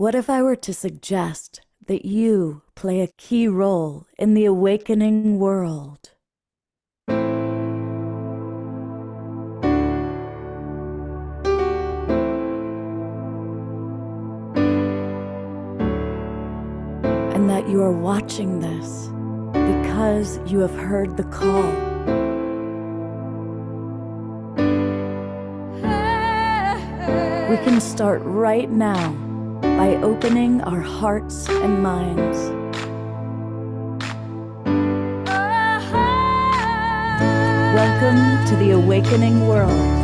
What if I were to suggest that you play a key role in the awakening world? And that you are watching this because you have heard the call. We can start right now by opening our hearts and minds. Welcome to the awakening world.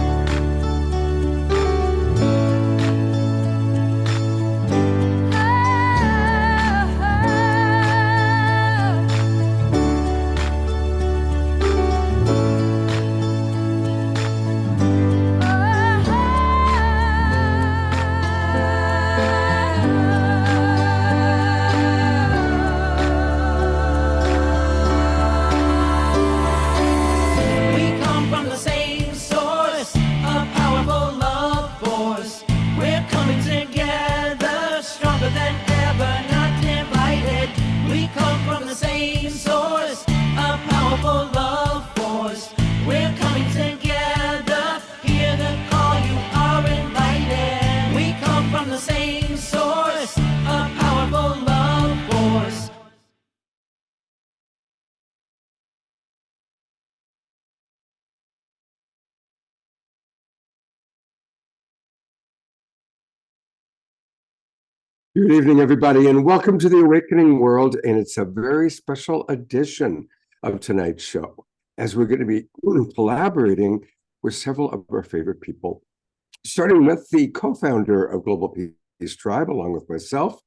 Good evening, everybody, and welcome to the Awakening World. And it's a very special edition of tonight's show, as we're going to be collaborating with several of our favorite people, starting with the co-founder of Global Peace Tribe, along with myself,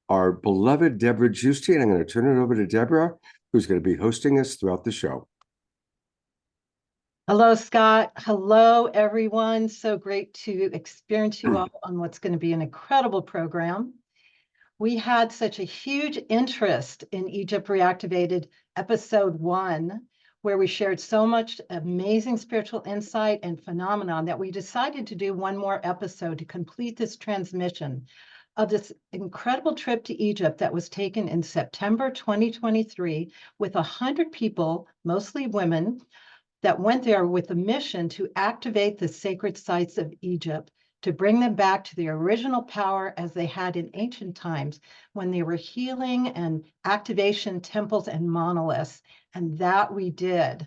our beloved Debra Giusti. And I'm going to turn it over to Debra, who's going to be hosting us throughout the show. Hello, Scott. Hello, everyone. So great to experience you all on what's going to be an incredible program. We had such a huge interest in Egypt Reactivated episode 1, where we shared so much amazing spiritual insight and phenomenon that we decided to do one more episode to complete this transmission of this incredible trip to Egypt that was taken in September 2023 with 100 people, mostly women, that went there with a mission to activate the sacred sites of Egypt, to bring them back to the original power as they had in ancient times when they were healing and activation temples and monoliths. And that we did.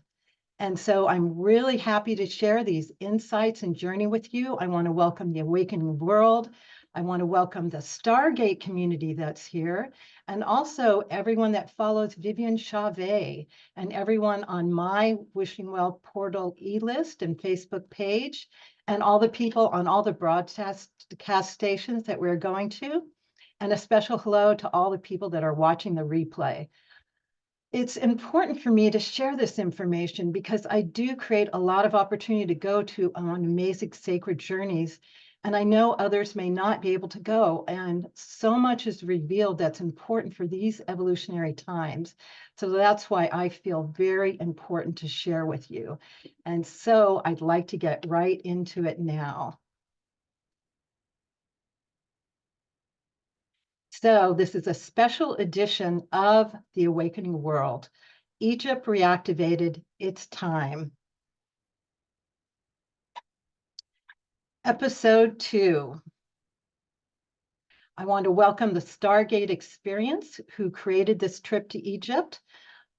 And so I'm really happy to share these insights and journey with you. I want to welcome the Awakening World. I want to welcome the Stargate community that's here, and also everyone that follows Viviane Chauvet, and everyone on my Wishing Well Portal e-list and Facebook page, and all the people on all the broadcast stations that we're going to, and a special hello to all the people that are watching the replay. It's important for me to share this information because I do create a lot of opportunity to go to on amazing sacred journeys. And I know others may not be able to go. And so much is revealed that's important for these evolutionary times. So that's why I feel very important to share with you. And so I'd like to get right into it now. So this is a special edition of The Awakening World. Egypt Reactivated, It's Time. Episode 2. I want to welcome the Stargate Experience, who created this trip to Egypt.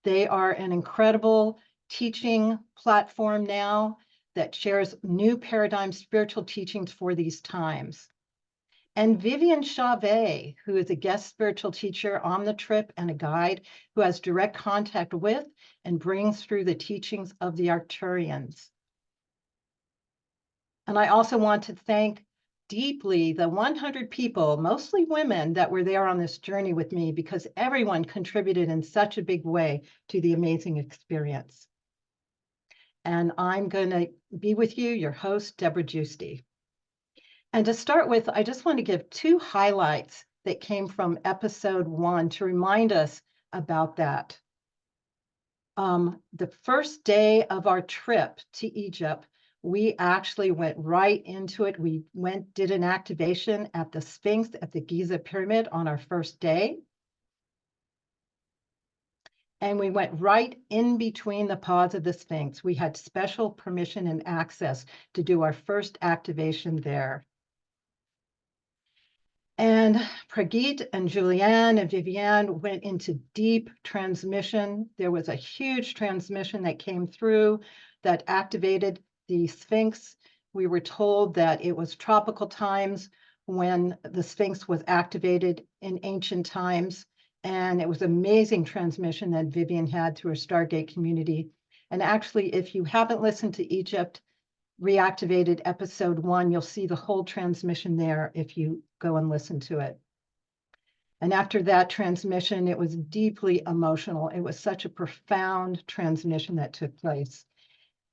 They are an incredible teaching platform now that shares new paradigm spiritual teachings for these times. And Viviane Chauvet, who is a guest spiritual teacher on the trip and a guide who has direct contact with and brings through the teachings of the Arcturians. And I also want to thank deeply the 100 people, mostly women, that were there on this journey with me, because everyone contributed in such a big way to the amazing experience. And I'm going to be with you, your host, Debra Giusti. And to start with, I just want to give 2 highlights that came from episode 1 to remind us about that. The first day of our trip to Egypt, We actually went right into it. We did an activation at the Sphinx at the Giza Pyramid on our first day. And we went right in between the paws of the Sphinx. We had special permission and access to do our first activation there. And Prageet and Julianne and Viviane went into deep transmission. There was a huge transmission that came through that activated the Sphinx. We were told that it was tropical times when the Sphinx was activated in ancient times. And it was amazing transmission that Viviane had through her Stargate community. And actually, if you haven't listened to Egypt Reactivated episode 1, you'll see the whole transmission there if you go and listen to it. And after that transmission, it was deeply emotional. It was such a profound transmission that took place.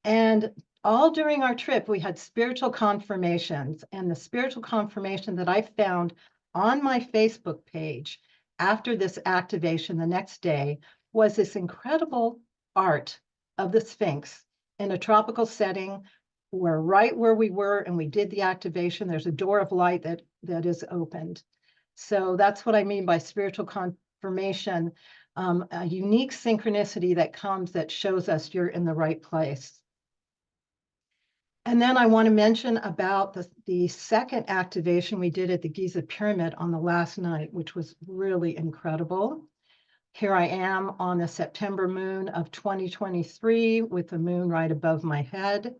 And all during our trip, we had spiritual confirmations. And the spiritual confirmation that I found on my Facebook page after this activation the next day was this incredible art of the Sphinx in a tropical setting. We're right where we were and we did the activation. There's a door of light that is opened. So that's what I mean by spiritual confirmation, a unique synchronicity that comes that shows us you're in the right place. And then I want to mention about the second activation we did at the Giza Pyramid on the last night, which was really incredible. Here I am on the September moon of 2023 with the moon right above my head.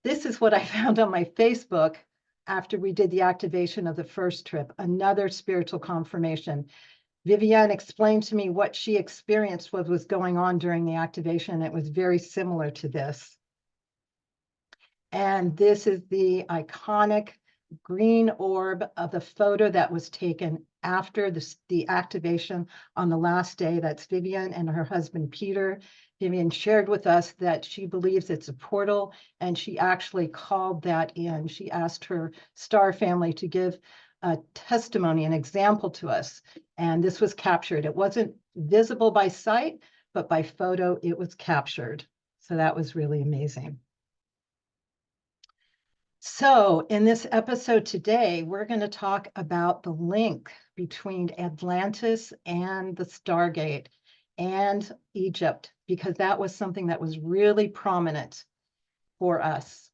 This is what I found on my Facebook after we did the activation of the first trip, another spiritual confirmation. Viviane explained to me what she experienced, what was going on during the activation. It was very similar to this. And this is the iconic green orb of the photo that was taken after the activation on the last day. That's Viviane and her husband, Peter. Viviane shared with us that she believes it's a portal, and she actually called that in. She asked her star family to give a testimony, an example to us, and this was captured. It wasn't visible by sight, but by photo, it was captured. So that was really amazing. So in this episode today, we're going to talk about the link between Atlantis and the Stargate and Egypt, because that was something that was really prominent for us.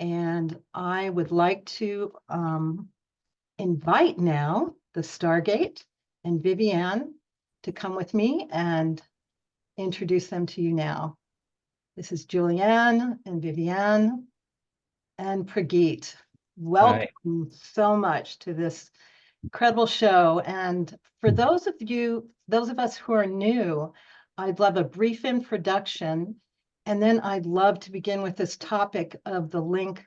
And I would like to invite now the Stargate and Viviane to come with me and introduce them to you now. This is Julianne and Viviane and Prageet. Welcome so much to this incredible show. And for those of us who are new, I'd love a brief introduction, and then I'd love to begin with this topic of the link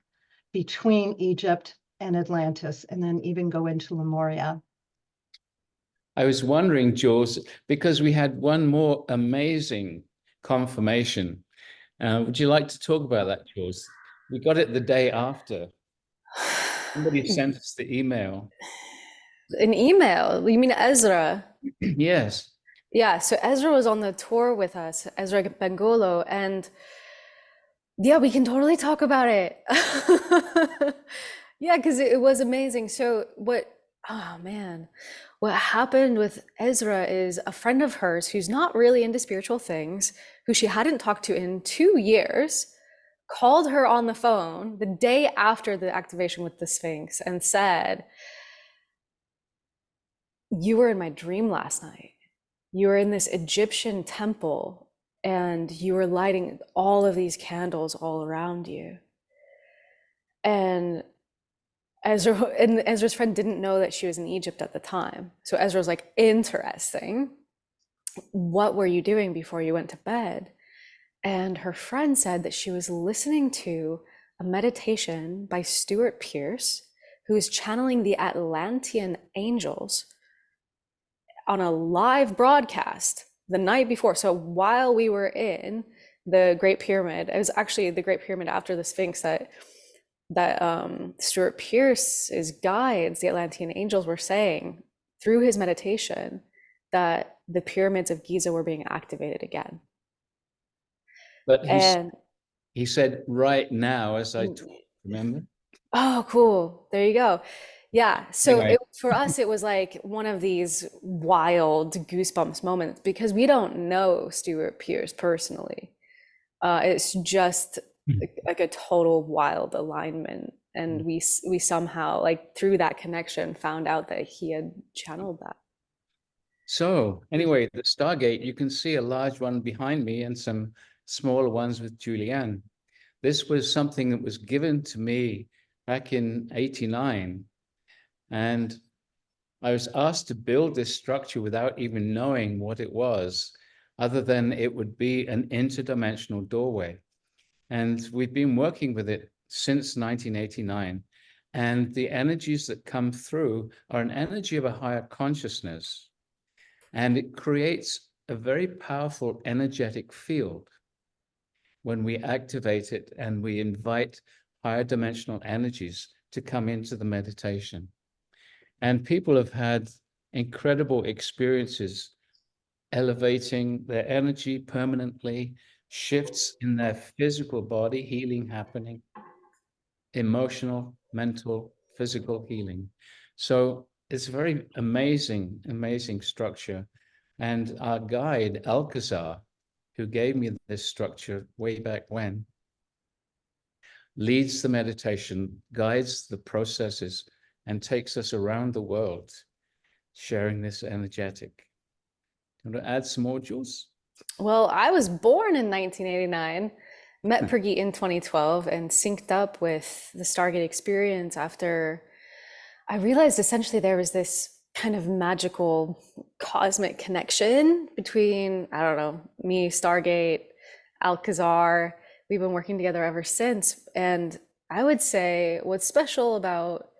between Egypt and Atlantis, and then even go into Lemuria. I was wondering, Jules, because we had one more amazing confirmation. Would you like to talk about that, Jules? We got it the day after. Somebody sent us the email. An email? You mean Ezra? Yes. Yeah, so Ezra was on the tour with us, Ezra Bengolo, and yeah, we can totally talk about it. Yeah, because it was amazing. So oh man, what happened with Ezra is a friend of hers who's not really into spiritual things, who she hadn't talked to in 2 years, called her on the phone the day after the activation with the Sphinx and said, "You were in my dream last night. You were in this Egyptian temple and you were lighting all of these candles all around you." And Ezra's friend didn't know that she was in Egypt at the time. So Ezra was like, "Interesting. What were you doing before you went to bed?" And her friend said that she was listening to a meditation by Stuart Pearce, who is channeling the Atlantean angels on a live broadcast the night before. So while we were in the Great Pyramid, it was actually the Great Pyramid after the Sphinx that Stuart Pearce's guides, the Atlantean angels, were saying through his meditation that the pyramids of Giza were being activated again. But And he said right now as I talk, remember? oh, cool. There you go. Yeah. So Anyway, for us, it was like one of these wild goosebumps moments because we don't know Stuart Pearce personally. It's just like a total wild alignment. And we somehow, like through that connection, found out that he had channeled that. so anyway, the Stargate, you can see a large one behind me and some smaller ones with Julianne. This was something that was given to me back in '89. And I was asked to build this structure without even knowing what it was, other than it would be an interdimensional doorway. And we've been working with it since 1989. And the energies that come through are an energy of a higher consciousness. And it creates a very powerful energetic field when we activate it and we invite higher dimensional energies to come into the meditation. And people have had incredible experiences elevating their energy permanently, shifts in their physical body, healing happening, emotional, mental, physical healing. So it's a very amazing, amazing structure. And our guide, Alcazar, who gave me this structure way back when, leads the meditation, guides the processes, and takes us around the world, sharing this energetic. You want to add some more, Jules? Well, I was born in 1989, met Pragit in 2012, and synced up with the Stargate Experience after I realized essentially there was this kind of magical cosmic connection between, I don't know, me, Stargate, Alcazar. We've been working together ever since. And I would say what's special about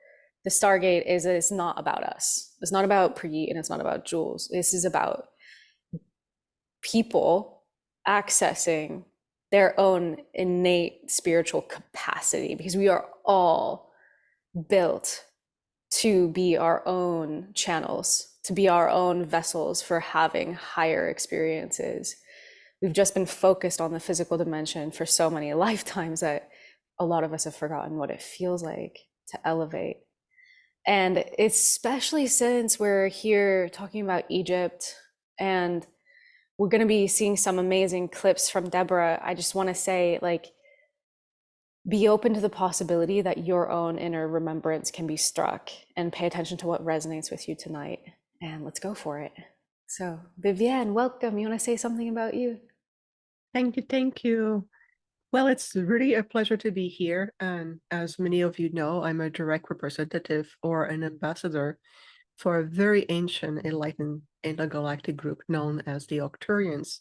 the Stargate is that it's not about us. It's not about Pragit and it's not about Jules. This is about people accessing their own innate spiritual capacity because we are all built to be our own channels, to be our own vessels for having higher experiences. We've just been focused on the physical dimension for so many lifetimes that a lot of us have forgotten what it feels like to elevate. And especially since we're here talking about Egypt and we're going to be seeing some amazing clips from Debra, I just want to say, like, be open to the possibility that your own inner remembrance can be struck and pay attention to what resonates with you tonight. And let's go for it. So, Viviane, welcome. You want to say something about you? Thank you. Thank you. Well, it's really a pleasure to be here. And as many of you know, I'm a direct representative or an ambassador for a very ancient enlightened intergalactic group known as the Octurians.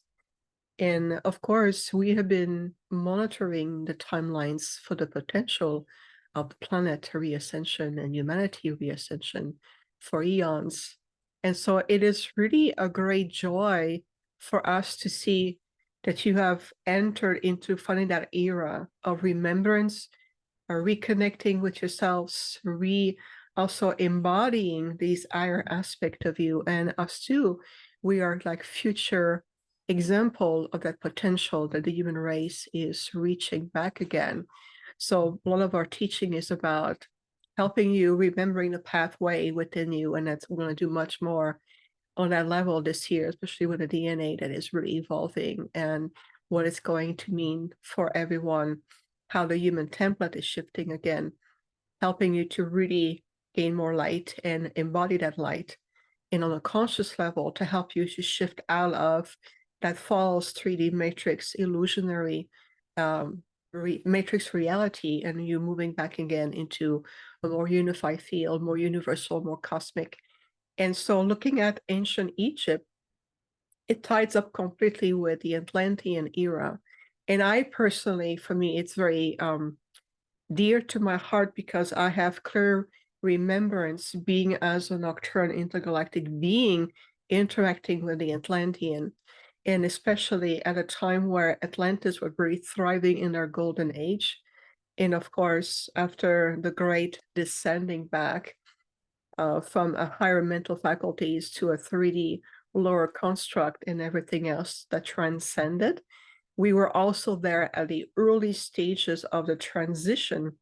And of course, we have been monitoring the timelines for the potential of the planet reascension and humanity reascension for eons. And so it is really a great joy for us to see that you have entered into finding that era of remembrance, reconnecting with yourselves, also embodying these higher aspect of you. And us too, we are like future example of that potential that the human race is reaching back again. So a lot of our teaching is about helping you remembering the pathway within you, and that's we're going to do much more on that level this year, especially with the DNA that is really evolving and what it's going to mean for everyone, how the human template is shifting again, helping you to really gain more light and embody that light, and on a conscious level to help you to shift out of that false 3D matrix illusionary matrix reality, and you moving back again into a more unified field, more universal, more cosmic. And so looking at ancient Egypt, it ties up completely with the Atlantean era. And I personally, for me, it's very dear to my heart because I have clear remembrance being as a nocturnal intergalactic being interacting with the Atlantean, and especially at a time where Atlantis were really thriving in their golden age. And of course, after the great descending back from a higher mental faculties to a 3D lower construct and everything else that transcended, we were also there at the early stages of the transition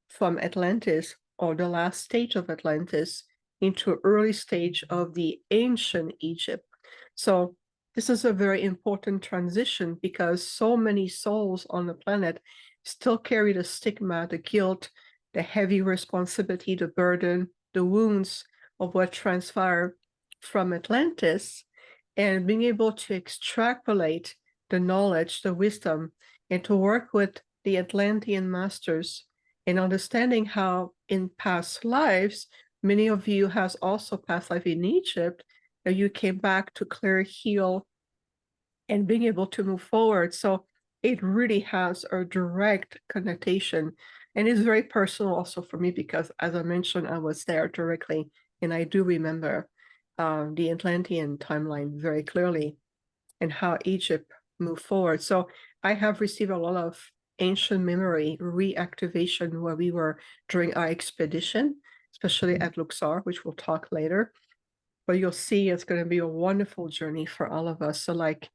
from Atlantis, or the last stage of Atlantis, into early stage of the ancient Egypt. So this is a very important transition because so many souls on the planet still carry the stigma, the guilt, the heavy responsibility, the burden, the wounds of what transpired from Atlantis, and being able to extrapolate the knowledge, the wisdom, and to work with the Atlantean masters and understanding how in past lives, many of you has also past life in Egypt, that you came back to clear, heal, and being able to move forward. So it really has a direct connotation, and it's very personal also for me because, as I mentioned, I was there directly, and I do remember the Atlantean timeline very clearly and how Egypt moved forward. So I have received a lot of ancient memory reactivation where we were during our expedition, especially at Luxor, which we'll talk later. But you'll see it's going to be a wonderful journey for all of us. So like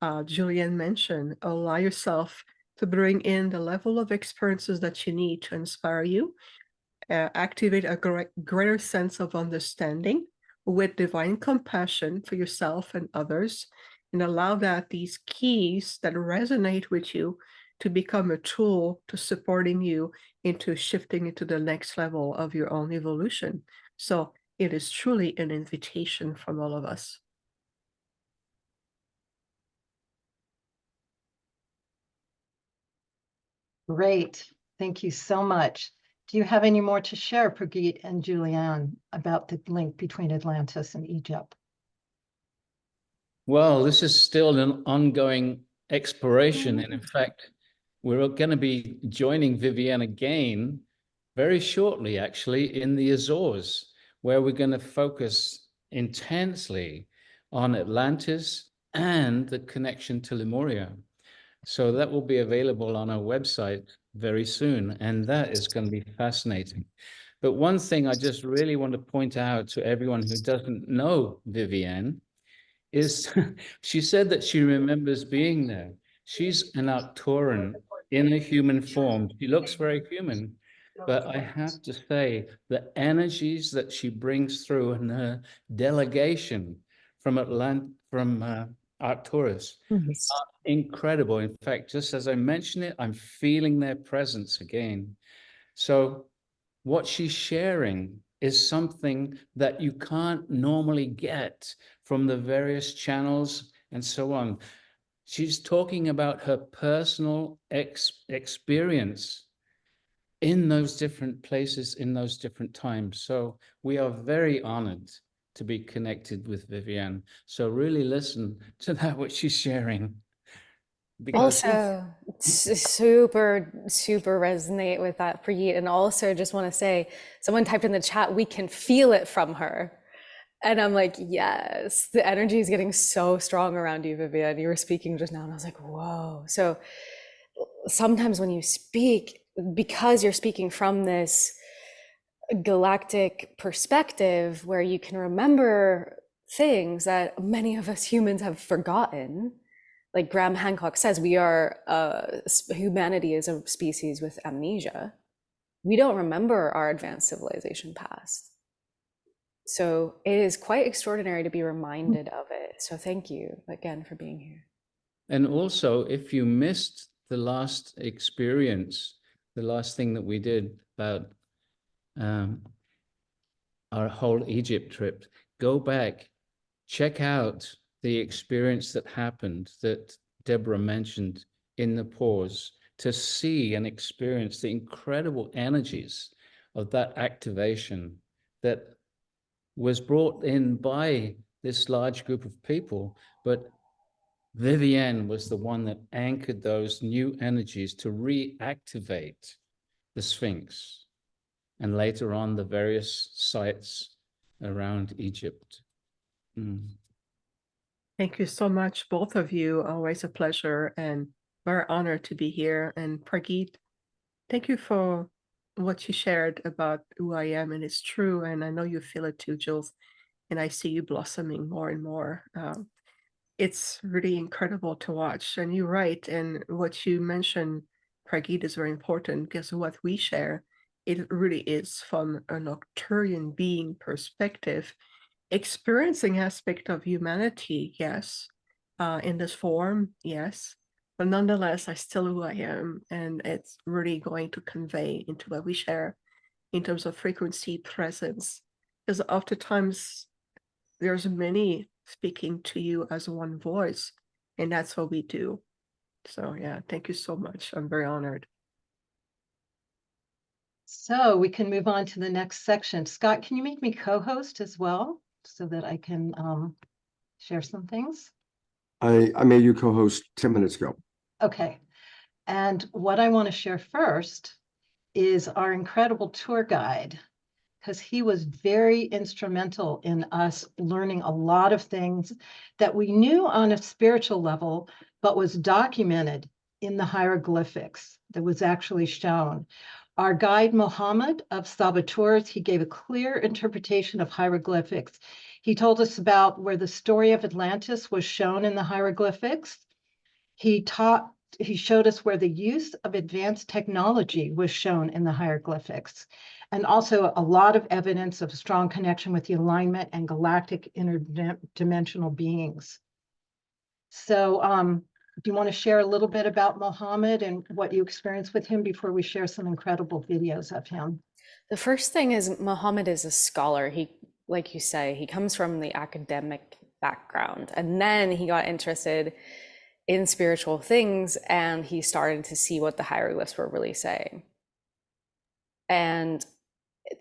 Julianne mentioned, allow yourself to bring in the level of experiences that you need to inspire you, activate a greater sense of understanding with divine compassion for yourself and others, and allow that these keys that resonate with you to become a tool to supporting you into shifting into the next level of your own evolution. So it is truly an invitation from all of us. Great. Thank you so much. Do you have any more to share, Brigitte and Julianne, about the link between Atlantis and Egypt? Well, this is still an ongoing exploration. And in fact, we're going to be joining Viviane again very shortly, actually, in the Azores, where we're going to focus intensely on Atlantis and the connection to Lemuria. So that will be available on our website very soon, and that is going to be fascinating. But one thing I just really want to point out to everyone who doesn't know Viviane is she said that she remembers being there. She's an Arcturian in a human form. She looks very human, but I have to say the energies that she brings through and her delegation from Arcturus are incredible. In fact, just as I mentioned it, I'm feeling their presence again. So what she's sharing is something that you can't normally get from the various channels and so on. She's talking about her personal experience in those different places, in those different times. So we are very honored to be connected with Viviane. So really listen to that, what she's sharing. Because Also, super, super resonate with that, Preet. And also just want to say, someone typed in the chat, we can feel it from her. And I'm like, yes, the energy is getting so strong around you, Viviane. You were speaking just now, and I was like, whoa. So sometimes when you speak, because you're speaking from this galactic perspective where you can remember things that many of us humans have forgotten, like Graham Hancock says, we are humanity is a species with amnesia. We don't remember our advanced civilization past. So it is quite extraordinary to be reminded of it. So thank you again for being here. And also, if you missed the last experience, the last thing that we did about our whole Egypt trip, go back, check out the experience that happened that Debra mentioned in the pause, to see and experience the incredible energies of that activation that was brought in by this large group of people. But Viviane was the one that anchored those new energies to reactivate the Sphinx and later on the various sites around Egypt. Thank you so much, both of you. Always a pleasure and very honored to be here. And Pragit, thank you for what you shared about who I am. And it's true. And I know you feel it too, Jules. And I see you blossoming more and more. it's really incredible to watch. And you're right. And what you mentioned, Pragit, is very important because what we share, it really is from an Arcturian being perspective, experiencing aspect of humanity, yes, in this form, yes. But nonetheless, I still who I am, and it's really going to convey into what we share in terms of frequency, presence. Because oftentimes there's many speaking to you as one voice, and that's what we do. So yeah, thank you so much. I'm very honored. So we can move on to the next section. Scott, can you make me co-host as well so that I can share some things? I made you co-host 10 minutes ago. Okay. And what I want to share first is our incredible tour guide, because he was very instrumental in us learning a lot of things that we knew on a spiritual level, but was documented in the hieroglyphics that was actually shown. Our guide, Mohammed of Saboteurs, he gave a clear interpretation of hieroglyphics. He told us about where the story of Atlantis was shown in the hieroglyphics. He showed us where the use of advanced technology was shown in the hieroglyphics, and also a lot of evidence of strong connection with the alignment and galactic interdimensional beings. So do you want to share a little bit about Mohammed and what you experienced with him before we share some incredible videos of him? The first thing is Muhammad is a scholar. He, like you say, he comes from the academic background, and then he got interested in spiritual things, and he started to see what the hieroglyphs were really saying. And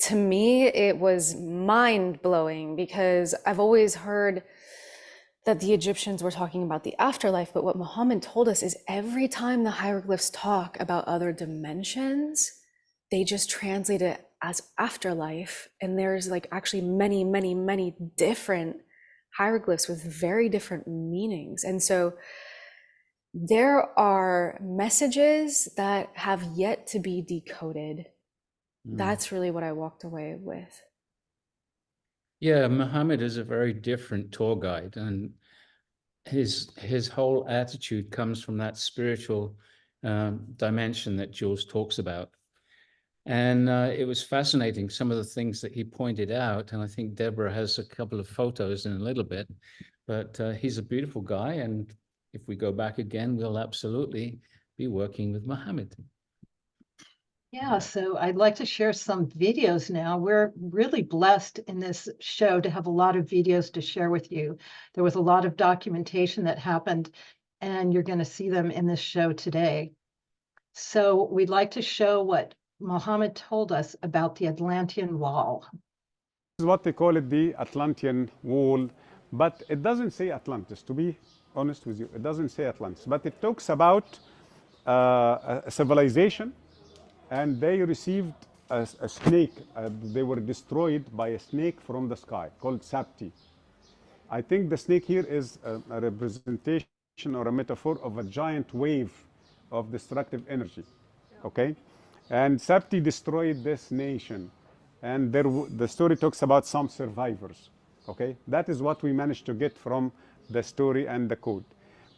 to me, it was mind-blowing because I've always heard that the Egyptians were talking about the afterlife, but what Muhammad told us is every time the hieroglyphs talk about other dimensions, they just translate it as afterlife. And there's like actually many, many, many different hieroglyphs with very different meanings. And so there are messages that have yet to be decoded. That's really what I walked away with. Yeah, Muhammad is a very different tour guide, and his whole attitude comes from that spiritual dimension that Jules talks about. And it was fascinating, some of the things that he pointed out, and I think Debra has a couple of photos in a little bit, but he's a beautiful guy, and if we go back again, we'll absolutely be working with Muhammad. Yeah, so I'd like to share some videos now. We're really blessed in this show to have a lot of videos to share with you. There was a lot of documentation that happened, and you're going to see them in this show today. So we'd like to show what Mohammed told us about the Atlantean Wall. This is what they call it, the Atlantean Wall, but it doesn't say Atlantis, to be honest with you. It doesn't say Atlantis, but it talks about a civilization, and they received a snake. They were destroyed by a snake from the sky called Sapti. I think the snake here is a representation or a metaphor of a giant wave of destructive energy, okay? And Sapti destroyed this nation. And the story talks about some survivors, okay? That is what we managed to get from the story and the code.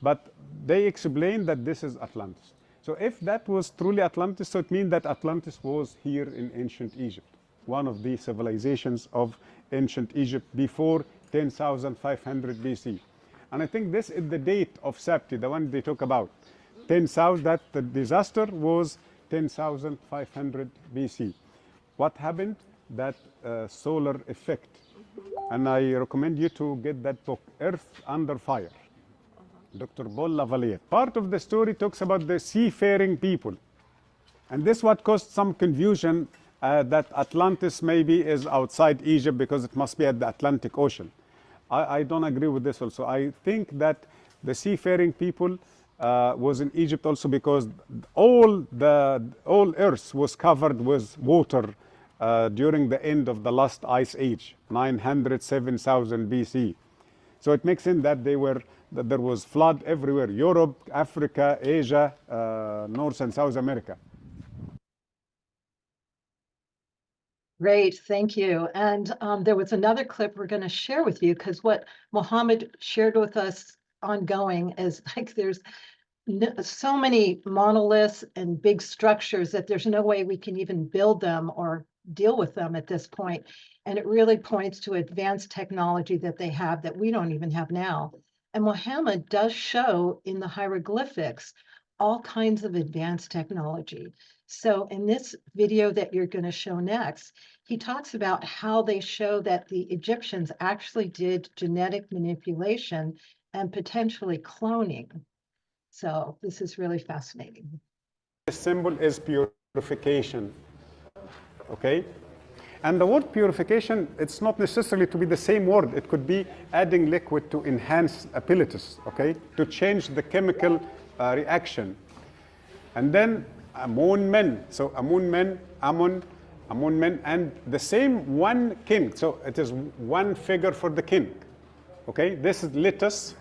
But they explain that this is Atlantis. So if that was truly Atlantis, so it means that Atlantis was here in ancient Egypt, one of the civilizations of ancient Egypt before 10,500 BC. And I think this is the date of Sapti, the one they talk about. 10,000, that the disaster was 10,500 BC. What happened? That solar effect. And I recommend you to get that book, Earth Under Fire. Dr. Paul Lavalier. Part of the story talks about the seafaring people. And this what caused some confusion that Atlantis maybe is outside Egypt because it must be at the Atlantic Ocean. I don't agree with this also. I think that the seafaring people was in Egypt also because all Earth was covered with water during the end of the last ice age, 907,000 BC. So it makes sense that there was flood everywhere, Europe, Africa, Asia, North and South America. Great, thank you. And there was another clip we're going to share with you because what Mohammed shared with us ongoing as like there's so many monoliths and big structures that there's no way we can even build them or deal with them at this point. And it really points to advanced technology that they have that we don't even have now. And Muhammad does show in the hieroglyphics all kinds of advanced technology. So in this video that you're going to show next, he talks about how they show that the Egyptians actually did genetic manipulation and potentially cloning. So this is really fascinating. The symbol is purification, okay? And the word purification, it's not necessarily to be the same word. It could be adding liquid to enhance abilities, okay? To change the chemical reaction. And then Amun men, so Amun men, Amun men, and the same one king. So it is one figure for the king, okay? This is lettuce.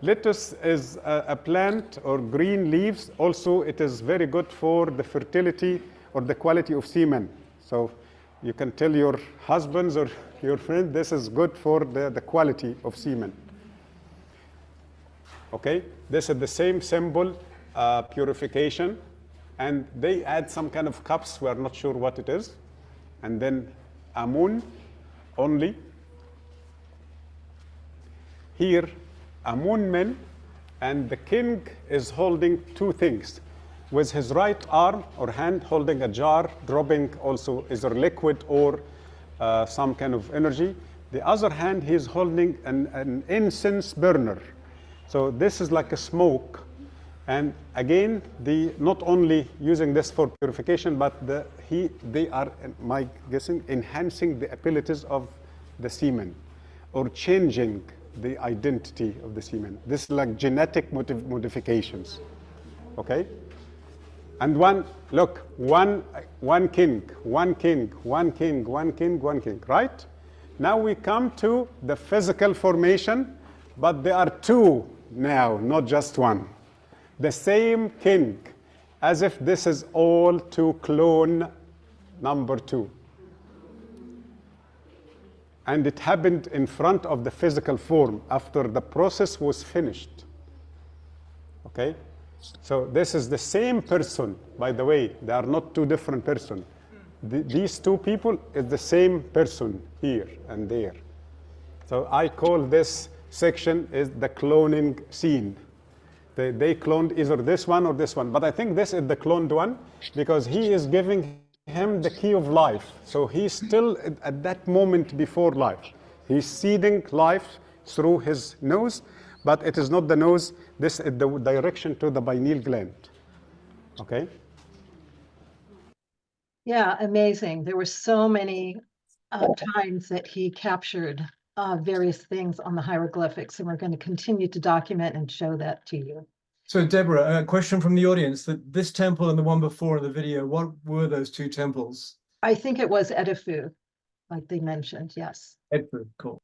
Lettuce is a plant or green leaves. Also, it is very good for the fertility or the quality of semen. So you can tell your husbands or your friend, this is good for the quality of semen. Okay, this is the same symbol, purification. And they add some kind of cups, we are not sure what it is. And then Amun only. Here, Amun men, and the king is holding two things. With his right arm or hand holding a jar, dropping also either liquid or some kind of energy. The other hand, he's holding an incense burner. So this is like a smoke. And again, not only using this for purification, but they are, my guessing, enhancing the abilities of the semen or changing the identity of the semen. This is like genetic modifications, okay? And one king, right? Now we come to the physical formation, but there are two now, not just one. The same king, as if this is all to clone number two. And it happened in front of the physical form after the process was finished. Okay? So this is the same person, by the way. They are not two different persons. These two people is the same person here and there. So I call this section is the cloning scene. They cloned either this one or this one. But I think this is the cloned one because he is giving him the key of life. So he's still at that moment before life. He's seeding life through his nose, but it is not the nose. This is the direction to the pineal gland. Okay? Yeah, amazing. There were so many times that he captured various things on the hieroglyphics, and we're going to continue to document and show that to you. So Debra, a question from the audience, that this temple and the one before in the video, what were those two temples? I think it was Edifu, like they mentioned, yes. Edford, cool.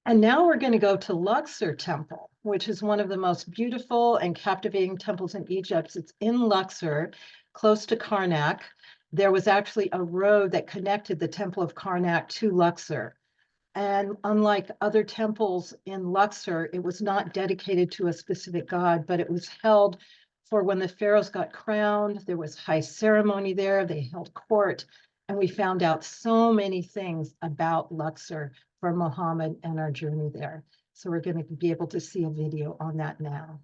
And now we're going to go to Luxor Temple, which is one of the most beautiful and captivating temples in Egypt. It's in Luxor, close to Karnak. There was actually a road that connected the Temple of Karnak to Luxor. And unlike other temples in Luxor, it was not dedicated to a specific god, but it was held for when the pharaohs got crowned. There was high ceremony there. They held court. And we found out so many things about Luxor for Muhammad and our journey there. So we're going to be able to see a video on that now.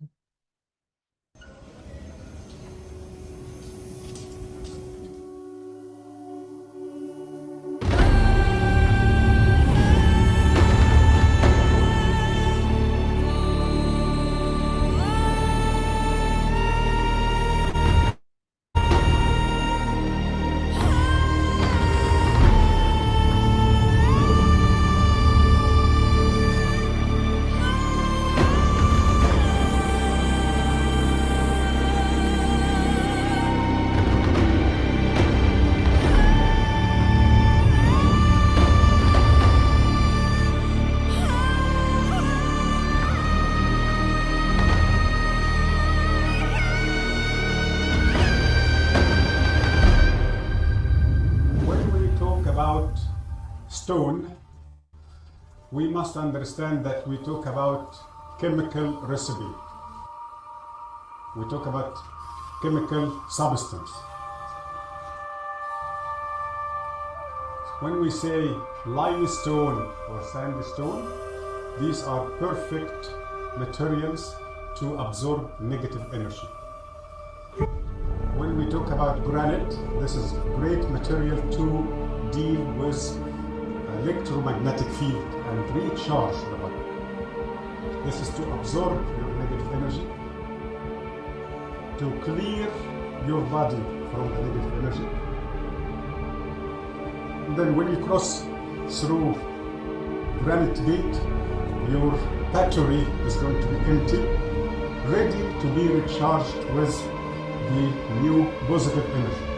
Stone, we must understand that we talk about chemical recipe. We talk about chemical substance. When we say limestone or sandstone, these are perfect materials to absorb negative energy. When we talk about granite, this is great material to deal with electromagnetic field and recharge the body. This is to absorb your negative energy, to clear your body from the negative energy. And then when you cross through granite gate, your battery is going to be empty, ready to be recharged with the new positive energy.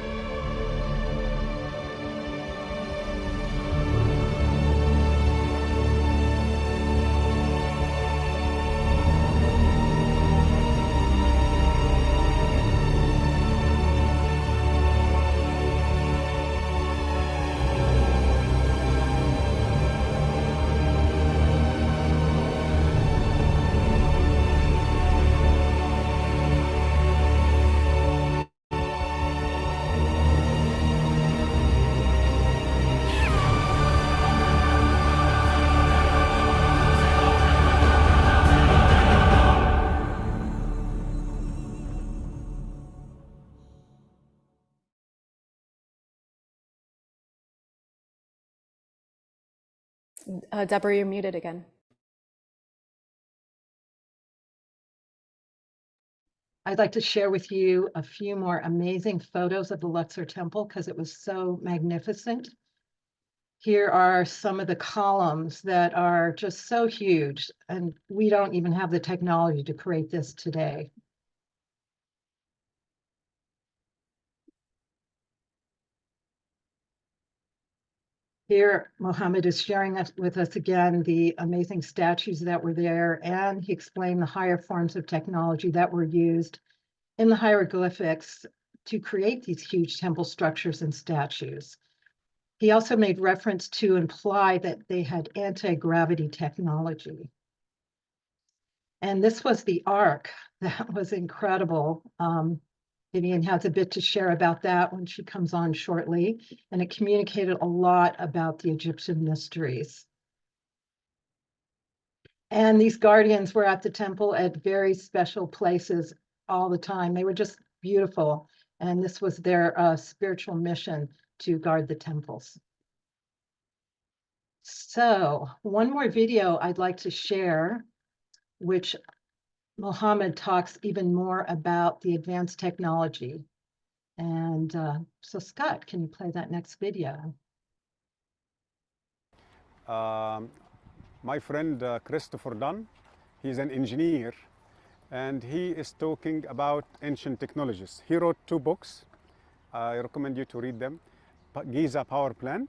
Debra, you're muted again. I'd like to share with you a few more amazing photos of the Luxor Temple because it was so magnificent. Here are some of the columns that are just so huge, and we don't even have the technology to create this today. Here, Mohammed is sharing with us again the amazing statues that were there, and he explained the higher forms of technology that were used in the hieroglyphics to create these huge temple structures and statues. He also made reference to imply that they had anti-gravity technology. And this was the Ark. That was incredible. Viviane has a bit to share about that when she comes on shortly, and it communicated a lot about the Egyptian mysteries. And these guardians were at the temple at very special places all the time. They were just beautiful, and this was their spiritual mission to guard the temples. So one more video I'd like to share, which Mohammed talks even more about the advanced technology. And so Scott, can you play that next video? My friend Christopher Dunn, he's an engineer, and he is talking about ancient technologies. He wrote 2 books. I recommend you to read them. Giza Power Plant,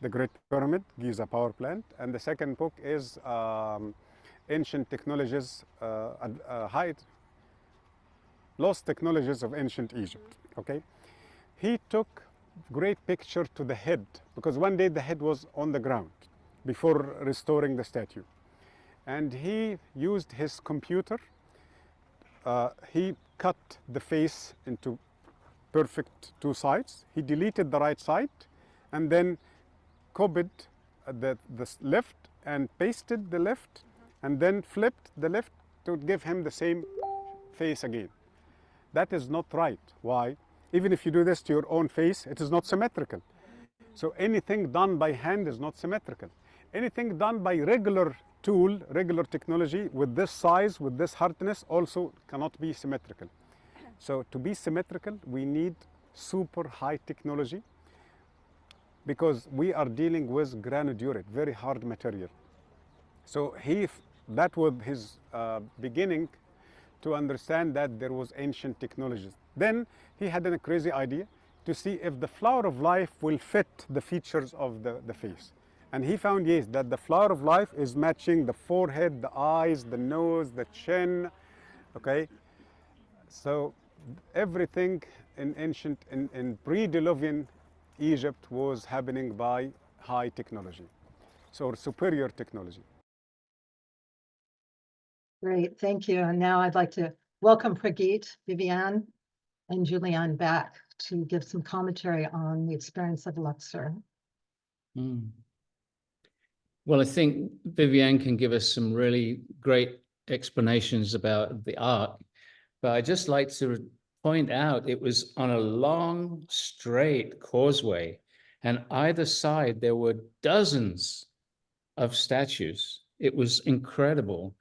The Great Pyramid, Giza Power Plant, and the second book is Ancient Technologies, Lost Technologies of Ancient Egypt. Okay, he took great picture to the head, because one day the head was on the ground before restoring the statue, and he used his computer. He cut the face into perfect 2 sides. He deleted the right side and then copied the left and pasted the left and then flipped the left to give him the same face again. That is not right. Why? Even if you do this to your own face, it is not symmetrical. So anything done by hand is not symmetrical. Anything done by regular tool, regular technology with this size, with this hardness, also cannot be symmetrical. So to be symmetrical, we need super high technology, because we are dealing with granodiorite, very hard material. So that was his beginning to understand that there was ancient technologies. Then he had a crazy idea to see if the flower of life will fit the features of the face. And he found, yes, that the flower of life is matching the forehead, the eyes, the nose, the chin, okay? So everything in ancient, in pre-Diluvian Egypt was happening by high technology, so superior technology. Great, thank you. And now I'd like to welcome Brigitte, Viviane, and Julianne back to give some commentary on the experience of Luxor. Mm. Well, I think Viviane can give us some really great explanations about the Ark, but I'd just like to point out it was on a long, straight causeway, and either side there were dozens of statues. It was incredible.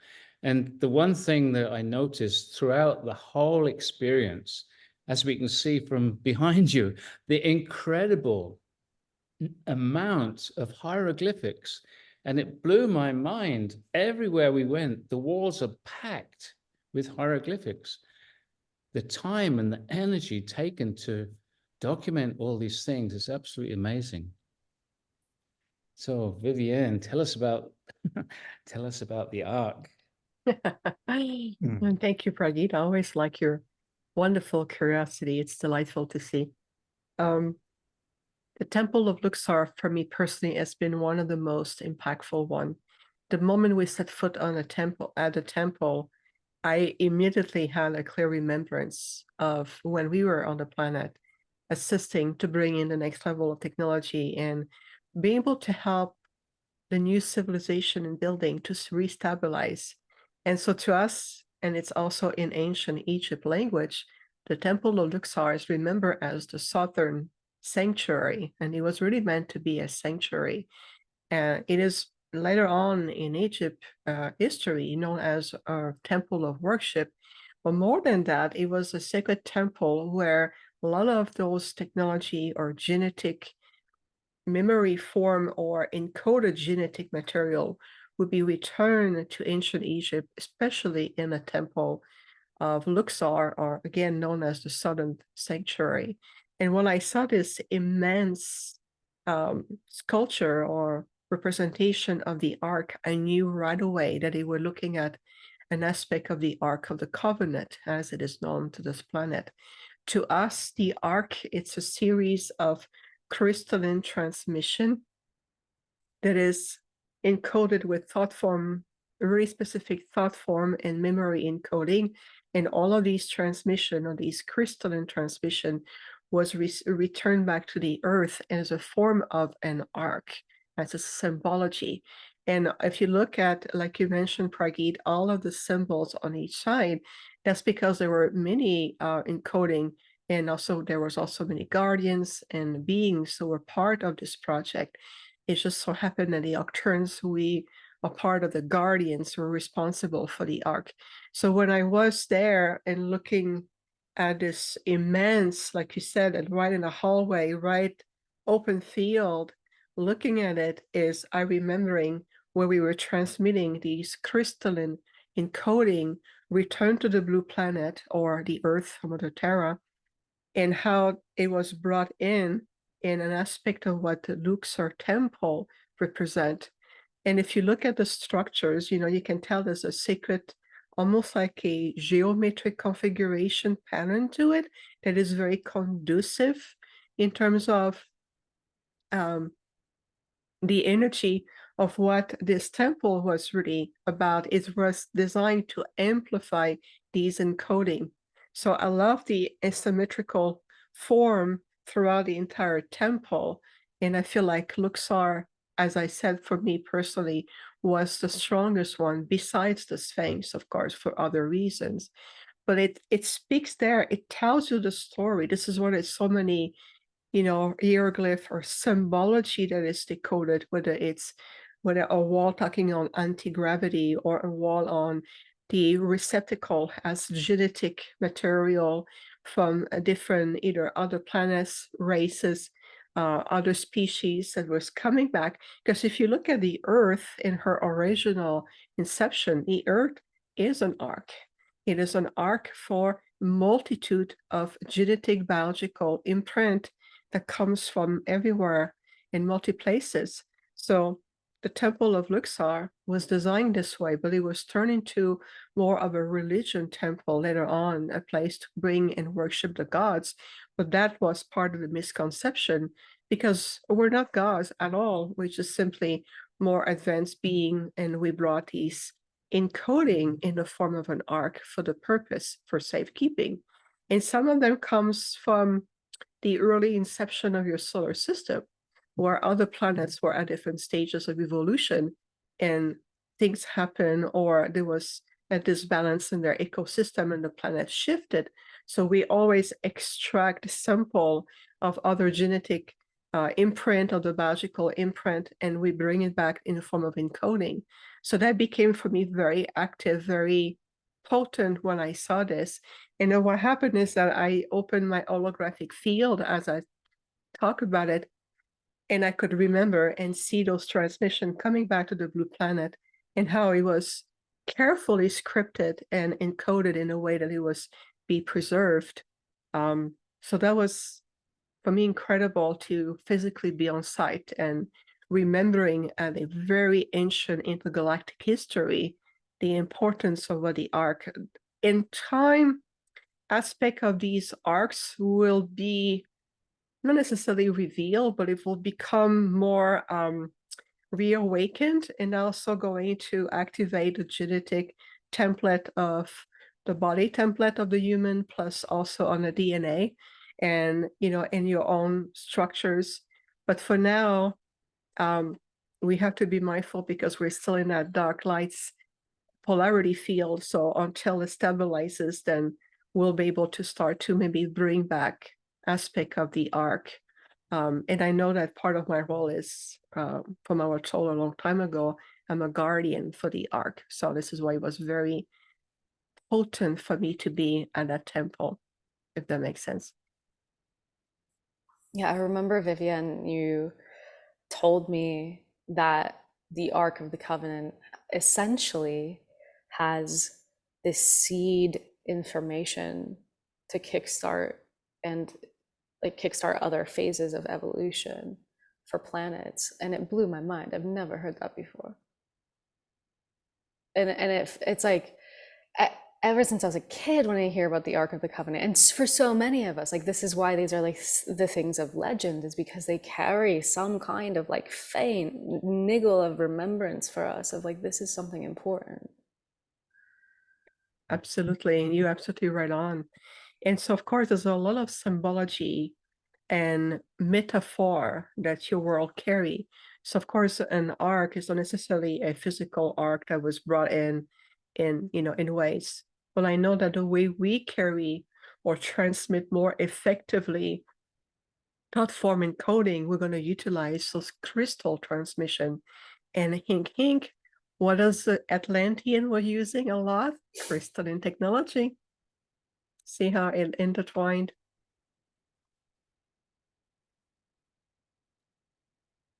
And the one thing that I noticed throughout the whole experience, as we can see from behind you, the incredible amount of hieroglyphics. And it blew my mind. Everywhere we went, the walls are packed with hieroglyphics. The time and the energy taken to document all these things is absolutely amazing. So Viviane, tell us about the Ark. And thank you, Pragit. I always like your wonderful curiosity. It's delightful to see. The Temple of Luxor, for me personally, has been one of the most impactful one. The moment we set foot on at the temple, I immediately had a clear remembrance of when we were on the planet, assisting to bring in the next level of technology and be able to help the new civilization and building to restabilize. And so to us, and it's also in ancient Egypt language, the Temple of Luxor is remembered as the southern sanctuary, and it was really meant to be a sanctuary. And it is later on in Egypt history known as a temple of worship. But more than that, it was a sacred temple where a lot of those technology or genetic memory form or encoded genetic material would be returned to ancient Egypt, especially in the temple of Luxor, or again known as the Southern Sanctuary. And when I saw this immense sculpture or representation of the Ark, I knew right away that they were looking at an aspect of the Ark of the Covenant, as it is known to this planet. To us, the Ark, it's a series of crystalline transmission that is encoded with thought form, a very specific thought form and memory encoding. And all of these transmission or these crystalline transmission was returned back to the earth as a form of an ark, as a symbology. And if you look at, like you mentioned, Pragit, all of the symbols on each side, that's because there were many encoding, and also there was also many guardians and beings who were part of this project. It just so happened that the Octurns, we are part of the guardians who were responsible for the ark. So when I was there and looking at this immense, like you said, and right in the hallway, right open field, looking at it is I remembering where we were transmitting these crystalline encoding return to the blue planet or the Earth, Mother Terra, and how it was brought in an aspect of what the Luxor temple represent. And if you look at the structures, you can tell there's a sacred, almost like a geometric configuration pattern to it that is very conducive in terms of the energy of what this temple was really about. It was designed to amplify these encoding. So I love the asymmetrical form throughout the entire temple. And I feel like Luxor, as I said, for me personally, was the strongest one, besides the Sphinx, of course, for other reasons. But it speaks there, it tells you the story. This is what is so many, hieroglyph or symbology that is decoded, whether a wall talking on anti-gravity or a wall on the receptacle as genetic material from a different, either other planets, races, other species that was coming back. Because if you look at the Earth in her original inception, the Earth is an ark. It is an ark for multitude of genetic biological imprint that comes from everywhere in multi places. So the Temple of Luxor was designed this way, but it was turned into more of a religion temple later on, a place to bring and worship the gods. But that was part of the misconception, because we're not gods at all. We're just simply more advanced being, and we brought these encoding in the form of an arc for the purpose for safekeeping. And some of them comes from the early inception of your solar system, where other planets were at different stages of evolution and things happen, or there was a disbalance in their ecosystem and the planet shifted. So we always extract a sample of other genetic imprint, of the biological imprint, and we bring it back in the form of encoding. So that became for me very active, very potent when I saw this. And then what happened is that I opened my holographic field as I talk about it, and I could remember and see those transmissions coming back to the blue planet and how it was carefully scripted and encoded in a way that it was be preserved. So that was, for me, incredible to physically be on site and remembering at a very ancient intergalactic history the importance of what the arc in time aspect of these arcs will be not necessarily revealed, but it will become more reawakened, and also going to activate the genetic template of the body template of the human, plus also on the DNA and, you know, in your own structures. But for now, we have to be mindful because we're still in that dark lights polarity field. So until it stabilizes, then we'll be able to start to maybe bring back aspect of the arc. And I know that part of my role is, from our told a long time ago, I'm a guardian for the arc. So this is why it was very potent for me to be at that temple, if that makes sense. Yeah, I remember, Viviane, you told me that the Ark of the Covenant essentially has this seed information to kickstart and like kickstart other phases of evolution for planets, and it blew my mind. I've never heard that before. And it's like, ever since I was a kid, when I hear about the Ark of the Covenant, and for so many of us, like, this is why these are like the things of legend, is because they carry some kind of like faint niggle of remembrance for us of like, this is something important. Absolutely, and you're absolutely right on. And so, of course, there's a lot of symbology and metaphor that your world carry. So, of course, an arc is not necessarily a physical arc that was brought in ways. But I know that the way we carry or transmit more effectively thought form encoding, we're going to utilize those crystal transmission. And hink, hink, what is the Atlantean were using a lot? Crystalline technology. See how it intertwined?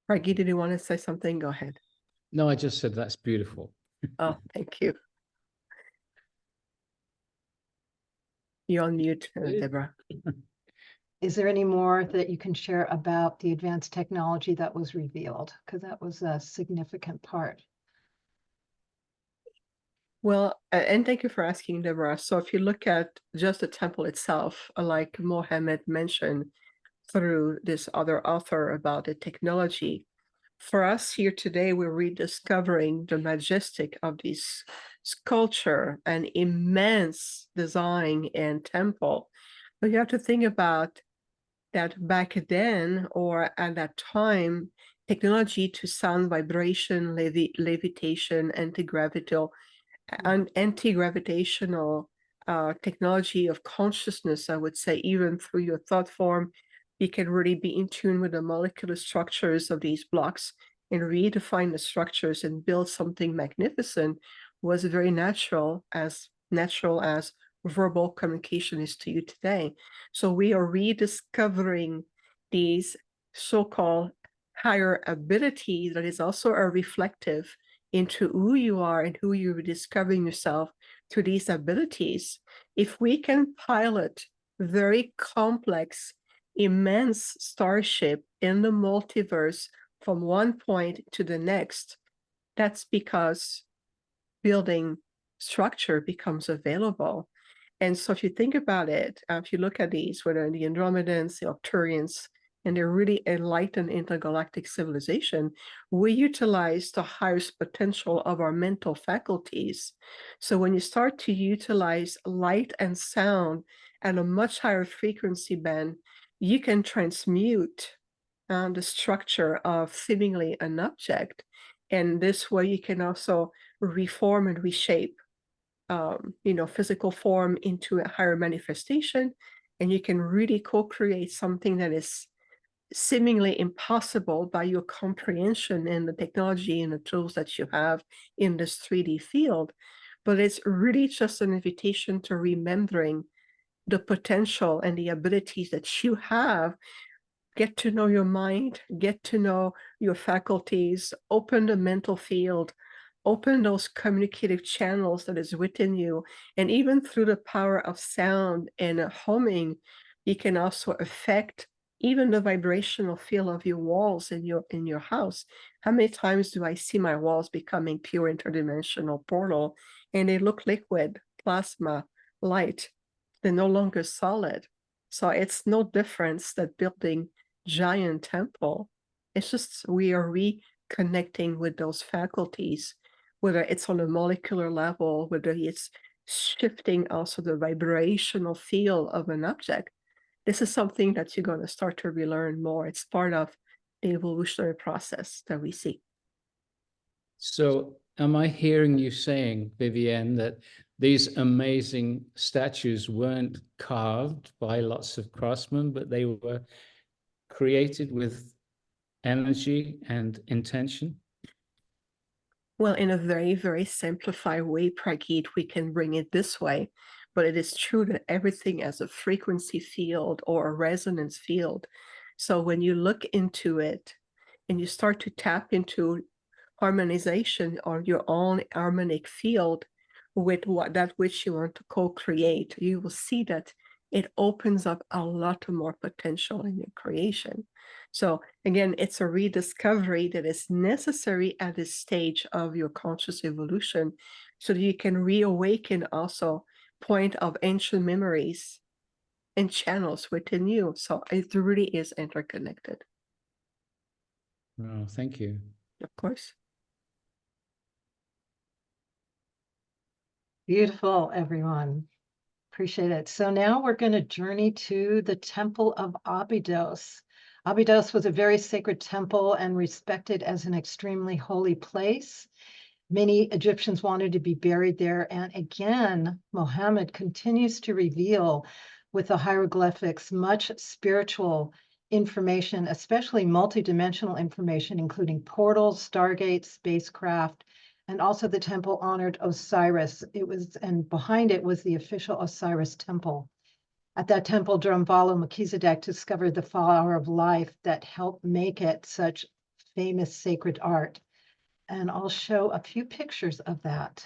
Reggie, did you want to say something? Go ahead. No, I just said that's beautiful. Oh, thank you. You're on mute, Debra. Is there any more that you can share about the advanced technology that was revealed? Because that was a significant part. Well, and thank you for asking, Debra. So if you look at just the temple itself, like Mohammed mentioned through this other author about the technology, for us here today, we're rediscovering the majestic of this sculpture, an immense design and temple. But you have to think about that back then, or at that time, technology to sound vibration, levitation, anti-gravitational technology of consciousness, I would say, even through your thought form, you can really be in tune with the molecular structures of these blocks and redefine the structures and build something magnificent, was very natural as verbal communication is to you today. So we are rediscovering these so-called higher abilities that is also a reflective into who you are and who you're discovering yourself through these abilities. If we can pilot very complex, immense starship in the multiverse from one point to the next, that's because building structure becomes available. And so if you think about it, if you look at these, whether the Andromedans, the Arcturians, and they're really enlightened intergalactic civilization, we utilize the highest potential of our mental faculties. So when you start to utilize light and sound at a much higher frequency band, you can transmute the structure of seemingly an object. And this way you can also reform and reshape physical form into a higher manifestation, and you can really co-create something that is seemingly impossible by your comprehension and the technology and the tools that you have in this 3D field. But it's really just an invitation to remembering the potential and the abilities that you have. Get to know your mind, get to know your faculties, open the mental field, open those communicative channels that is within you. And even through the power of sound and humming, you can also affect even the vibrational field of your walls in your house. How many times do I see my walls becoming pure interdimensional portal, and they look liquid, plasma, light? They're no longer solid. So it's no difference that building giant temple. It's just we are reconnecting with those faculties, whether it's on a molecular level, whether it's shifting also the vibrational field of an object. This is something that you're going to start to relearn more. It's part of the evolutionary process that we see. So am I hearing you saying, Viviane, that these amazing statues weren't carved by lots of craftsmen, but they were created with energy and intention? Well, in a very, very simplified way, Prageet, we can bring it this way. But it is true that everything has a frequency field or a resonance field. So when you look into it and you start to tap into harmonization or your own harmonic field with that which you want to co-create, you will see that it opens up a lot more potential in your creation. So again, it's a rediscovery that is necessary at this stage of your conscious evolution, so that you can reawaken also point of ancient memories and channels within you. So it really is interconnected. Oh, thank you. Of course. Beautiful, everyone. Appreciate it. So now we're going to journey to the Temple of Abydos. Abydos was a very sacred temple and respected as an extremely holy place. Many Egyptians wanted to be buried there. And again, Mohammed continues to reveal with the hieroglyphics much spiritual information, especially multidimensional information, including portals, stargates, spacecraft, and also the temple honored Osiris. And behind it was the official Osiris temple. At that temple, Drumvalo Melchizedek discovered the flower of life that helped make it such famous sacred art. And I'll show a few pictures of that.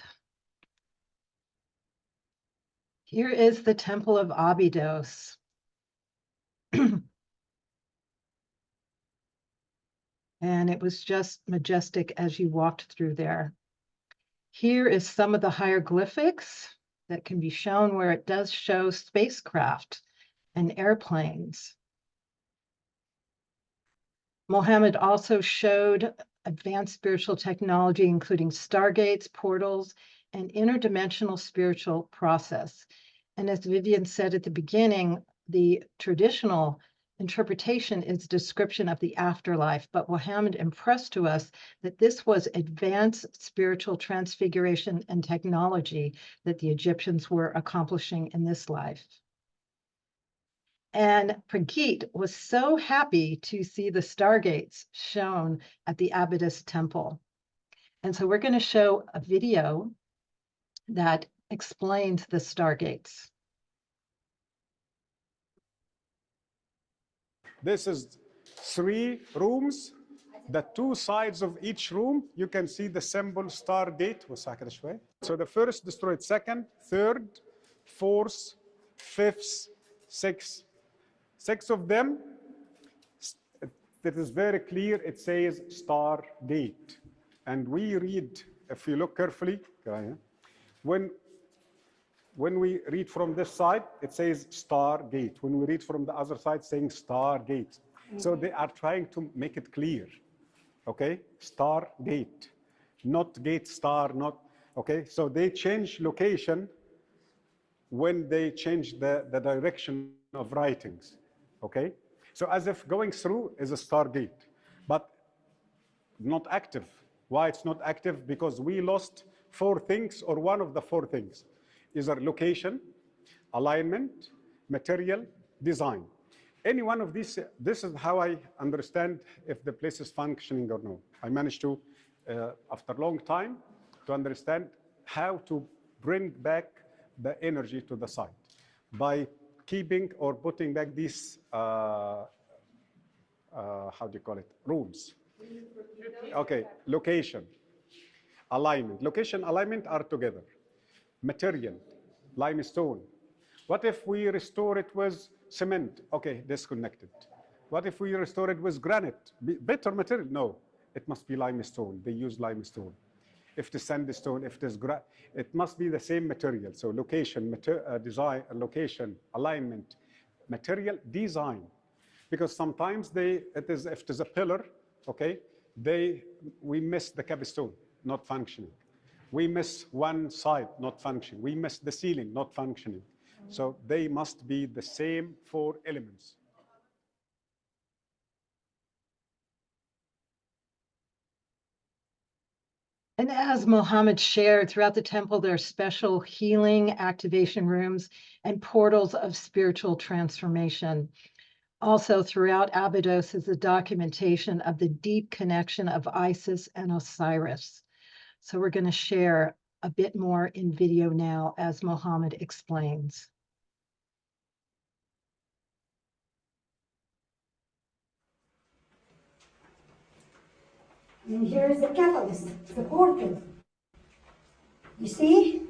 Here is the Temple of Abydos. And it was just majestic as you walked through there. Here is some of the hieroglyphics that can be shown where it does show spacecraft and airplanes. Mohammed also showed advanced spiritual technology, including stargates, portals, and interdimensional spiritual process. And as Viviane said at the beginning, the traditional interpretation is description of the afterlife, but Mohammed impressed to us that this was advanced spiritual transfiguration and technology that the Egyptians were accomplishing in this life. And Prageet was so happy to see the stargates shown at the Abydos temple. And so we're going to show a video that explains the stargates. This is 3 rooms. The 2 sides of each room, you can see the symbol Stargate. So the first destroyed, second, third, fourth, fifth, sixth. 6 of them, it is very clear, it says Stargate. And we read, if you look carefully, when we read from this side, it says Stargate. When we read from the other side, saying Stargate. So they are trying to make it clear, okay? Stargate, not gate star, not, okay? So they change location when they change the direction of writings, okay? So as if going through is a Stargate, but not active. Why it's not active? Because we lost 4 things, or one of the 4 things. Either location, alignment, material, design. Any one of these, this is how I understand if the place is functioning or no. I managed to, after a long time, to understand how to bring back the energy to the site by keeping or putting back these, how do you call it, rules. Okay, location, alignment. Location, alignment are together. Material, limestone. What if we restore it with cement? Okay, disconnected. What if we restore it with granite? Better material? No, it must be limestone. They use limestone. If it is sandstone, if it is it must be the same material. So location, design, location, alignment, material, design. Because sometimes if it is a pillar, okay, we miss the capstone, not functioning. We miss one side, not functioning. We miss the ceiling, not functioning. So they must be the same 4 elements. And as Mohammed shared, throughout the temple, there are special healing activation rooms and portals of spiritual transformation. Also, throughout Abydos is the documentation of the deep connection of Isis and Osiris. So we're going to share a bit more in video now as Mohammed explains. And here is the catalyst, the portal. You see,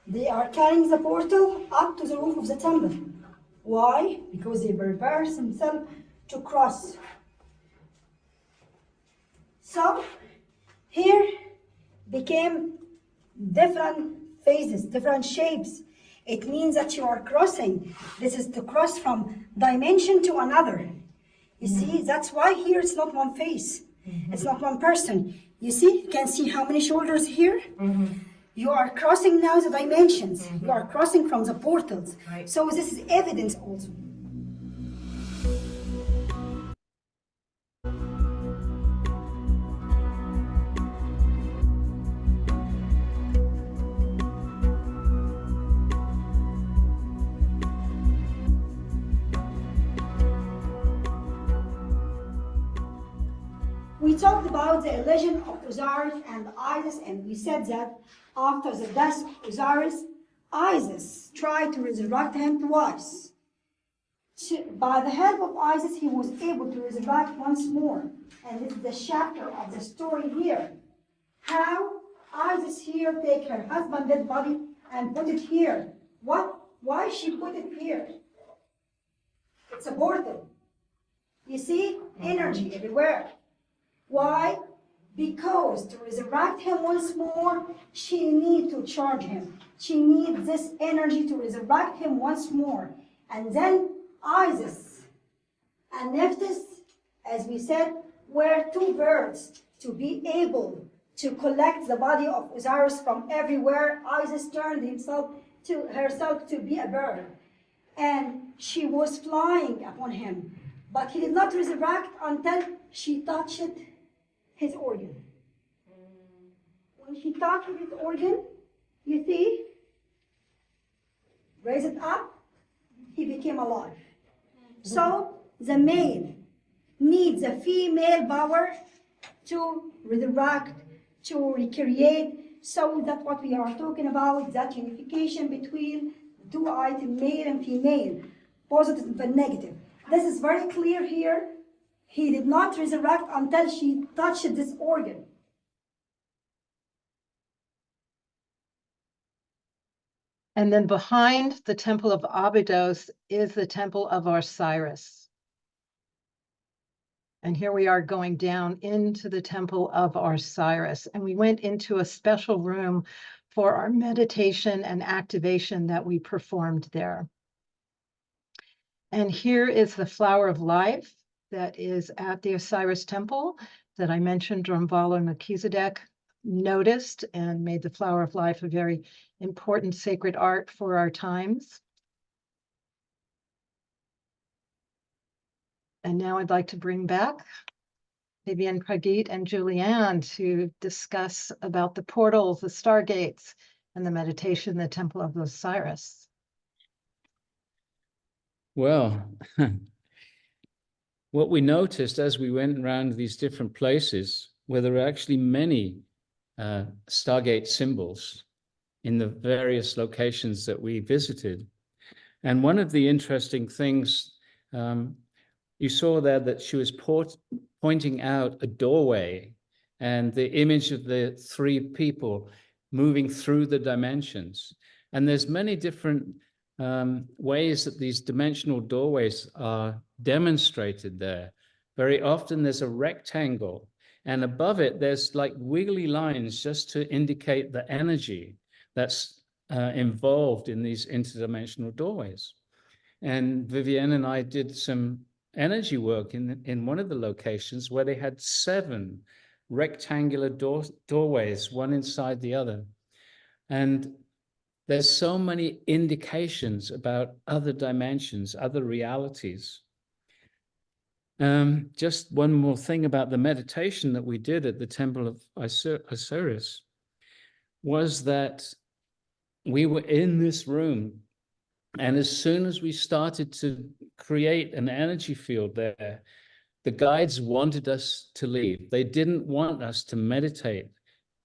they are carrying the portal up to the roof of the temple. Why? Because they prepare themselves to cross. So here became different phases, different shapes. It means that you are crossing. This is to cross from dimension to another. You see, that's why here it's not one face. It's not one person. You see, you can see how many shoulders here? You are crossing now the dimensions. You are crossing from the portals. Right. So this is evidence also. We talked about the illusion of Osiris and Isis, and we said that after the death of Osiris, Isis tried to resurrect him twice. By the help of Isis, he was able to resurrect once more. And this is the chapter of the story here. How Isis here take her husband's dead body and put it here. Why she put it here? It's a portal. You see, energy everywhere. Why? Because to resurrect him once more, she needs to charge him. She needs this energy to resurrect him once more. And then Isis and Nephthys, as we said, were 2 birds to be able to collect the body of Osiris from everywhere. Isis turned herself to be a bird. And she was flying upon him. But he did not resurrect until she touched his organ. When she touched his organ, you see, raise it up, he became alive. So the male needs a female power to resurrect, to recreate. So that's what we are talking about, that unification between 2 items, male and female, positive and negative. This is very clear here. He did not resurrect until she touched this organ. And then behind the temple of Abydos is the temple of Osiris. And here we are going down into the temple of Osiris. And we went into a special room for our meditation and activation that we performed there. And here is the flower of life. that is at the Osiris Temple that I mentioned Drumvala Melchizedek noticed and made the Flower of Life a very important sacred art for our times. And now I'd like to bring back Viviane, Prageet, and Julianne to discuss about the portals, the stargates, and the meditation in the Temple of Osiris. Well, what we noticed as we went around these different places, where there were actually many Stargate symbols in the various locations that we visited. And one of the interesting things, you saw there that she was pointing out a doorway and the image of the three people moving through the dimensions. And there's many different ways that these dimensional doorways are demonstrated there. Very often there's a rectangle, and above it there's like wiggly lines just to indicate the energy that's involved in these interdimensional doorways. And Viviane and I did some energy work in one of the locations where they had 7 rectangular doorways, one inside the other. And there's so many indications about other dimensions, other realities. Just one more thing about the meditation that we did at the Temple of Osiris was that we were in this room, and as soon as we started to create an energy field there, the guides wanted us to leave. They didn't want us to meditate.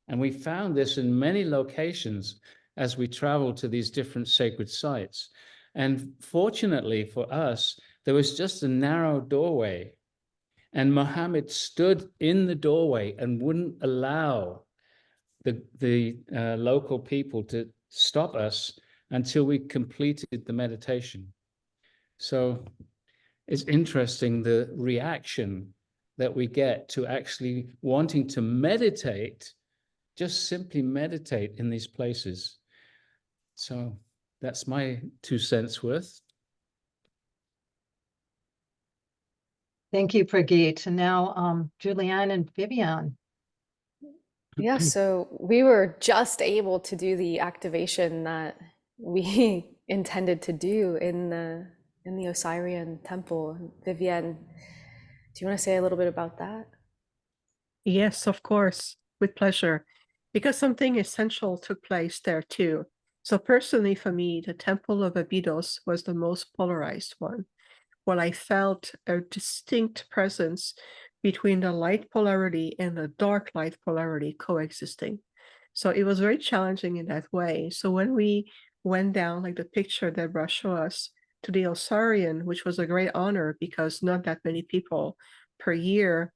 And we found this in many locations as we traveled to these different sacred sites. And fortunately for us, there was just a narrow doorway, and Muhammad stood in the doorway and wouldn't allow the local people to stop us until we completed the meditation. So it's interesting the reaction that we get to actually wanting to meditate, just simply meditate in these places. So that's my 2 cents worth. Thank you, Prageet. And now Julianne and Viviane. Yeah, so we were just able to do the activation that we intended to do in the Osirian temple. Viviane, do you want to say a little bit about that? Yes, of course, with pleasure, because something essential took place there too. So personally for me, the Temple of Abydos was the most polarized one. Well, I felt a distinct presence between the light polarity and the dark light polarity coexisting. So it was very challenging in that way. So when we went down, like the picture that Debra showed us, to the Osirian, which was a great honor because not that many people per year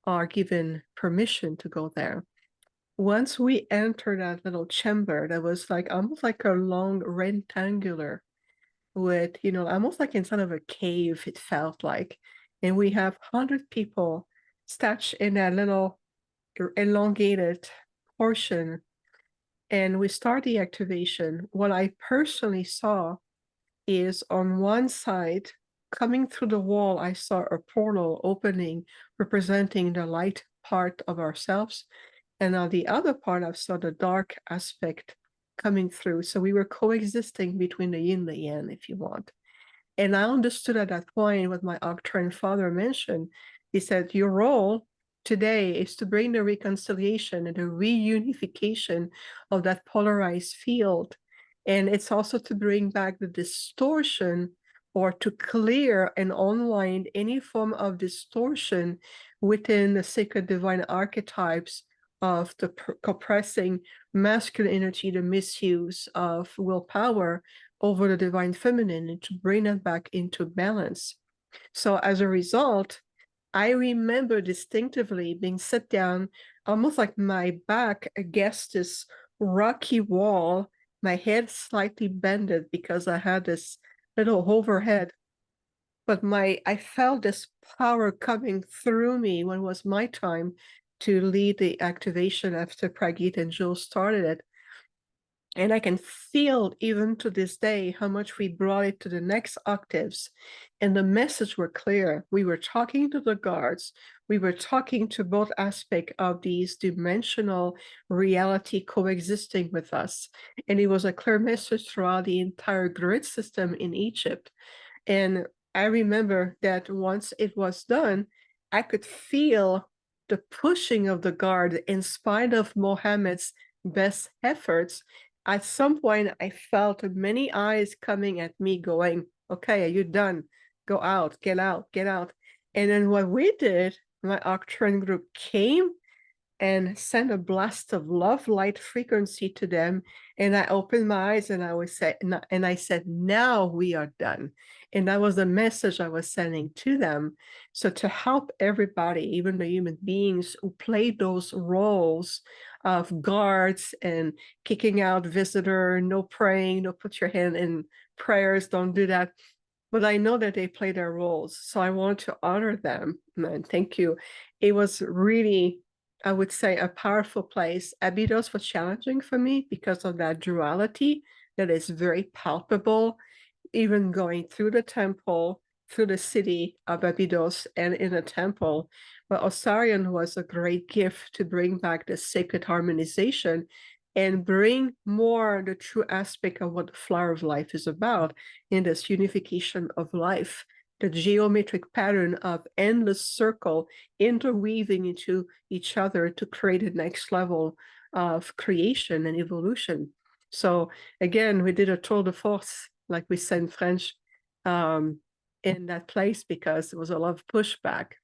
are given permission to go there. Once we entered that little chamber that was like almost like a long rectangular with, you know, almost like inside of a cave, it felt like. And we have 100 people stashed in that little elongated portion. And we start the activation. What I personally saw is on one side, coming through the wall, I saw a portal opening, representing the light part of ourselves. And on the other part, I saw the dark aspect coming through. So we were coexisting between the yin and the yang, if you want. And I understood at that point what my Octarian father mentioned. He said, your role today is to bring the reconciliation and the reunification of that polarized field. And it's also to bring back the distortion, or to clear and unwind any form of distortion within the sacred divine archetypes of the compressing masculine energy, the misuse of willpower over the divine feminine, and to bring it back into balance. So as a result, I remember distinctively being set down, almost like my back against this rocky wall, my head slightly bended because I had this little overhead. But I felt this power coming through me when it was my time to lead the activation after Prageet and Jules started it. And I can feel even to this day how much we brought it to the next octaves. And the message were clear. We were talking to the guards. We were talking to both aspects of these dimensional reality coexisting with us. And it was a clear message throughout the entire grid system in Egypt. And I remember that once it was done, I could feel the pushing of the guard in spite of Mohammed's best efforts. At some point, I felt many eyes coming at me going, okay, are you done? Go out, get out, get out. And then what we did, my Octran group came and sent a blast of love light frequency to them. And I opened my eyes and I said, now we are done. And that was the message I was sending to them. So to help everybody, even the human beings who play those roles of guards and kicking out visitor, no praying, no put your hand in prayers, don't do that. But I know that they play their roles. So I want to honor them. And thank you. It was really, I would say, a powerful place. Abydos was challenging for me because of that duality that is very palpable, even going through the temple, through the city of Abydos and in a temple. But Osirian was a great gift to bring back the sacred harmonization and bring more the true aspect of what the flower of life is about in this unification of life, the geometric pattern of endless circle interweaving into each other to create a next level of creation and evolution. So again, we did a tour de force, like we say in French, in that place because there was a lot of pushback.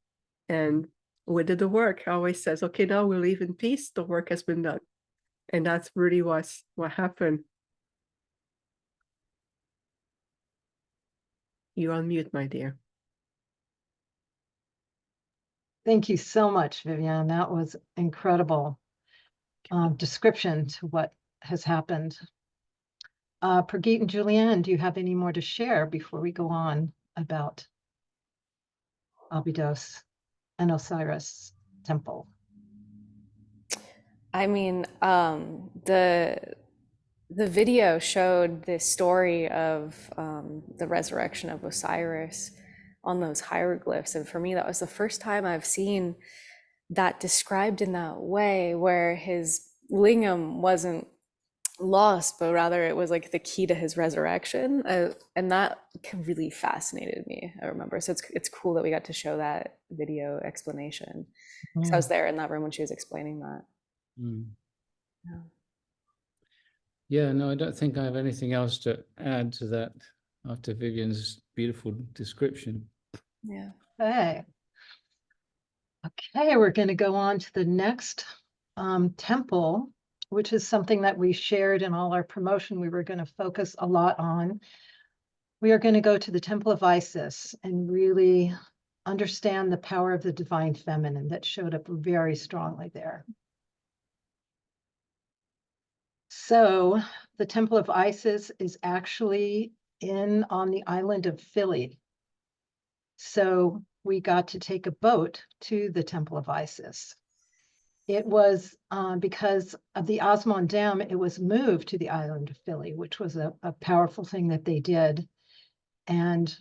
And we did the work. I always says, okay, now we leave in peace. The work has been done. And that's really what happened. You're on mute, my dear. Thank you so much, Viviane. That was incredible description to what has happened. Prageet and Julianne, do you have any more to share before we go on about Abydos and Osiris temple? I mean, the video showed this story of the resurrection of Osiris on those hieroglyphs, and for me, that was the first time I've seen that described in that way, where his lingam wasn't lost, but rather it was like the key to his resurrection, and that really fascinated me. I remember, so it's cool that we got to show that video explanation because I was there in that room when she was explaining that. Yeah, no, I don't think I have anything else to add to that after Viviane's beautiful description. Yeah. Okay, we're going to go on to the next temple, which is something that we shared in all our promotion. We were going to focus a lot on. We are going to go to the Temple of Isis and really understand the power of the divine feminine that showed up very strongly there. So the Temple of Isis is actually on the island of Philly. So we got to take a boat to the Temple of Isis. It was because of the Osmond Dam, it was moved to the island of Philly, which was a powerful thing that they did. And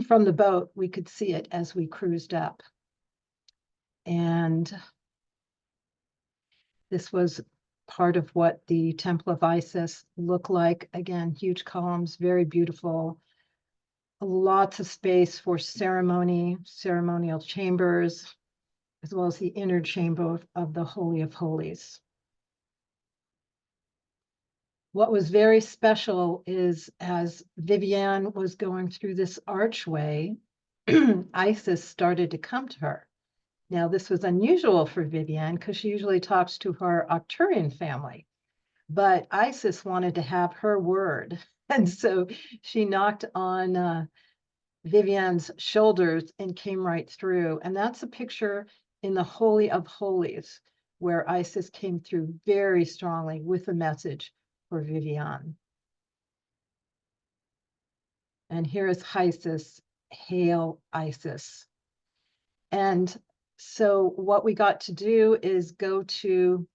from the boat, we could see it as we cruised up. And this was part of what the Temple of Isis looked like. Again, huge columns, very beautiful. Lots of space for ceremonial chambers, as well as the inner chamber of the Holy of Holies. What was very special is as Viviane was going through this archway, Isis started to come to her. Now, this was unusual for Viviane because she usually talks to her Arcturian family, but Isis wanted to have her word. And so she knocked on Viviane's shoulders and came right through. And that's a picture in the Holy of Holies, where Isis came through very strongly with a message for Viviane. And here is Isis, hail Isis. And so what we got to do is go to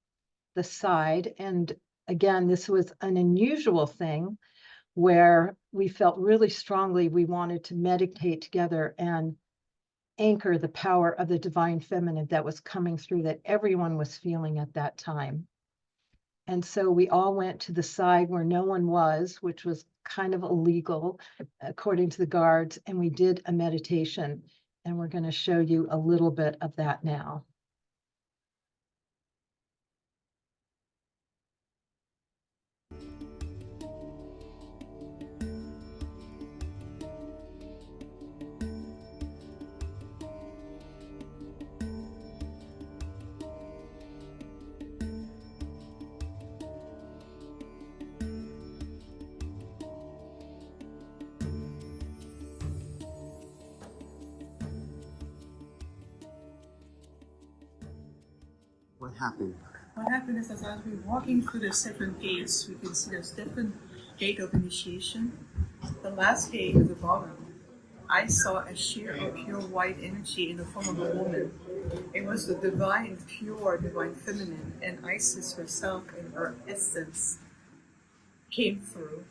the side, and again, this was an unusual thing where we felt really strongly we wanted to meditate together and anchor the power of the divine feminine that was coming through, that everyone was feeling at that time. And so we all went to the side where no one was, which was kind of illegal according to the guards, and we did a meditation. And we're going to show you a little bit of that now. What happened? What happened is that as we're walking through the seven gates, we can see there's different gate of initiation. The last gate at the bottom, I saw a sheer of pure white energy in the form of a woman. It was the divine, pure, divine feminine, and Isis herself in her essence came through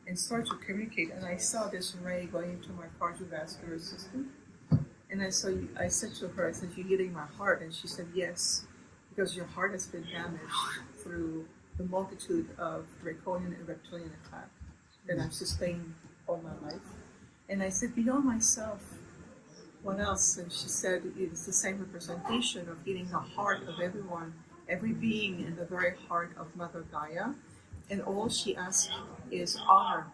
and started to communicate. And I saw this ray going into my cardiovascular system. And I said to her, I said, "You're hitting my heart." And she said, "Yes, because your heart has been damaged through the multitude of draconian and reptilian attack that I've sustained all my life." And I said, "Beyond myself, what else?" And she said, "It's the same representation of healing the heart of everyone, every being in the very heart of Mother Gaia. And all she asks is honor.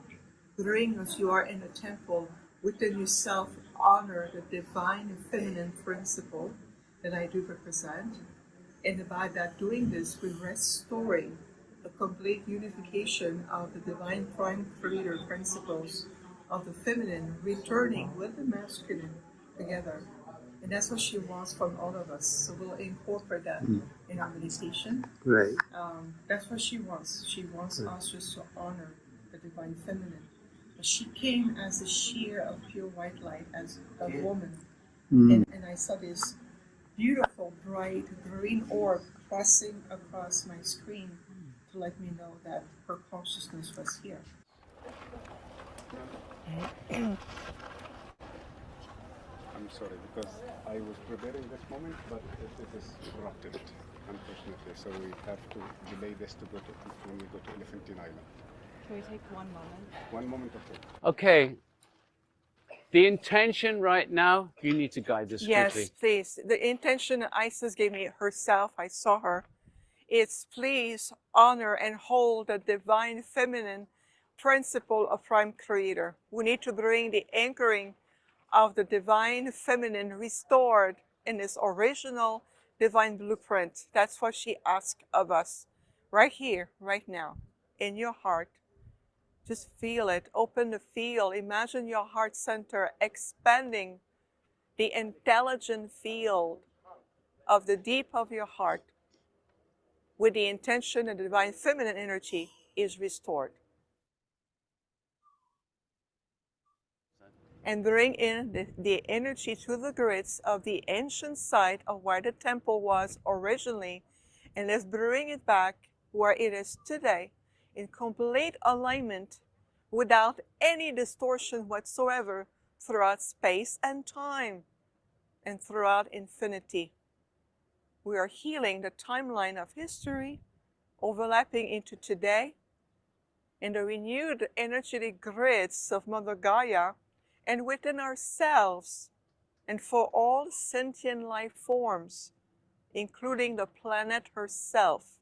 During as you are in a temple, within yourself, honor the divine and feminine principle that I do represent. And by that doing this, we're restoring a complete unification of the divine prime creator principles of the feminine, returning with the masculine together. And that's what she wants from all of us. So we'll incorporate that in our meditation. Right. That's what she wants. She wants us just to honor the divine feminine. But she came as a sheer of pure white light, as a woman. And I saw this beautiful, bright green orb crossing across my screen to let me know that her consciousness was here. I'm sorry, because I was preparing this moment, but it is corrupted, unfortunately. So we have to delay this to go to when we go to Elephantine Island. Can we take 1 moment? 1 moment, okay. Okay. The intention right now, you need to guide us Yes, quickly. please. The intention that Isis gave me herself, I saw her. It's please honor and hold the divine feminine principle of Prime Creator. We need to bring the anchoring of the divine feminine restored in this original divine blueprint. That's what she asked of us right here, right now, in your heart. Just feel it, open the field. Imagine your heart center expanding the intelligent field of the deep of your heart with the intention that the divine feminine energy is restored. And bring in the energy through the grids of the ancient site of where the temple was originally, and let's bring it back where it is today in complete alignment without any distortion whatsoever throughout space and time and throughout infinity. We are healing the timeline of history, overlapping into today, in the renewed energetic grids of Mother Gaia, and within ourselves, and for all sentient life forms, including the planet herself.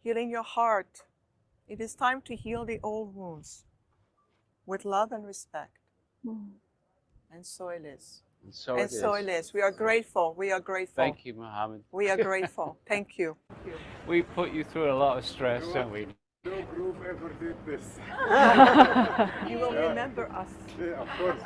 Healing your heart. It is time to heal the old wounds with love and respect. And so it is. And so it is. We are grateful. We are grateful. Thank you, Mohammed. We are grateful. Thank you. We put you through a lot of stress, don't we? No group ever did this. You will remember us. Yeah, of course.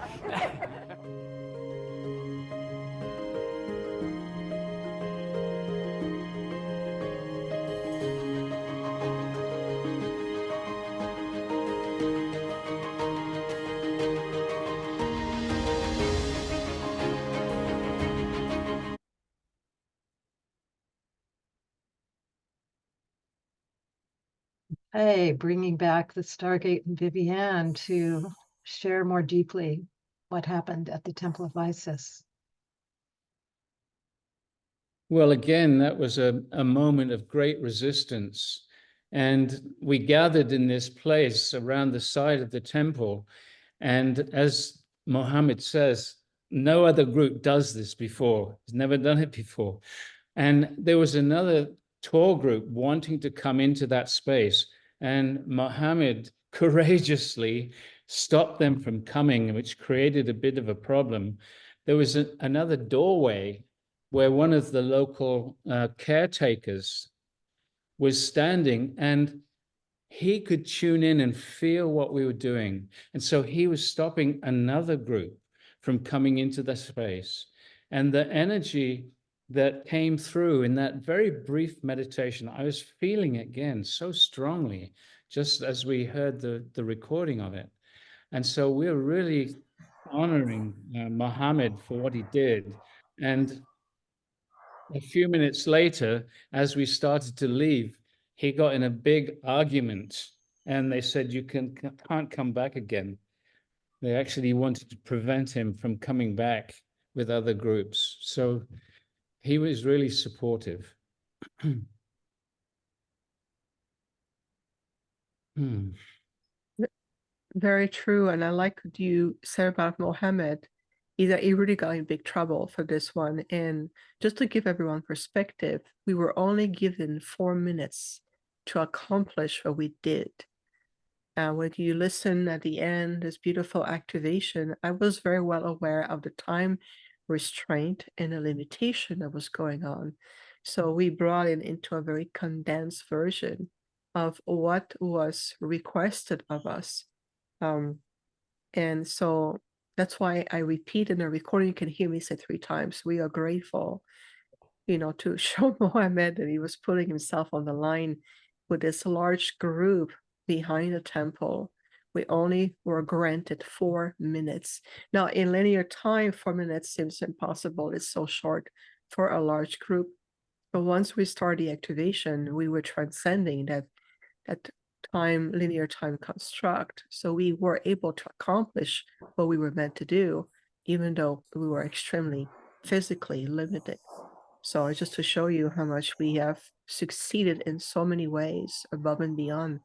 Hey, bringing back the Stargate and Viviane to share more deeply what happened at the Temple of Isis. Well, again, that was a moment of great resistance. And we gathered in this place around the side of the temple. And as Mohammed says, no other group does this before. He's never done it before. And there was another tour group wanting to come into that space. And Mohammed courageously stopped them from coming, which created a bit of a problem. There was another doorway where one of the local caretakers was standing, and he could tune in and feel what we were doing. And so he was stopping another group from coming into the space. And the energy that came through in that very brief meditation, I was feeling it again so strongly, just as we heard the recording of it. And so we're really honoring Mohammed for what he did. And a few minutes later, as we started to leave, he got in a big argument, and they said, you can't come back again. They actually wanted to prevent him from coming back with other groups. So he was really supportive. Very true. And I like what you said about Mohammed, is that he really got in big trouble for this one. And just to give everyone perspective, we were only given 4 minutes to accomplish what we did. When you listen at the end, this beautiful activation, I was very well aware of the time restraint and the limitation that was going on. So we brought it into a very condensed version of what was requested of us. And so that's why I repeat in the recording, you can hear me say 3 times, we are grateful, to show Mohammed that he was putting himself on the line with this large group behind the temple. We only were granted 4 minutes. Now, in linear time, 4 minutes seems impossible. It's so short for a large group. But once we started the activation, we were transcending that linear time construct. So we were able to accomplish what we were meant to do, even though we were extremely physically limited. So just to show you how much we have succeeded in so many ways above and beyond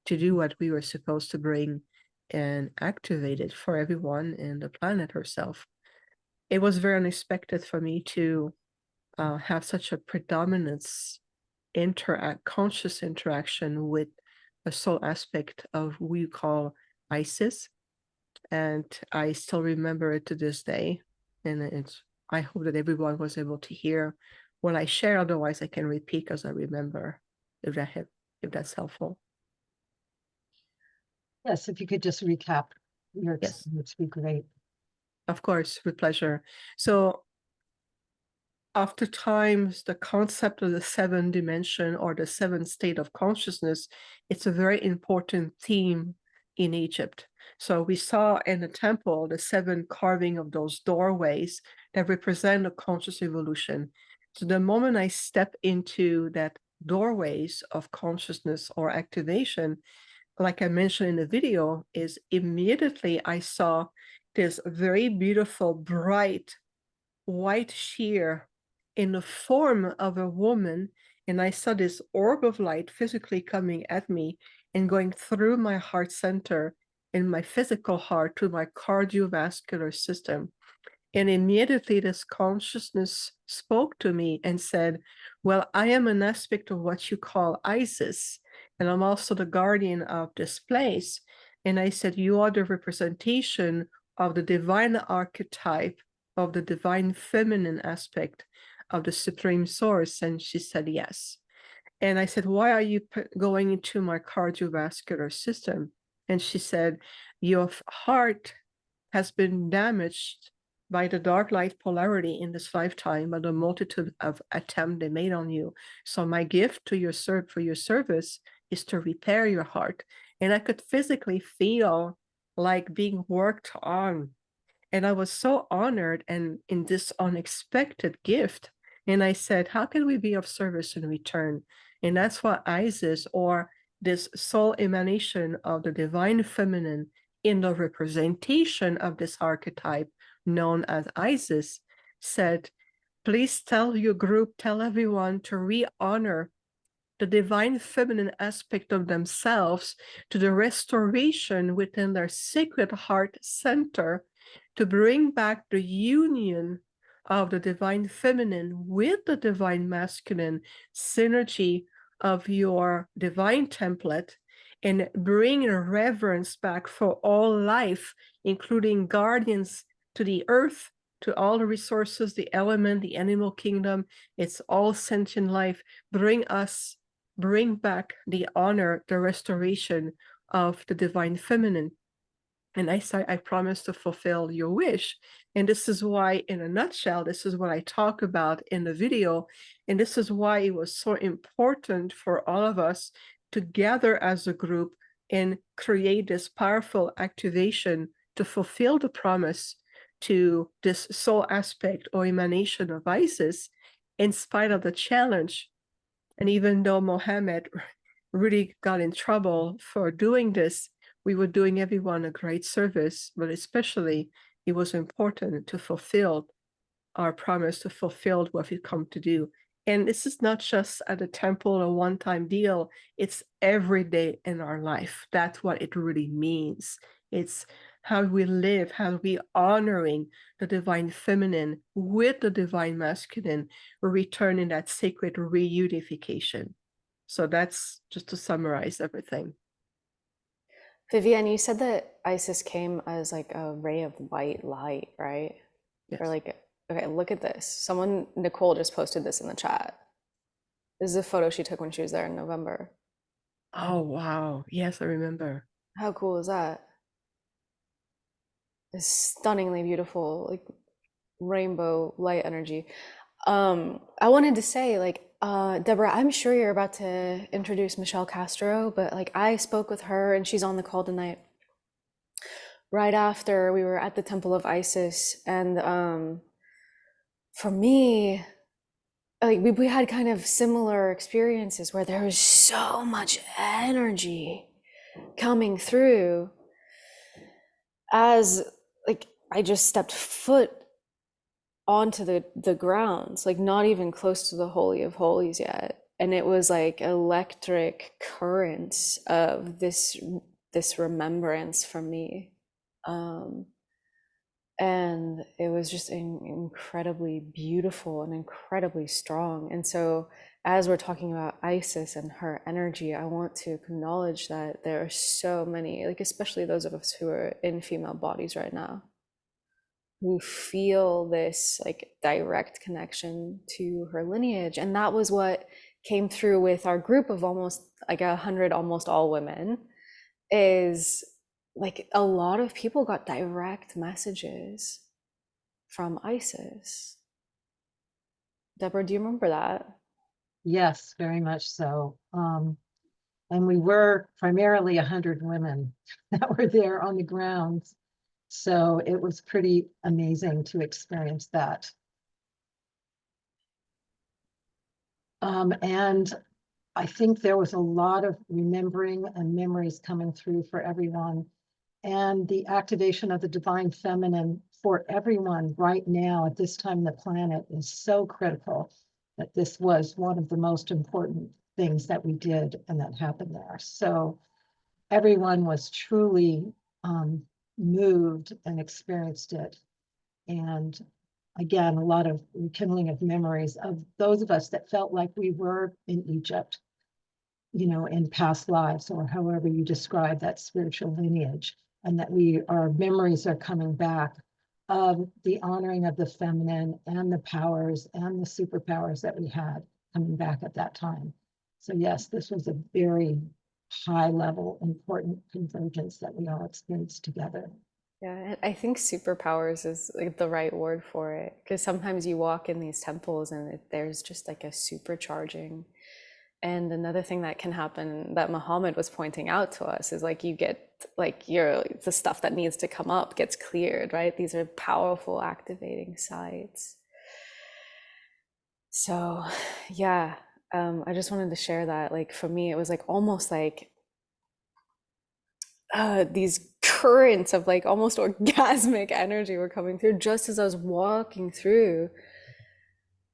to do what we were supposed to bring and activate it for everyone and the planet herself. It was very unexpected for me to have such a predominance conscious interaction with a soul aspect of what we call Isis. And I still remember it to this day. And I hope that everyone was able to hear what I share. Otherwise, I can repeat as I remember, if that's helpful. Yes, if you could just recap your Yes, experience, would be great. of course, with pleasure. So oftentimes the concept of the 7th dimension or the 7th state of consciousness, it's a very important theme in Egypt. So we saw in the temple the 7 carving of those doorways that represent a conscious evolution. So the moment I step into that doorways of consciousness or activation, like I mentioned in the video, is immediately I saw this very beautiful, bright, white sheer in the form of a woman, and I saw this orb of light physically coming at me and going through my heart center and my physical heart to my cardiovascular system. And immediately this consciousness spoke to me and said, well, I am an aspect of what you call Isis, and I'm also the guardian of this place. And I said, you are the representation of the divine archetype of the divine feminine aspect of the supreme source. And she said, yes. And I said, why are you going into my cardiovascular system? And she said, your heart has been damaged by the dark light polarity in this lifetime, by the multitude of attempts they made on you. So my gift to your for your service is to repair your heart. And I could physically feel like being worked on. And I was so honored and in this unexpected gift. And I said, how can we be of service in return? And that's what Isis, or this soul emanation of the divine feminine in the representation of this archetype known as Isis, said, please tell your group, tell everyone to re-honor the divine feminine aspect of themselves to the restoration within their sacred heart center, to bring back the union of the divine feminine with the divine masculine synergy of your divine template, and bring reverence back for all life, including guardians to the earth, to all the resources, the element, the animal kingdom. It's all sentient life. Bring back the honor, the restoration of the divine feminine. And I promise to fulfill your wish. And this is why, in a nutshell, this is what I talk about in the video. And this is why it was so important for all of us to gather as a group and create this powerful activation to fulfill the promise to this soul aspect or emanation of Isis, in spite of the challenge. And even though Mohammed really got in trouble for doing this, we were doing everyone a great service, but especially it was important to fulfill our promise, to fulfill what we've come to do. And this is not just at a temple, a one-time deal. It's every day in our life. That's what it really means. It's how we live, how we honoring the divine feminine with the divine masculine, returning that sacred reunification. So that's just to summarize everything. Viviane, you said that Isis came as like a ray of white light, right? Yes. Or like, okay, look at this. Nicole just posted this in the chat. This is a photo she took when she was there in November. Oh, wow. Yes, I remember. How cool is that? It's stunningly beautiful, like rainbow light energy. I wanted to say, like, Debra, I'm sure you're about to introduce Michelle Castro, but like I spoke with her and she's on the call tonight. Right after we were at the Temple of Isis, and for me, like we had kind of similar experiences where there was so much energy coming through as like I just stepped foot onto the grounds, like not even close to the Holy of Holies yet. And it was like electric currents of this remembrance from me. And it was just incredibly beautiful and incredibly strong. And so as we're talking about Isis and her energy, I want to acknowledge that there are so many, like especially those of us who are in female bodies right now, who feel this like direct connection to her lineage. And that was what came through with our group of almost like 100, almost all women, is like a lot of people got direct messages from Isis. Debra, do you remember that? Yes, very much so. And we were primarily 100 women that were there on the grounds. So it was pretty amazing to experience that. And I think there was a lot of remembering and memories coming through for everyone. And the activation of the divine feminine for everyone right now at this time on the planet is so critical that this was one of the most important things that we did and that happened there. So everyone was truly moved and experienced it. And again, a lot of rekindling of memories of those of us that felt like we were in Egypt, you know, in past lives, or however you describe that spiritual lineage, and that our memories are coming back of the honoring of the feminine and the powers and the superpowers that we had coming back at that time. So yes, this was a very high level, important convergence that we all experienced together. Yeah, I think superpowers is like the right word for it, because sometimes you walk in these temples and there's just like a supercharging. And another thing that can happen that Muhammad was pointing out to us is like you get like the stuff that needs to come up gets cleared, right? These are powerful activating sites. So yeah, I just wanted to share that. Like for me, it was like almost like these currents of like almost orgasmic energy were coming through just as I was walking through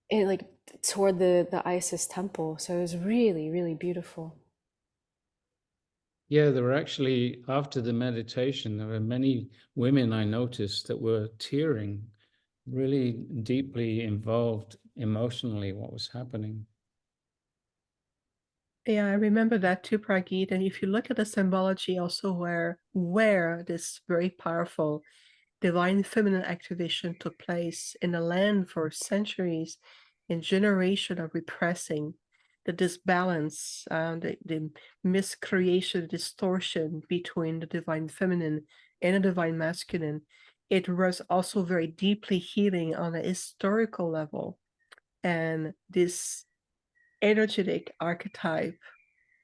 it, like toward the Isis temple. So it was really, really beautiful. Yeah, there were actually, after the meditation, there were many women I noticed that were tearing, really deeply involved emotionally what was happening. Yeah, I remember that too, Pragit. And if you look at the symbology also where this very powerful divine feminine activation took place in a land for centuries and generation of repressing the disbalance, the miscreation, distortion between the divine feminine and the divine masculine, it was also very deeply healing on a historical level. And this energetic archetype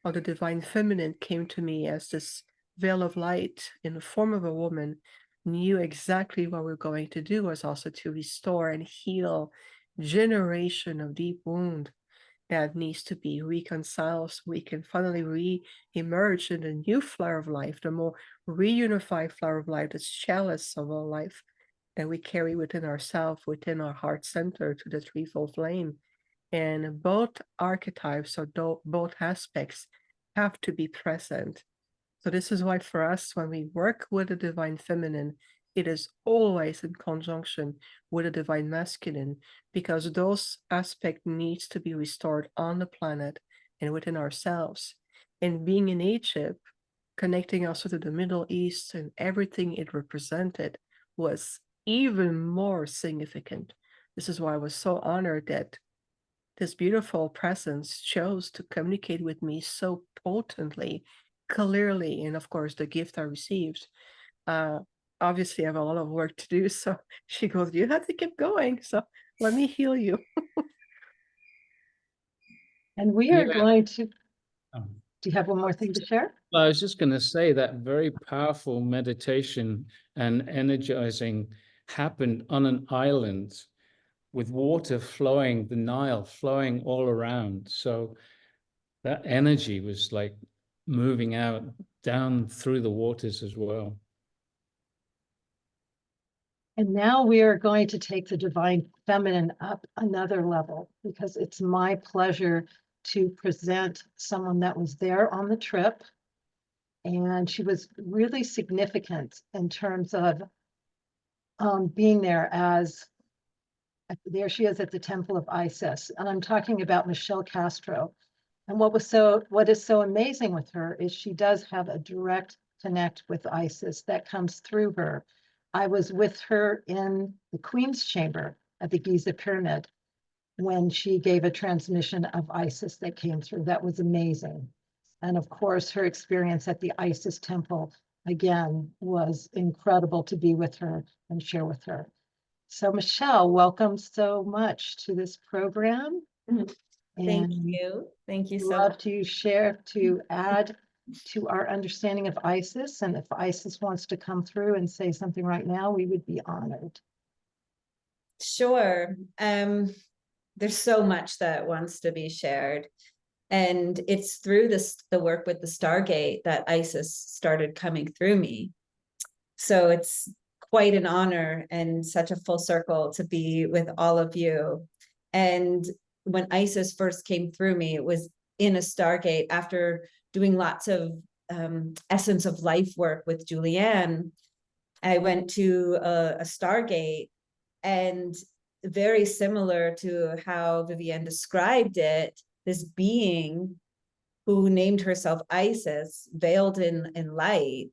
of the divine feminine came to me as this veil of light in the form of a woman, knew exactly what we're going to do was also to restore and heal generation of deep wound that needs to be reconciled so we can finally re-emerge in a new flower of life, the more reunified flower of life, this chalice of all life that we carry within ourselves, within our heart center to the threefold flame. And both archetypes or both aspects have to be present. So this is why for us, when we work with the divine feminine, it is always in conjunction with the divine masculine, because those aspects needs to be restored on the planet and within ourselves. And being in Egypt, connecting also to the Middle East and everything it represented was even more significant. This is why I was so honored that this beautiful presence chose to communicate with me so potently, clearly, and of course the gift I received. Obviously I have a lot of work to do, so she goes, you have to keep going, so let me heal you. And we are going to, Oh. do you have one more thing to share? Well, I was just going to say that very powerful meditation and energizing happened on an island with water flowing, the Nile flowing all around. So that energy was like moving out down through the waters as well. And now we are going to take the divine feminine up another level, because it's my pleasure to present someone that was there on the trip. And she was really significant in terms of being there as, there she is at the Temple of Isis. And I'm talking about Michelle Castro. And what is so amazing with her is she does have a direct connect with Isis that comes through her. I was with her in the Queen's Chamber at the Giza Pyramid when she gave a transmission of Isis that came through. That was amazing. And of course, her experience at the Isis temple, again, was incredible to be with her and share with her. So Michelle, welcome so much to this program. Thank you. Thank you so Love much. to share, to add to our understanding of Isis. And if Isis wants to come through and say something right now, we would be honored. Sure. There's so much that wants to be shared. And it's through the work with the Stargate that Isis started coming through me. So it's quite an honor and such a full circle to be with all of you. And when Isis first came through me, it was in a Stargate after doing lots of essence of life work with Julianne. I went to a Stargate, and very similar to how Viviane described it, this being who named herself Isis, veiled in light,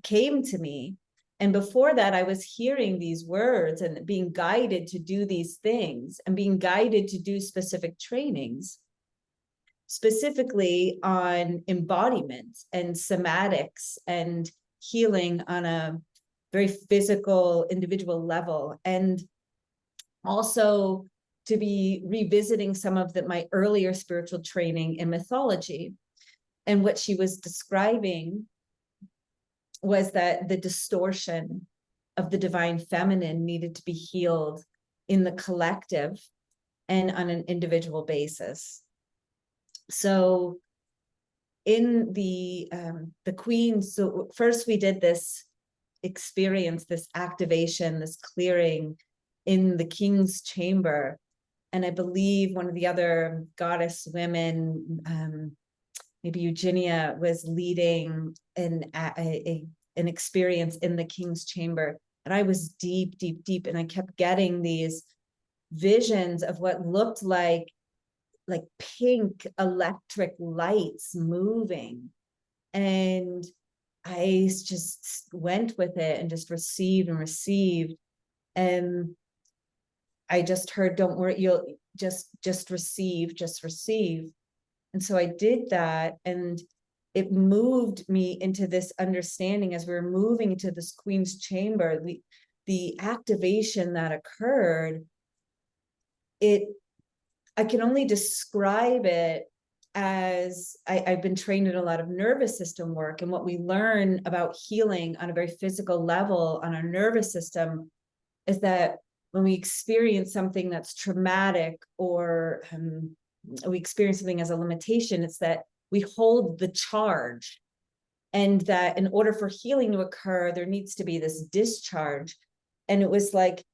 came to me. And before that, I was hearing these words and being guided to do these things and being guided to do specific trainings, specifically on embodiment and somatics and healing on a very physical, individual level. And also to be revisiting some of my earlier spiritual training in mythology. And what she was describing was that the distortion of the divine feminine needed to be healed in the collective and on an individual basis. So in the queen, so first we did this experience, this activation, this clearing in the king's chamber. And I believe one of the other goddess women, maybe Eugenia, was leading an experience in the king's chamber. And I was deep, deep, deep. And I kept getting these visions of what looked like pink electric lights moving. And I just went with it and just received and received. And I just heard, don't worry, you'll just receive, just receive. And so I did that, and it moved me into this understanding as we were moving into this queen's chamber, the activation that occurred. I can only describe it as I've been trained in a lot of nervous system work, and what we learn about healing on a very physical level on our nervous system is that when we experience something that's traumatic, or we experience something as a limitation, it's that we hold the charge, and that in order for healing to occur, there needs to be this discharge. And it was like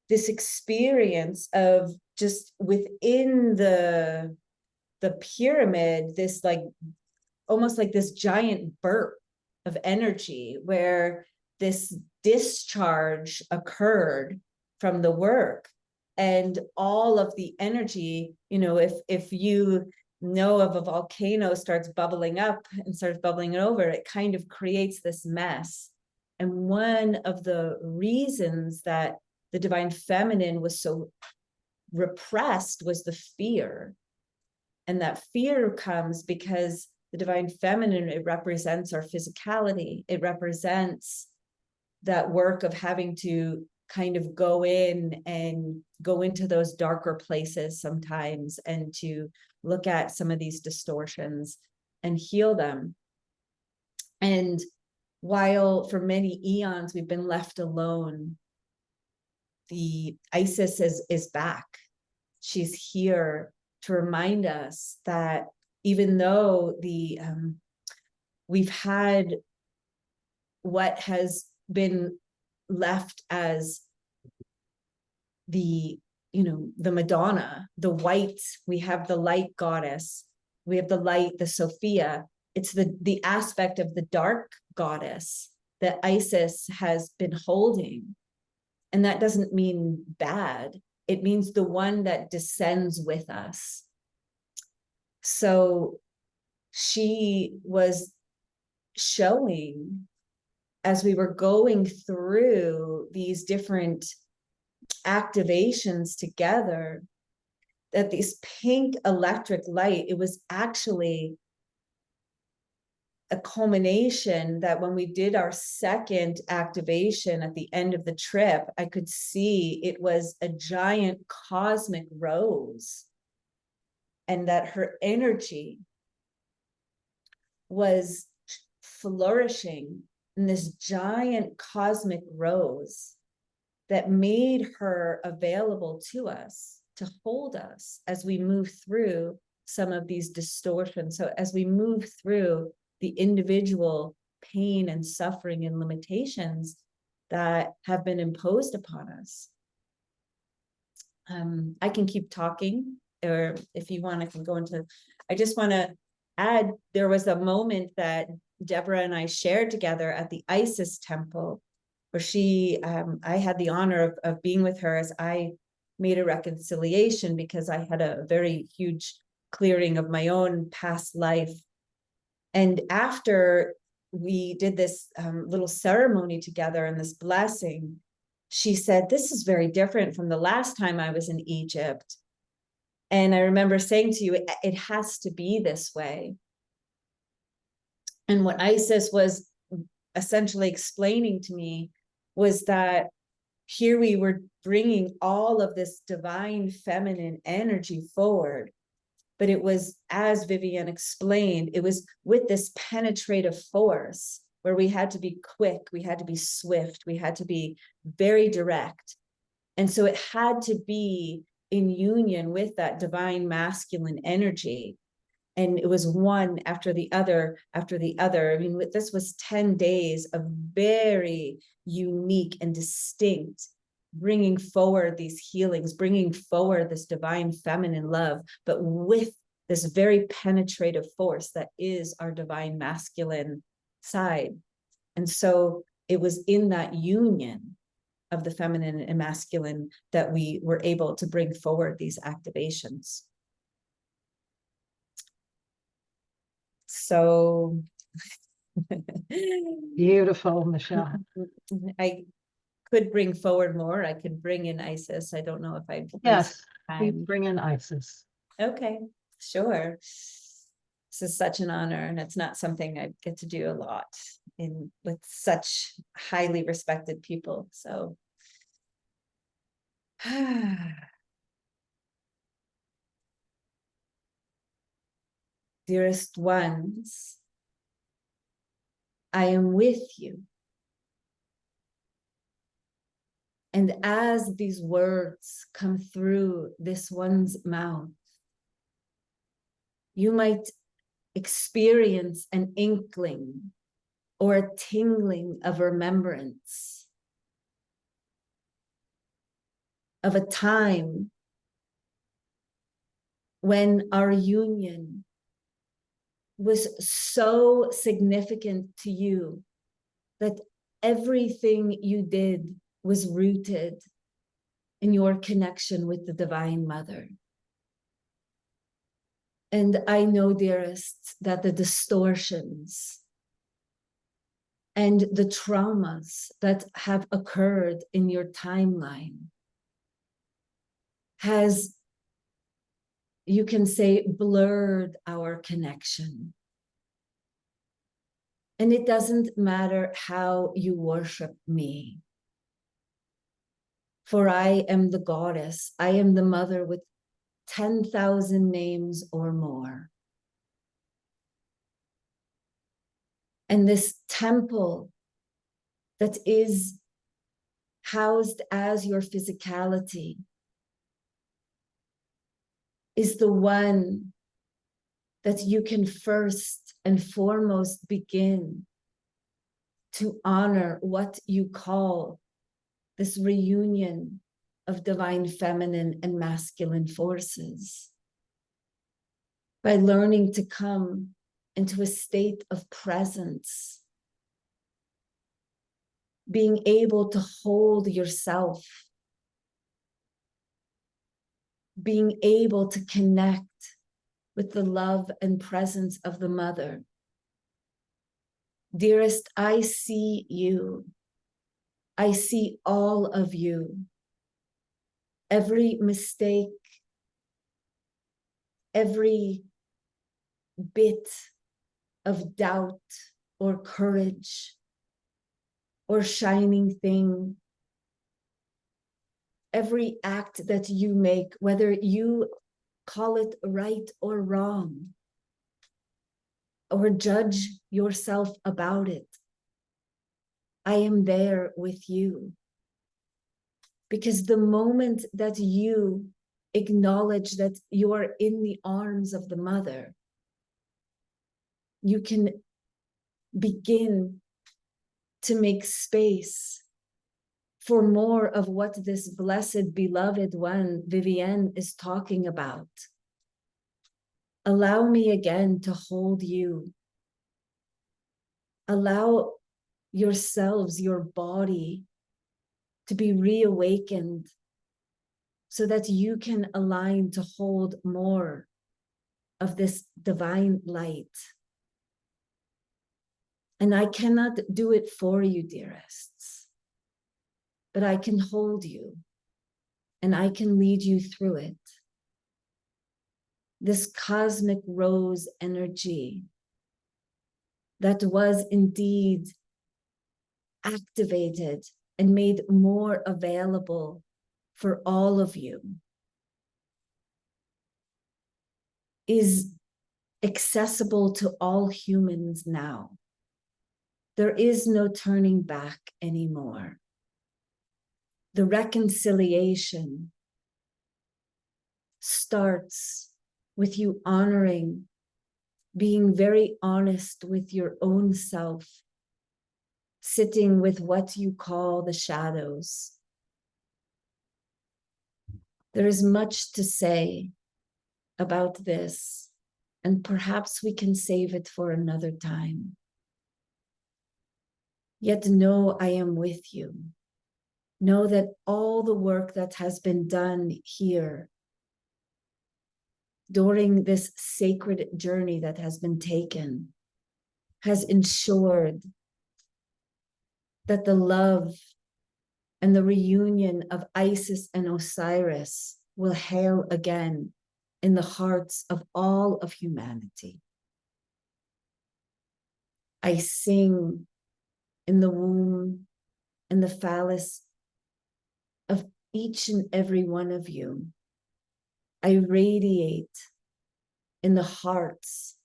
this experience of just within the pyramid, this almost like this giant burp of energy where this discharge occurred from the work. And all of the energy, if you know of a volcano starts bubbling up and starts bubbling over, it kind of creates this mess. And one of the reasons that the divine feminine was so repressed was the fear. And that fear comes because the divine feminine, it represents our physicality. It represents that work of having to kind of go into those darker places sometimes, and to look at some of these distortions and heal them. And while for many eons we've been left alone, the Isis is back. She's here to remind us that even though we've had what has been left as the Madonna, the white, we have the light goddess, we have the light, the Sophia. It's the aspect of the dark goddess that Isis has been holding. And that doesn't mean bad. It means the one that descends with us. So she was showing, as we were going through these different activations together, that this pink electric light, it was actually a culmination that when we did our second activation at the end of the trip, I could see it was a giant cosmic rose, and that her energy was flourishing in this giant cosmic rose that made her available to us, to hold us as we move through some of these distortions. So as we move through the individual pain and suffering and limitations that have been imposed upon us. I can keep talking, or if you want, I can go into, I just want to add, there was a moment that Debra and I shared together at the Isis temple, where I had the honor of being with her as I made a reconciliation, because I had a very huge clearing of my own past life. And after we did this little ceremony together and this blessing, she said, "This is very different from the last time I was in Egypt." And I remember saying to you, it has to be this way. And what Isis was essentially explaining to me was that here we were bringing all of this divine feminine energy forward. But it was, as Viviane explained, it was with this penetrative force where we had to be quick, we had to be swift, we had to be very direct. And so it had to be in union with that divine masculine energy. And it was one after the other, after the other. I mean, this was 10 days of very unique and distinct, bringing forward these healings, bringing forward this divine feminine love, but with this very penetrative force that is our divine masculine side. And so it was in that union of the feminine and masculine that we were able to bring forward these activations. So Beautiful, Michelle. I could bring forward more. I could bring in Isis. I don't know if I've Yes, we time. bring in Isis. Okay, sure. This is such an honor, and it's not something I get to do a lot with such highly respected people. So dearest ones, I am with you. And as these words come through this one's mouth, you might experience an inkling or a tingling of remembrance of a time when our union was so significant to you that everything you did was rooted in your connection with the Divine Mother. And I know, dearest, that the distortions and the traumas that have occurred in your timeline has, you can say, blurred our connection. And it doesn't matter how you worship me. For I am the goddess. I am the mother with 10,000 names or more. And this temple that is housed as your physicality is the one that you can first and foremost begin to honor what you call this reunion of divine feminine and masculine forces by learning to come into a state of presence, being able to hold yourself, being able to connect with the love and presence of the mother. Dearest, I see you. I see all of you. Every mistake, every bit of doubt or courage or shining thing, every act that you make, whether you call it right or wrong, or judge yourself about it, I am there with you. Because the moment that you acknowledge that you are in the arms of the mother, you can begin to make space for more of what this blessed beloved one, Viviane, is talking about. Allow me again to hold you. Allow yourselves, your body, to be reawakened so that you can align to hold more of this divine light. And I cannot do it for you, dearests, but I can hold you and I can lead you through it. This cosmic rose energy that was indeed activated and made more available for all of you is accessible to all humans now. There is no turning back anymore. The reconciliation starts with you honoring being very honest with your own self, sitting with what you call the shadows. There is much to say about this, and perhaps we can save it for another time. Yet know I am with you. Know that all the work that has been done here during this sacred journey that has been taken has ensured that the love and the reunion of Isis and Osiris will hail again in the hearts of all of humanity. I sing in the womb and the phallus of each and every one of you. I radiate in the hearts.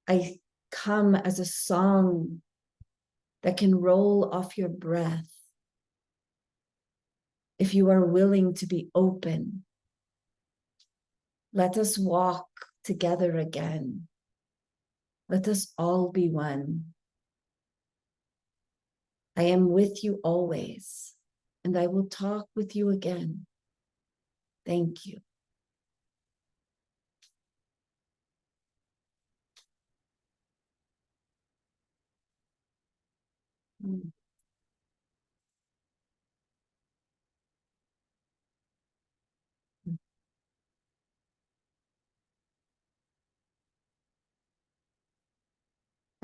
I come as a song that can roll off your breath. If you are willing to be open, let us walk together again. Let us all be one. I am with you always, and I will talk with you again. Thank you.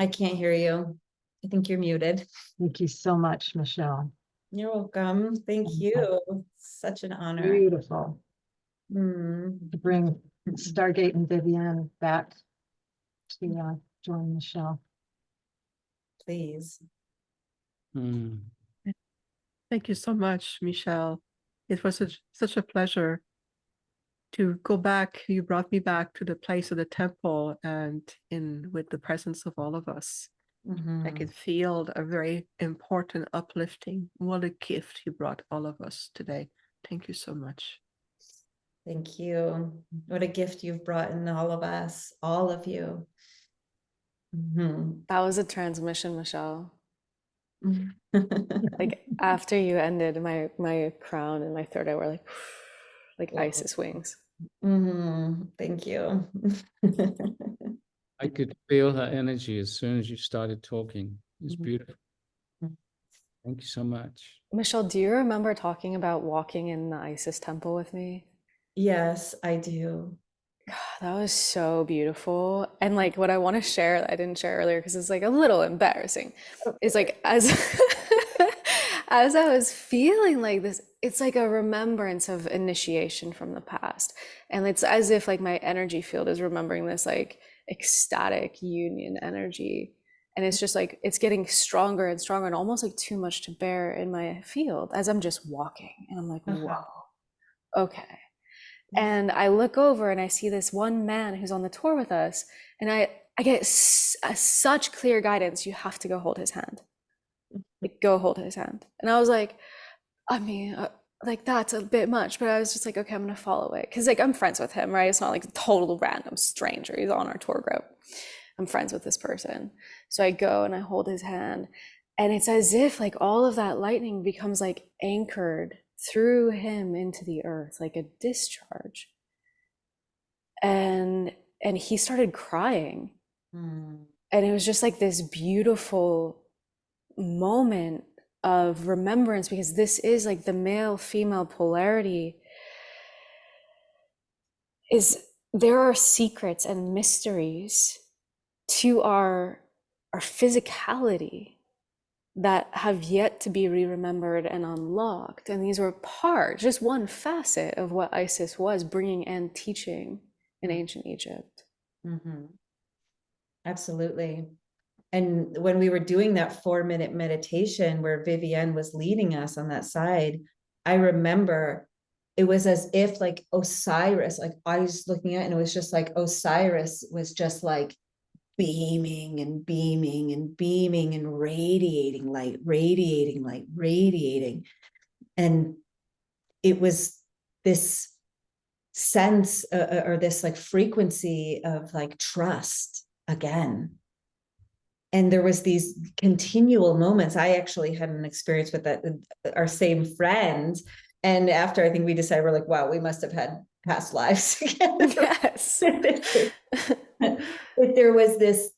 I can't hear you. I think you're muted. Thank you so much, Michelle. You're welcome. Thank you. Such an honor. Beautiful. Mm. To bring Stargate and Viviane back to join Michelle. Please. Mm. Thank you so much, Michelle. It was such a pleasure to go back. You brought me back to the place of the temple and with the presence of all of us. I could feel a very important uplifting. What a gift you brought all of us today. Thank you so much. Thank you. What a gift you've brought in all of us, all of you. That was a transmission, Michelle. Like after you ended, my crown and my third eye were like Isis wings. Thank you. I could feel her energy as soon as you started talking. It's beautiful. Thank you so much. Michelle, do you remember talking about walking in the Isis temple with me? Yes, I do. God, that was so beautiful. And like what I want to share that I didn't share earlier because it's like a little embarrassing is like as as I was feeling like this, it's like a remembrance of initiation from the past. And it's as if like my energy field is remembering this like ecstatic union energy. And it's just like, it's getting stronger and stronger and almost like too much to bear in my field as I'm just walking. And I'm like, whoa, okay. And I look over and I see this one man who's on the tour with us. And I get such clear guidance. You have to go hold his hand. Like, go hold his hand. And I was like, I mean, like that's a bit much, but I was just like, okay, I'm gonna follow it. Cause like I'm friends with him, right? It's not like a total random stranger. He's on our tour group. I'm friends with this person. So I go and I hold his hand. And it's as if like all of that lightning becomes like anchored through him into the earth, like a discharge. And he started crying. And it was just like this beautiful moment of remembrance, because this is like the male-female polarity is there are secrets and mysteries to our physicality that have yet to be re-remembered and unlocked. And these were just one facet of what Isis was bringing and teaching in ancient Egypt. Absolutely. And when we were doing that 4-minute meditation where Viviane was leading us on that side, I remember it was as if like Osiris, like I was looking at it and it was just like Osiris was just like beaming and beaming and beaming and radiating light, radiating light, radiating. And it was this sense or this like frequency of like trust again. And there was these continual moments. I actually had an experience with that, our same friend. And after, I think we decided, we're like, wow, we must have had past lives together. Yes. But there was this,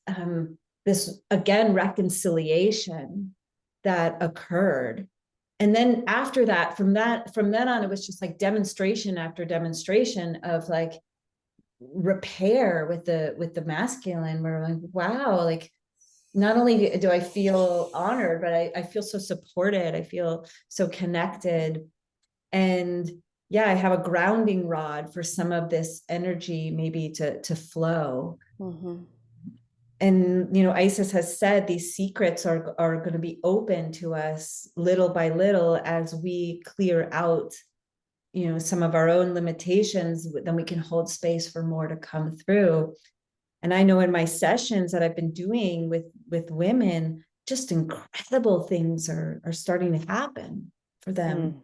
this again, reconciliation that occurred. And then after that, from then on, it was just like demonstration after demonstration of like repair with the masculine. We're like, wow, like, not only do I feel honored, but I feel so supported. I feel so connected. And yeah, I have a grounding rod for some of this energy maybe to flow. Mm-hmm. And, you know, Isis has said these secrets are going to be open to us little by little as we clear out, you know, some of our own limitations, then we can hold space for more to come through. And I know in my sessions that I've been doing with women, just incredible things are starting to happen for them.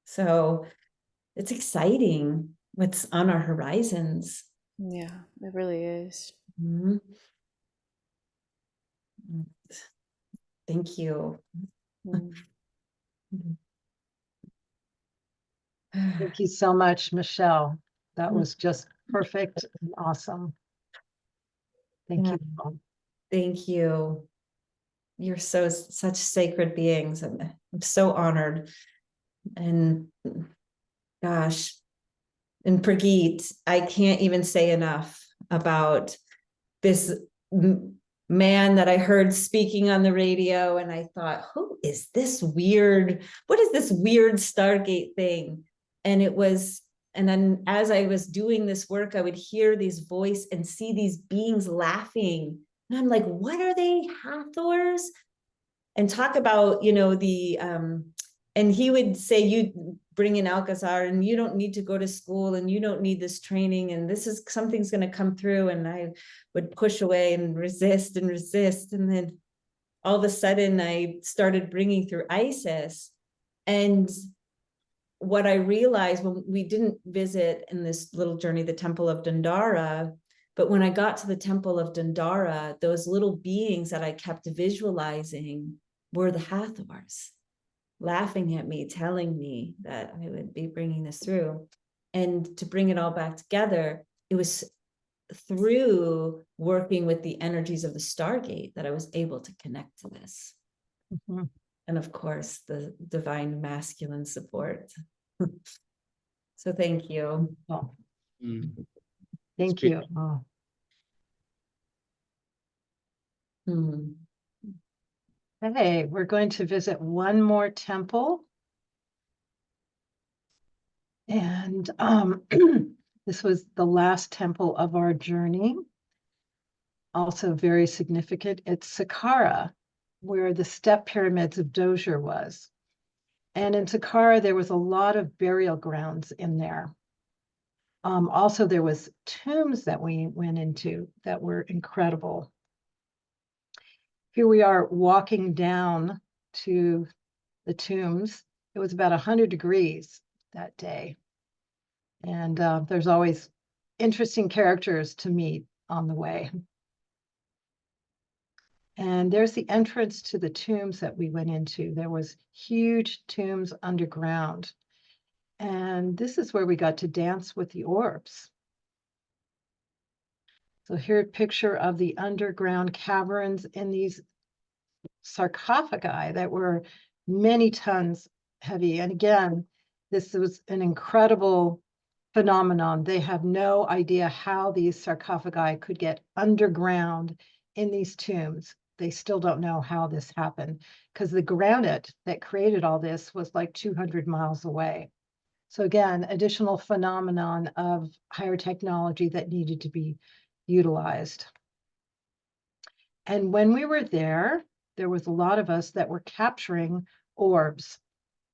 So it's exciting what's on our horizons. Yeah, it really is. Mm-hmm. Thank you. Thank you so much, Michelle. That was just perfect and awesome. Thank you. Thank you. You're such sacred beings. I'm so honored. And gosh, and Prageet, I can't even say enough about this man that I heard speaking on the radio. And I thought, who is this weird? What is this weird Stargate thing? And it was, and then as I was doing this work, I would hear these voice and see these beings laughing. And I'm like, what are they, Hathors? And talk about, you know, the, and he would say, you bring in Alcazar and you don't need to go to school and you don't need this training. And this is, something's going to come through. And I would push away and resist and resist. And then all of a sudden I started bringing through Isis. And what I realized when we didn't visit in this little journey, the Temple of Dendara, but when I got to the Temple of Dendara, those little beings that I kept visualizing were the Hathors, laughing at me, telling me that I would be bringing this through. And to bring it all back together, it was through working with the energies of the Stargate that I was able to connect to this. Mm-hmm. And of course, the divine masculine support. So thank you. Oh. Thank you. Oh. Okay, we're going to visit one more temple. And this was the last temple of our journey. Also very significant. It's Saqqara, where the step pyramids of Dozier was. And in Saqqara, there was a lot of burial grounds in there. Also, there was tombs that we went into that were incredible. Here we are walking down to the tombs. It was about 100 degrees that day. And there's always interesting characters to meet on the way. And there's the entrance to the tombs that we went into. There was huge tombs underground. And this is where we got to dance with the orbs. So here's a picture of the underground caverns in these sarcophagi that were many tons heavy. And again, this was an incredible phenomenon. They have no idea how these sarcophagi could get underground in these tombs. They still don't know how this happened because the granite that created all this was like 200 miles away. So again, additional phenomenon of higher technology that needed to be utilized. And when we were there, there was a lot of us that were capturing orbs.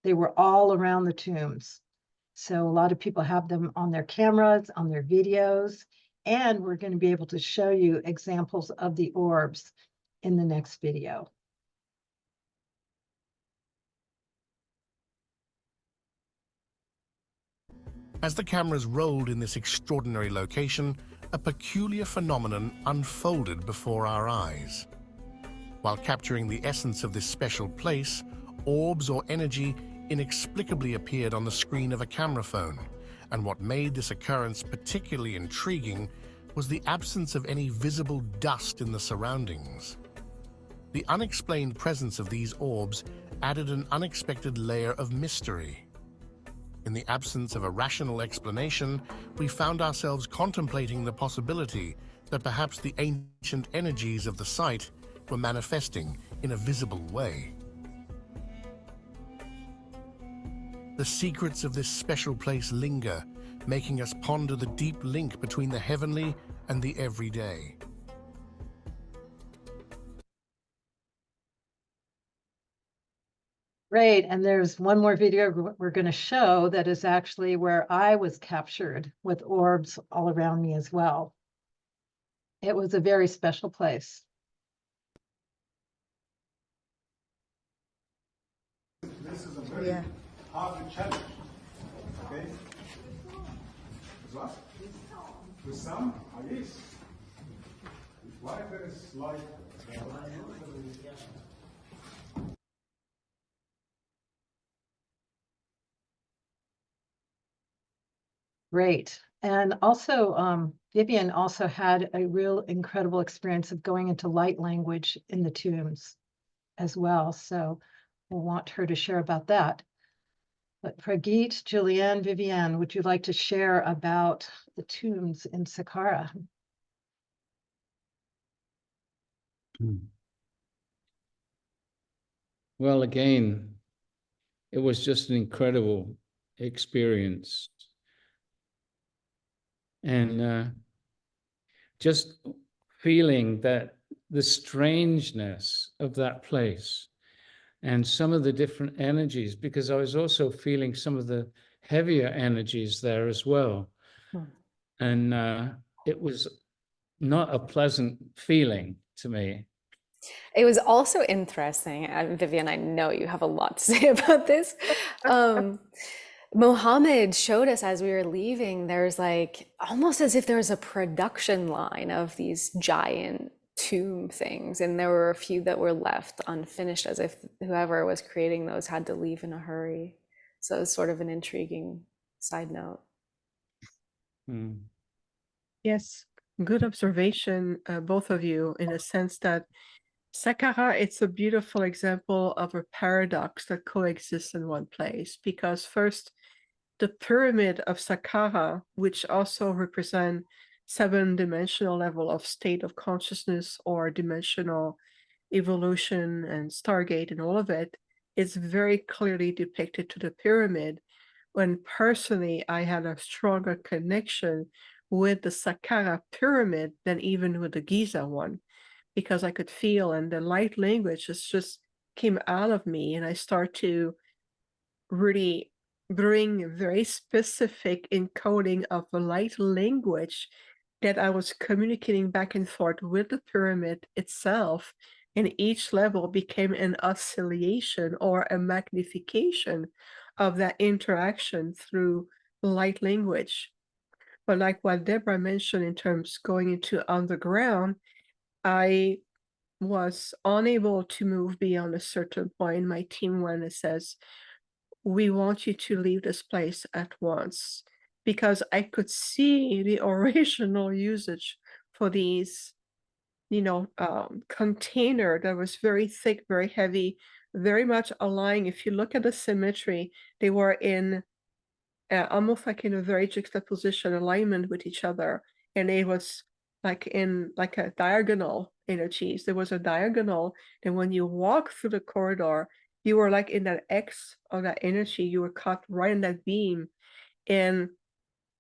They were all around the tombs. So a lot of people have them on their cameras, on their videos, and we're going to be able to show you examples of the orbs in the next video. As the cameras rolled in this extraordinary location, a peculiar phenomenon unfolded before our eyes. While capturing the essence of this special place, orbs or energy inexplicably appeared on the screen of a camera phone, and what made this occurrence particularly intriguing was the absence of any visible dust in the surroundings. The unexplained presence of these orbs added an unexpected layer of mystery. In the absence of a rational explanation, we found ourselves contemplating the possibility that perhaps the ancient energies of the site were manifesting in a visible way. The secrets of this special place linger, making us ponder the deep link between the heavenly and the everyday. Great, and there's one more video we're going to show that is actually where I was captured with orbs all around me as well. It was a very special place. This is a very hard challenge. Okay? With what? With some? Ah, yes. Why there is like Great. And also, Viviane also had a real incredible experience of going into light language in the tombs as well. So we'll want her to share about that. But Pragit, Julianne, Viviane, would you like to share about the tombs in Saqqara? Well, again, it was just an incredible experience. And just feeling that the strangeness of that place and some of the different energies, because I was also feeling some of the heavier energies there as well. And it was not a pleasant feeling to me. It was also interesting, Viviane, I know you have a lot to say about this. Mohammed showed us as we were leaving, there's like almost as if there was a production line of these giant tomb things, and there were a few that were left unfinished, as if whoever was creating those had to leave in a hurry. So it's sort of an intriguing side note. Yes, good observation, both of you, in a sense that Saqqara, it's a beautiful example of a paradox that coexists in one place, because first, the pyramid of Saqqara, which also represent 7-dimensional level of state of consciousness or dimensional evolution and Stargate and all of it, is very clearly depicted to the pyramid, when personally I had a stronger connection with the Saqqara pyramid than even with the Giza one, because I could feel, and the light language just came out of me, and I start to really bring very specific encoding of a light language that I was communicating back and forth with the pyramid itself, and each level became an oscillation or a magnification of that interaction through light language. But like what Debra mentioned in terms going into underground, I was unable to move beyond a certain point. My team went and says, we want you to leave this place at once, because I could see the original usage for these, container that was very thick, very heavy, very much aligned. If you look at the symmetry, they were in almost like in a very juxtaposition alignment with each other, and it was like in like a diagonal energies. There was a diagonal, and when you walk through the corridor, you were like in that X of that energy. You were caught right in that beam, and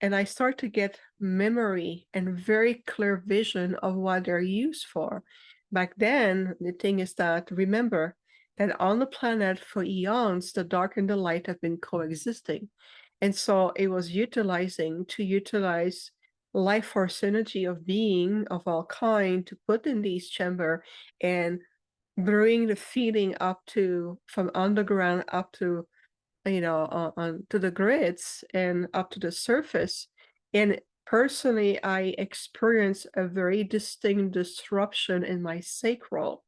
I start to get memory and very clear vision of what they're used for. Back then, the thing is that, remember that on the planet for eons, the dark and the light have been coexisting. And so it was to utilize life force energy of being of all kind to put in these chamber and bring the feeling up to, from underground up to on to the grids and up to the surface. And personally, I experienced a very distinct disruption in my sacral.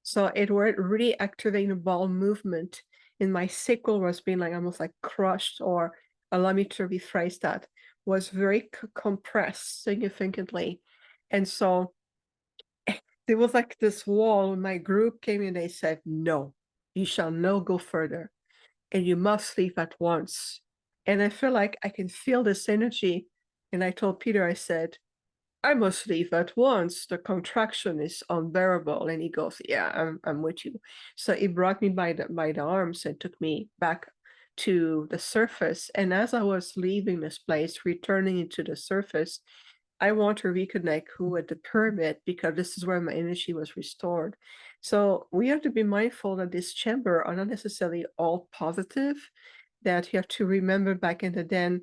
So it was really activating the ball movement in my sacral was being like almost like crushed, or allow me to rephrase that, was very compressed significantly. And so there was like this wall when my group came in, they said, no, you shall not go further and you must leave at once. And I feel like I can feel this energy. And I told Peter, I said, I must leave at once. The contraction is unbearable. And he goes, yeah, I'm with you. So he brought me by the arms and took me back to the surface. And as I was leaving this place, returning into the surface, I want to reconnect with the pyramid because this is where my energy was restored. So we have to be mindful that this chamber are not necessarily all positive, that you have to remember back in the den,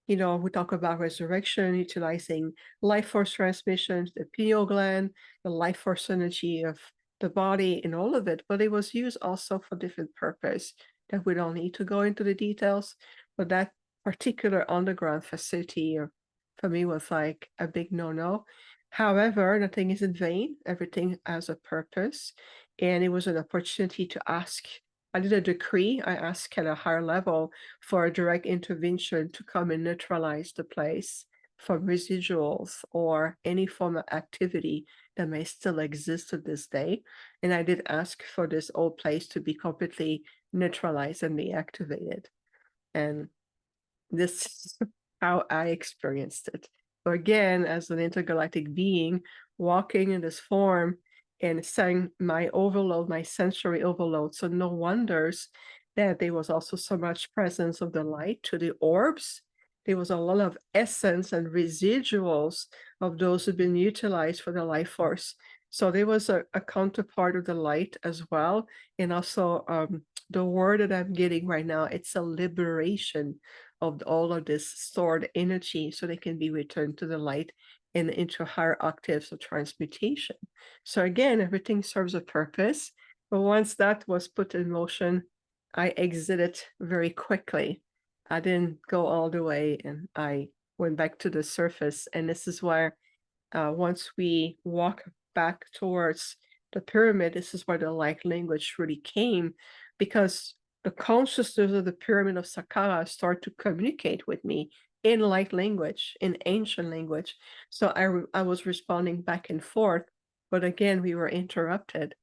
we talk about resurrection, utilizing life force transmissions, the pineal gland, the life force energy of the body and all of it, but it was used also for different purpose that we don't need to go into the details, but that particular underground facility for me was like a big no-no. However, nothing is in vain. Everything has a purpose. And it was an opportunity to ask. I did a decree. I asked at a higher level for a direct intervention to come and neutralize the place for residuals or any form of activity that may still exist to this day. And I did ask for this old place to be completely neutralized and reactivated. And this is how I experienced it. So again, as an intergalactic being, walking in this form and saying my overload, my sensory overload. So no wonders that there was also so much presence of the light to the orbs. There was a lot of essence and residuals of those who've been utilized for the life force. So there was a counterpart of the light as well. And also the word that I'm getting right now, it's a liberation of all of this stored energy so they can be returned to the light and into higher octaves of transmutation. So again, everything serves a purpose. But once that was put in motion, I exited very quickly. I didn't go all the way and I went back to the surface. And this is where once we walk back towards the pyramid, this is where the light language really came, because the consciousness of the pyramid of Saqqara start to communicate with me in light language, in ancient language. So I was responding back and forth, but again, we were interrupted.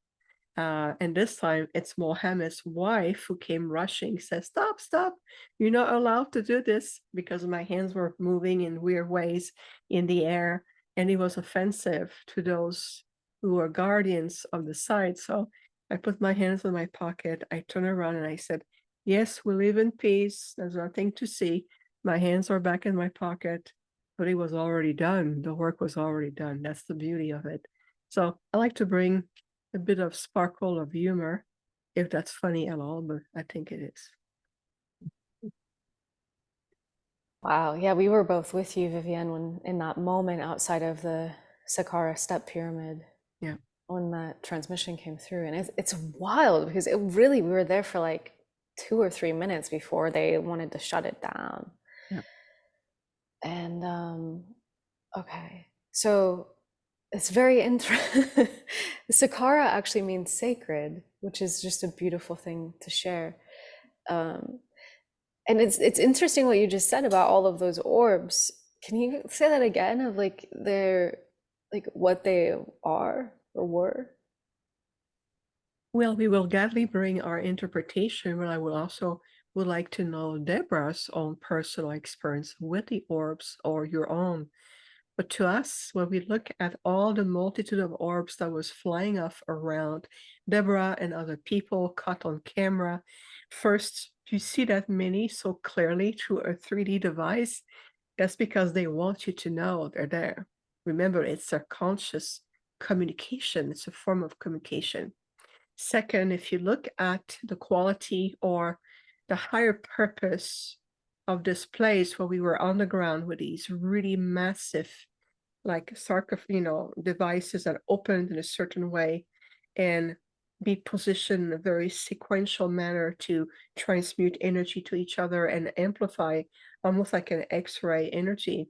And this time it's Mohammed's wife who came rushing, says, stop, stop. You're not allowed to do this, because my hands were moving in weird ways in the air. And it was offensive to those who were guardians of the site. So I put my hands in my pocket. I turned around and I said, yes, we live in peace. There's nothing to see. My hands are back in my pocket, but it was already done. The work was already done. That's the beauty of it. So I like to bring a bit of sparkle of humor, if that's funny at all, but I think it is. Wow. Yeah, we were both with you, Viviane, when in that moment outside of the Saqqara step pyramid. Yeah. When that transmission came through. And it's wild because it really, we were there for like 2 or 3 minutes before they wanted to shut it down. Yeah. And okay. So it's very interesting. Saqqara actually means sacred, which is just a beautiful thing to share. And it's interesting what you just said about all of those orbs. Can you say that again, of like they're like what they are or were? Well, we will gladly bring our interpretation, but I will also would like to know Debra's own personal experience with the orbs or your own. But to us, when we look at all the multitude of orbs that was flying off around Debra and other people caught on camera, first, you see that many so clearly through a 3D device, that's because they want you to know they're there. Remember, it's their conscious communication. It's a form of communication. Second, if you look at the quality or the higher purpose of this place where we were on the ground with these really massive, like devices that opened in a certain way, and be positioned in a very sequential manner to transmute energy to each other and amplify, almost like an X-ray energy.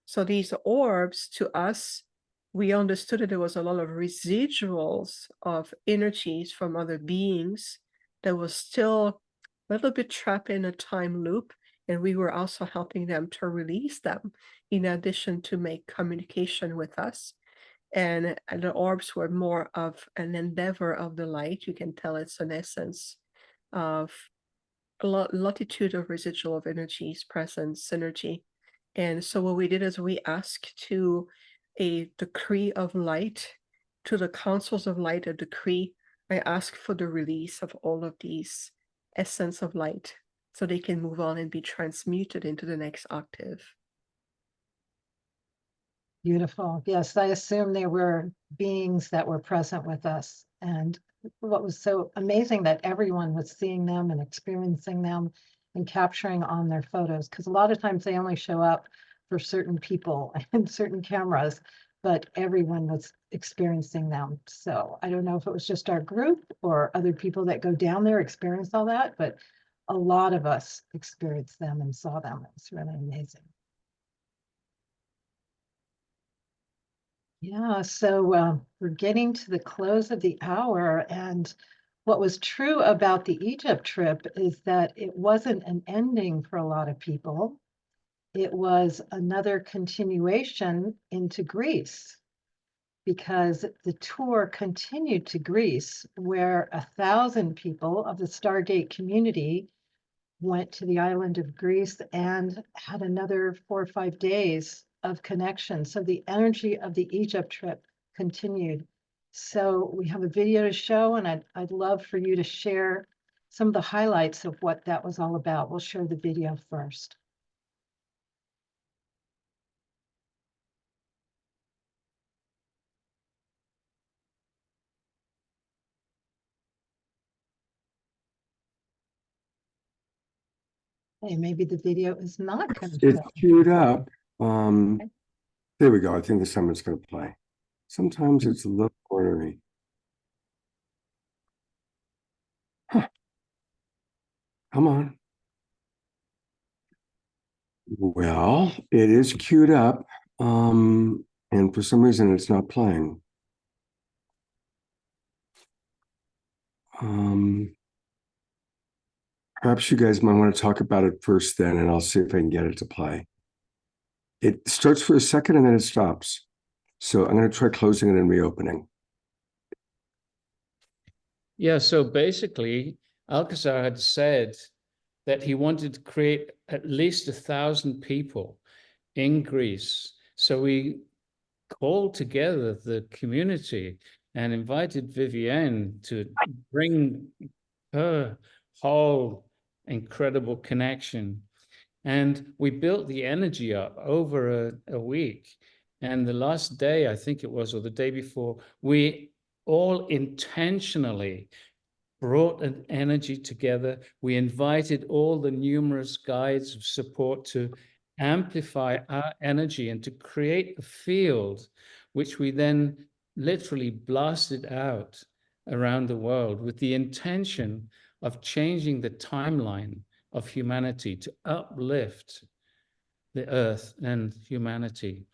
So these orbs, to us, we understood that there was a lot of residuals of energies from other beings that was still a little bit trapped in a time loop, and we were also helping them to release them, in addition to make communication with us. And the orbs were more of an endeavor of the light. You can tell it's an essence of a multitude of residual of energies, presence, synergy. And so what we did is we asked to a decree of light, to the councils of light, a decree. I ask for the release of all of these essence of light so they can move on and be transmuted into the next octave. Beautiful. Yes, I assume there were beings that were present with us. And what was so amazing that everyone was seeing them and experiencing them and capturing on their photos, because a lot of times they only show up for certain people and certain cameras, but everyone was experiencing them. So I don't know if it was just our group or other people that go down there experience all that, but a lot of us experienced them and saw them. It was really amazing. Yeah, so we're getting to the close of the hour, and what was true about the Egypt trip is that it wasn't an ending for a lot of people. It was another continuation into Greece, because the tour continued to Greece, where 1,000 people of the Stargate community went to the island of Greece and had another 4 or 5 days of connection. So the energy of the Egypt trip continued. So we have a video to show, and I'd love for you to share some of the highlights of what that was all about. We'll share the video first. Hey, maybe the video is not going to It's show. queued up. There we go. I think this time it's going to play. Sometimes it's a little ornery. Huh. Come on. Well, it is queued up, and for some reason it's not playing. Perhaps you guys might want to talk about it first then, and I'll see if I can get it to play. It starts for a second and then it stops. So I'm going to try closing it and reopening. Yeah, so basically, Alcazar had said that he wanted to create at least 1,000 people in Greece. So we called together the community and invited Viviane to bring her whole incredible connection. And we built the energy up over a week. And the last day, I think it was, or the day before, we all intentionally brought an energy together. We invited all the numerous guides of support to amplify our energy and to create a field, which we then literally blasted out around the world with the intention of changing the timeline of humanity to uplift the earth and humanity.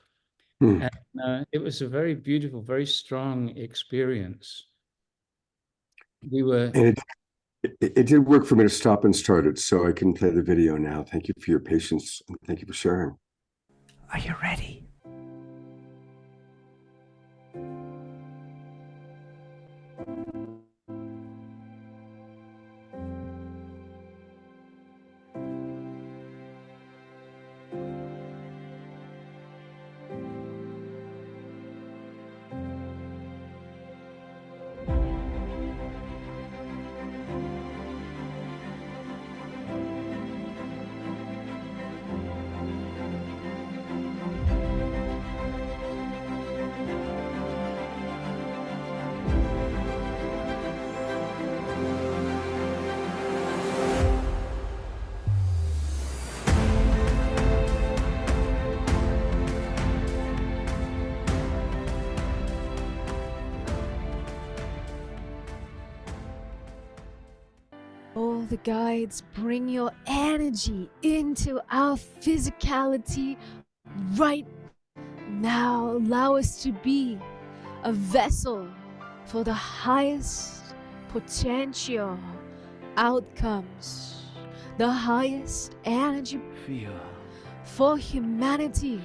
And it was a very beautiful, very strong experience. We were... And it did work for me to stop and start it, so I can play the video now. Thank you for your patience, and thank you for sharing. Are you ready? of the guides, bring your energy into our physicality right now. Allow us to be a vessel for the highest potential outcomes, the highest energy for humanity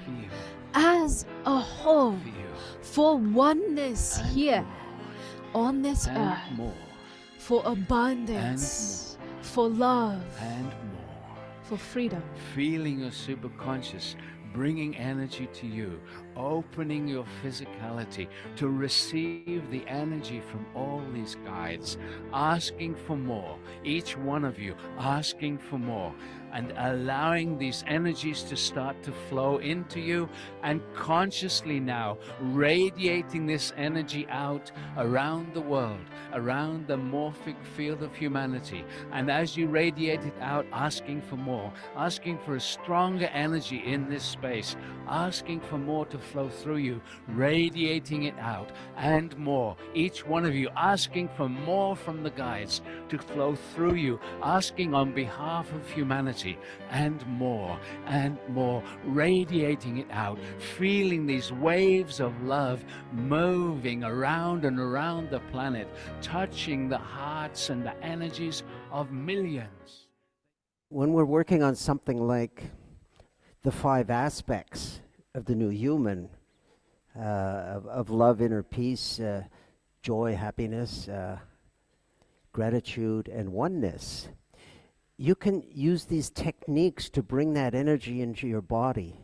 as a whole, for oneness here on this earth, for abundance, for love, and more. for freedom. Feeling your superconscious, bringing energy to you, opening your physicality to receive the energy from all these guides, asking for more, each one of you asking for more, and allowing these energies to start to flow into you, and consciously now radiating this energy out around the world, around the morphic field of humanity. And as you radiate it out, asking for more, asking for a stronger energy in this space, asking for more to flow through you, radiating it out, and more. Each one of you asking for more from the guides to flow through you, asking on behalf of humanity, and more, radiating it out, feeling these waves of love moving around and around the planet, touching the hearts and the energies of millions. When we're working on something like the 5 aspects of the new human, of love, inner peace, joy, happiness, gratitude, and oneness, you can use these techniques to bring that energy into your body.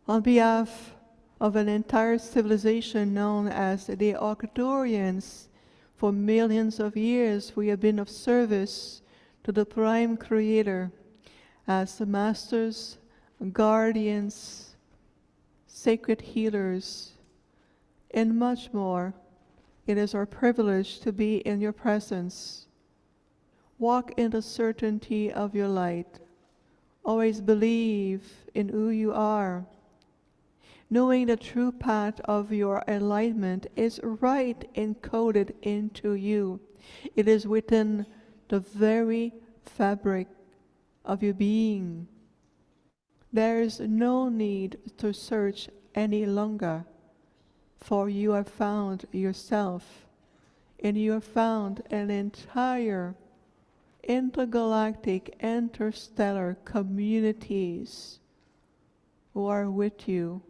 On behalf of an entire civilization known as the Arcturians, for millions of years we have been of service to the Prime Creator as the masters, guardians, sacred healers, and much more. It is our privilege to be in your presence. Walk in the certainty of your light. Always believe in who you are. Knowing the true path of your enlightenment is right encoded into you. It is within the very fabric of your being. There is no need to search any longer, for you have found yourself, and you have found an entire intergalactic, interstellar communities who are with you.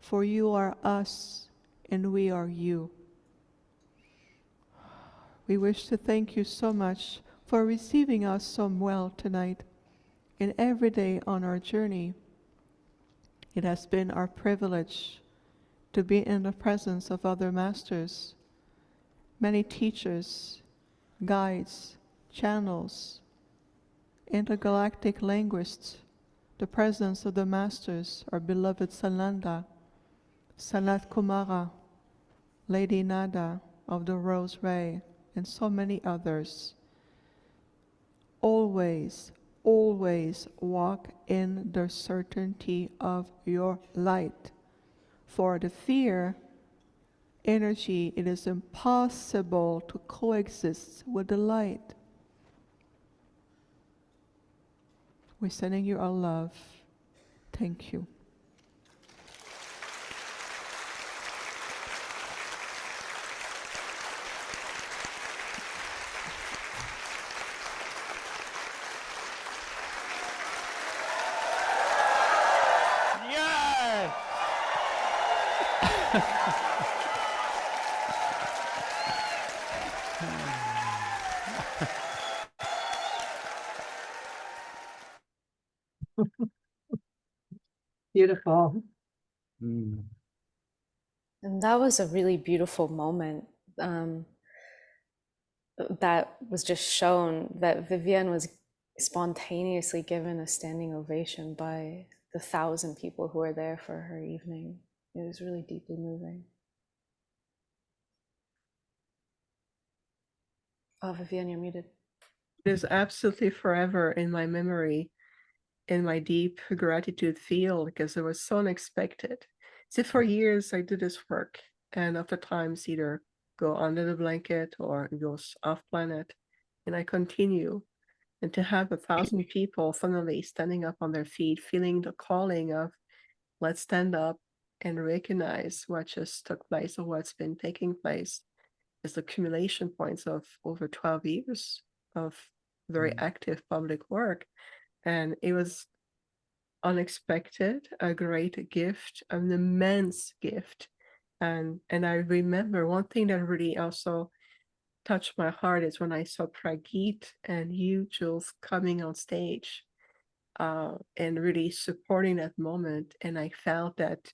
For you are us, and we are you. We wish to thank you so much for receiving us so well tonight and every day on our journey. It has been our privilege to be in the presence of other masters, many teachers, guides, channels, intergalactic linguists, the presence of the masters, our beloved Sananda, Sanat Kumara, Lady Nada of the Rose Ray, and so many others. Always, always walk in the certainty of your light. For the fear energy, it is impossible to coexist with the light. We're sending you our love. Thank you. Beautiful. And that was a really beautiful moment that was just shown, that Viviane was spontaneously given a standing ovation by the 1,000 people who were there for her evening. It was really deeply moving. Oh, Viviane, you're muted. It is absolutely forever in my memory, in my deep gratitude field, because it was so unexpected. See, for years I do this work, and oftentimes either go under the blanket or it goes off planet, and I continue. And to have 1,000 people suddenly standing up on their feet, feeling the calling of let's stand up and recognize what just took place or what's been taking place, is the accumulation points of over 12 years of very active public work. And it was unexpected, a great gift, an immense gift. And I remember one thing that really also touched my heart is when I saw Pragit and you, Jules, coming on stage and really supporting that moment. And I felt that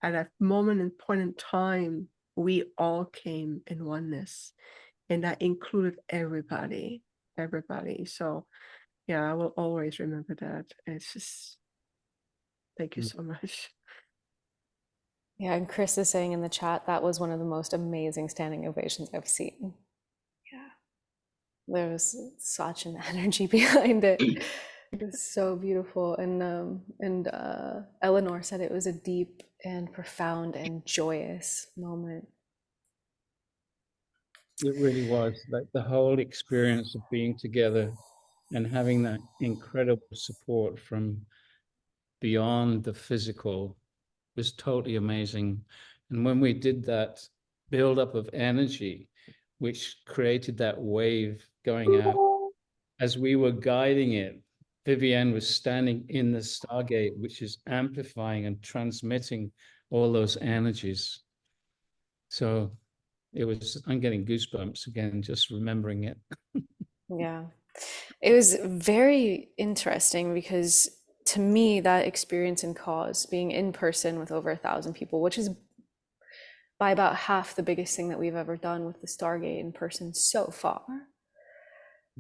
at that moment and point in time, we all came in oneness. And that included everybody. So yeah, I will always remember that. It's just, thank you so much. Yeah, and Chris is saying in the chat that was one of the most amazing standing ovations I've seen. Yeah, there was such an energy behind it. It was so beautiful, and Eleanor said it was a deep and profound and joyous moment. It really was, like the whole experience of being together and having that incredible support from beyond the physical was totally amazing. And when we did that buildup of energy, which created that wave going out, as we were guiding it, Viviane was standing in the Stargate, which is amplifying and transmitting all those energies. So it was, I'm getting goosebumps again, just remembering it. Yeah, it was very interesting because to me, that experience in cause, being in person with over 1,000 people, which is by about half the biggest thing that we've ever done with the Stargate in person so far,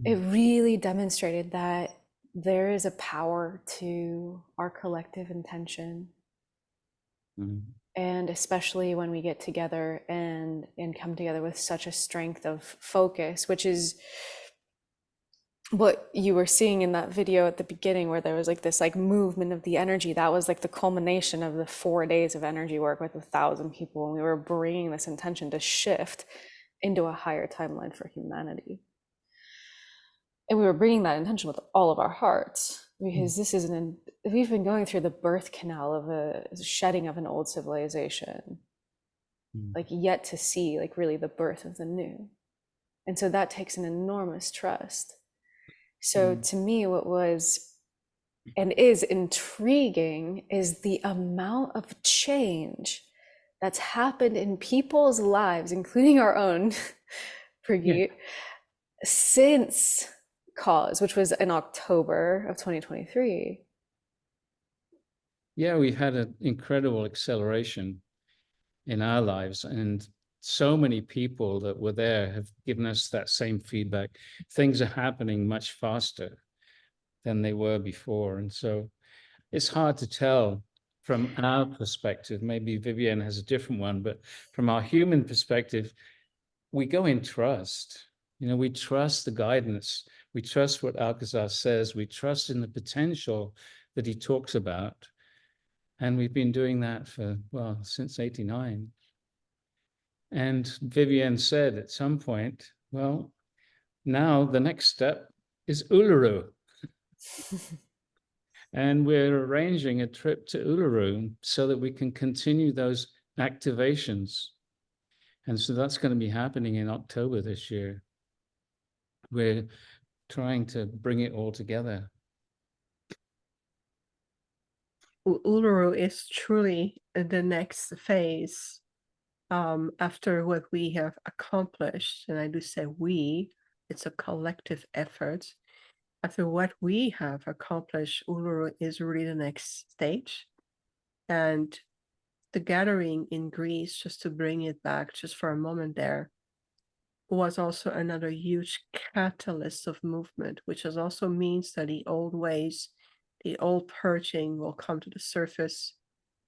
it really demonstrated that there is a power to our collective intention. And especially when we get together and come together with such a strength of focus, which is what you were seeing in that video at the beginning, where there was like this like movement of the energy. That was like the culmination of the 4 days of energy work with 1,000 people. And we were bringing this intention to shift into a higher timeline for humanity. And we were bringing that intention with all of our hearts, because this is we've been going through the birth canal of a shedding of an old civilization, like yet to see like really the birth of the new. And so that takes an enormous trust. So to me, what was and is intriguing is the amount of change that's happened in people's lives, including our own, Pragit, since cause, which was in October of 2023. Yeah, we had an incredible acceleration in our lives, and so many people that were there have given us that same feedback. Things are happening much faster than they were before. And so it's hard to tell from our perspective. Maybe Viviane has a different one, but from our human perspective, we go in trust. You know, we trust the guidance. We trust what Alcazar says. We trust in the potential that he talks about. And we've been doing that for, well, since '89. And Viviane said at some point, well, now the next step is Uluru. And we're arranging a trip to Uluru so that we can continue those activations. And so that's going to be happening in October this year. We're trying to bring it all together. Uluru is truly the next phase after what we have accomplished. And I do say we, it's a collective effort. After what we have accomplished, Uluru is really the next stage. And the gathering in Greece, just to bring it back just for a moment there, was also another huge catalyst of movement, which also means that the old ways, the old purging will come to the surface.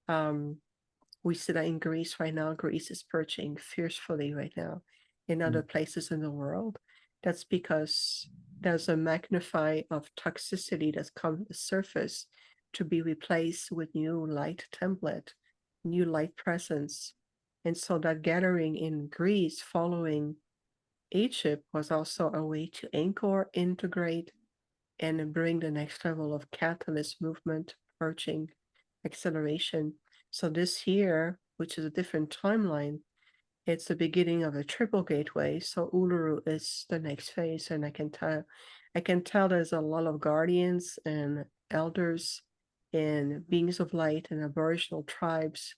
We see that in Greece right now. Greece is purging fiercely right now. In other places in the world, that's because there's a magnify of toxicity that's come to the surface to be replaced with new light template, new light presence. And so that gathering in Greece following Egypt was also a way to anchor, integrate, and bring the next level of catalyst movement, purging, acceleration. So this year, which is a different timeline, it's the beginning of a triple gateway. So Uluru is the next phase, and I can tell there's a lot of guardians and elders and beings of light and aboriginal tribes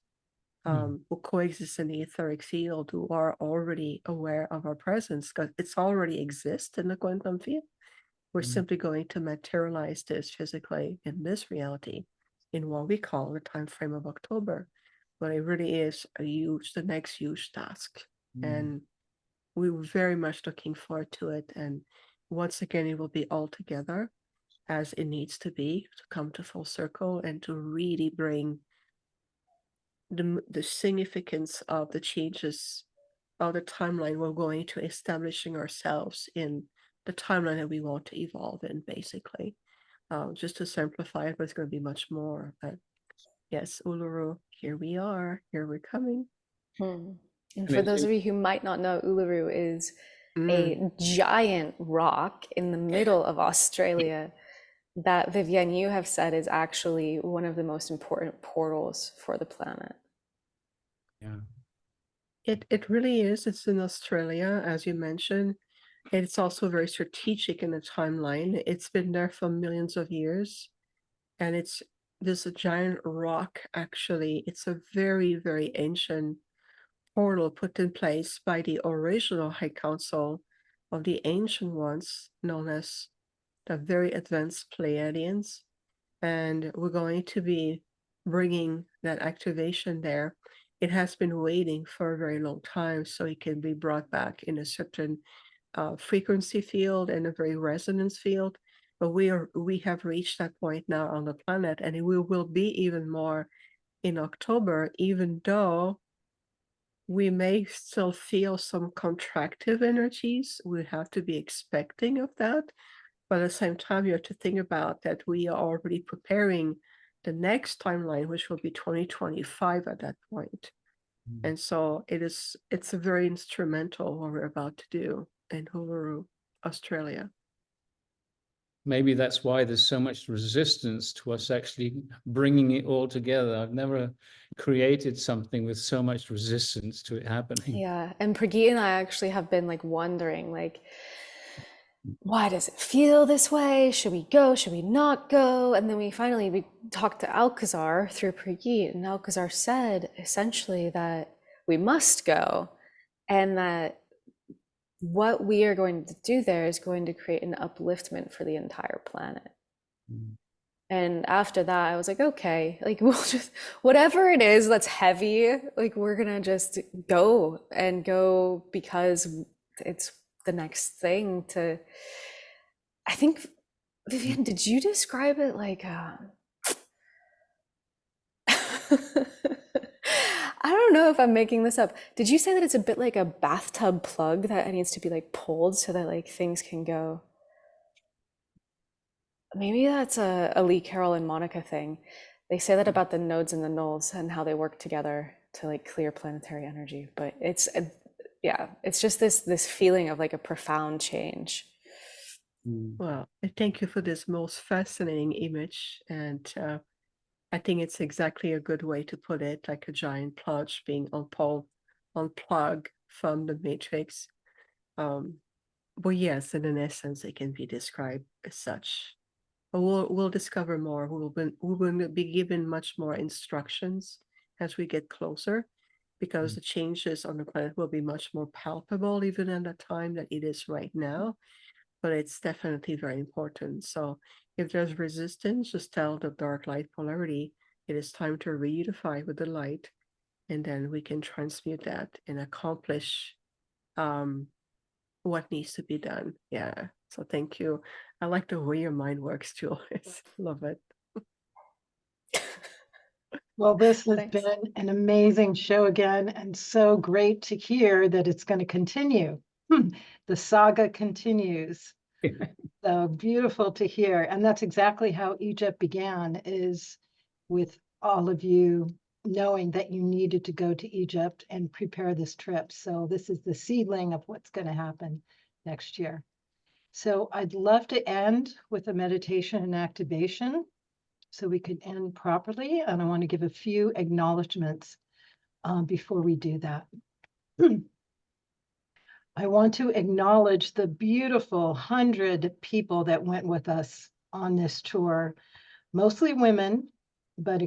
who coexist in the etheric field, who are already aware of our presence because it's already exists in the quantum field. We're simply going to materialize this physically in this reality in what we call the time frame of October. But it really is the next huge task. And we were very much looking forward to it. And once again, it will be all together as it needs to be to come to full circle and to really bring the significance of the changes of the timeline we're going to establishing ourselves in the timeline that we want to evolve in, basically. Just to simplify it, but it's going to be much more. But yes, Uluru, here we are, here we're coming. And for those of you who might not know, Uluru is a giant rock in the middle of Australia that, Viviane, you have said is actually one of the most important portals for the planet. Yeah. It really is. It's in Australia, as you mentioned. It's also very strategic in the timeline. It's been there for millions of years. And it's this giant rock, actually. It's a very, very ancient portal put in place by the original High Council of the Ancient Ones, known as the very advanced Pleiadians. And we're going to be bringing that activation there. It has been waiting for a very long time, so it can be brought back in a certain frequency field and a very resonance field. But we have reached that point now on the planet, and it will be even more in October, even though we may still feel some contractive energies. We have to be expecting of that. But at the same time, you have to think about that we are already preparing the next timeline, which will be 2025 at that point. And so it's a very instrumental what we're about to do in Uluru, Australia. Maybe that's why there's so much resistance to us actually bringing it all together. I've never created something with so much resistance to it happening. Yeah, and Pragit and I actually have been like wondering, like, why does it feel this way? Should we go? Should we not go? And then we talked to Alcazar through Pragit, and Alcazar said essentially that we must go, and that what we are going to do there is going to create an upliftment for the entire planet. And after that, I was like, okay, like we'll just, whatever it is that's heavy, like we're gonna just go because it's the next thing to, I think, Viviane, did you describe it like, I don't know if I'm making this up. Did you say that it's a bit like a bathtub plug that needs to be like pulled so that like things can go? Maybe that's a Lee Carroll and Monica thing. They say that about the nodes and the nulls and how they work together to like clear planetary energy. But it's just this feeling of like a profound change. Well, thank you for this most fascinating image. And I think it's exactly a good way to put it, like a giant plug being unplugged from the matrix. But yes, in essence, it can be described as such. But we'll discover more. We will be given much more instructions as we get closer, because the changes on the planet will be much more palpable even at the time that it is right now. But it's definitely very important. So if there's resistance, just tell the dark light polarity, it is time to reunify with the light, and then we can transmute that and accomplish what needs to be done. Yeah. So thank you. I like the way your mind works, Jules. Love it. Well, this has Thanks. been an amazing show again, and so great to hear that it's going to continue. The saga continues. So beautiful to hear. And that's exactly how Egypt began, is with all of you knowing that you needed to go to Egypt and prepare this trip. So this is the seedling of what's going to happen next year. So I'd love to end with a meditation and activation so we could end properly. And I want to give a few acknowledgements before we do that. I want to acknowledge the beautiful 100 people that went with us on this tour, mostly women, but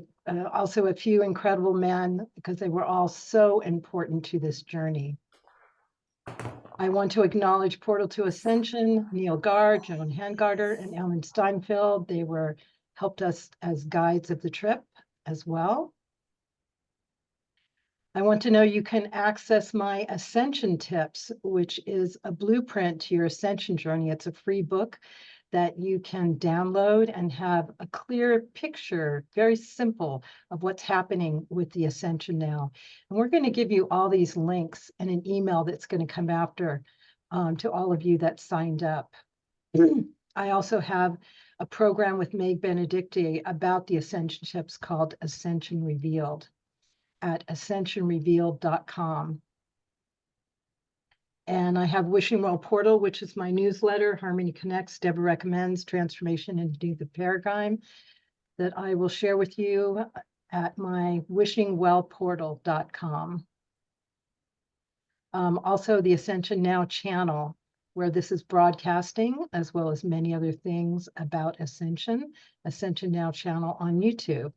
also a few incredible men, because they were all so important to this journey. I want to acknowledge Portal to Ascension, Neil Gard, Joan Hangarter, and Ellen Steinfeld. They helped us as guides of the trip as well. I want to know you can access my Ascension Tips, which is a blueprint to your Ascension journey. It's a free book that you can download and have a clear picture, very simple, of what's happening with the Ascension now. And we're going to give you all these links in an email that's going to come after to all of you that signed up. I also have a program with Meg Benedicte about the Ascension Tips called Ascension Revealed at ascensionrevealed.com. And I have Wishing Well Portal, which is my newsletter, Harmony Connects, Debra Recommends, Transformation into the Paradigm, that I will share with you at my wishingwellportal.com. Also the Ascension Now channel, where this is broadcasting, as well as many other things about Ascension, Ascension Now channel on YouTube.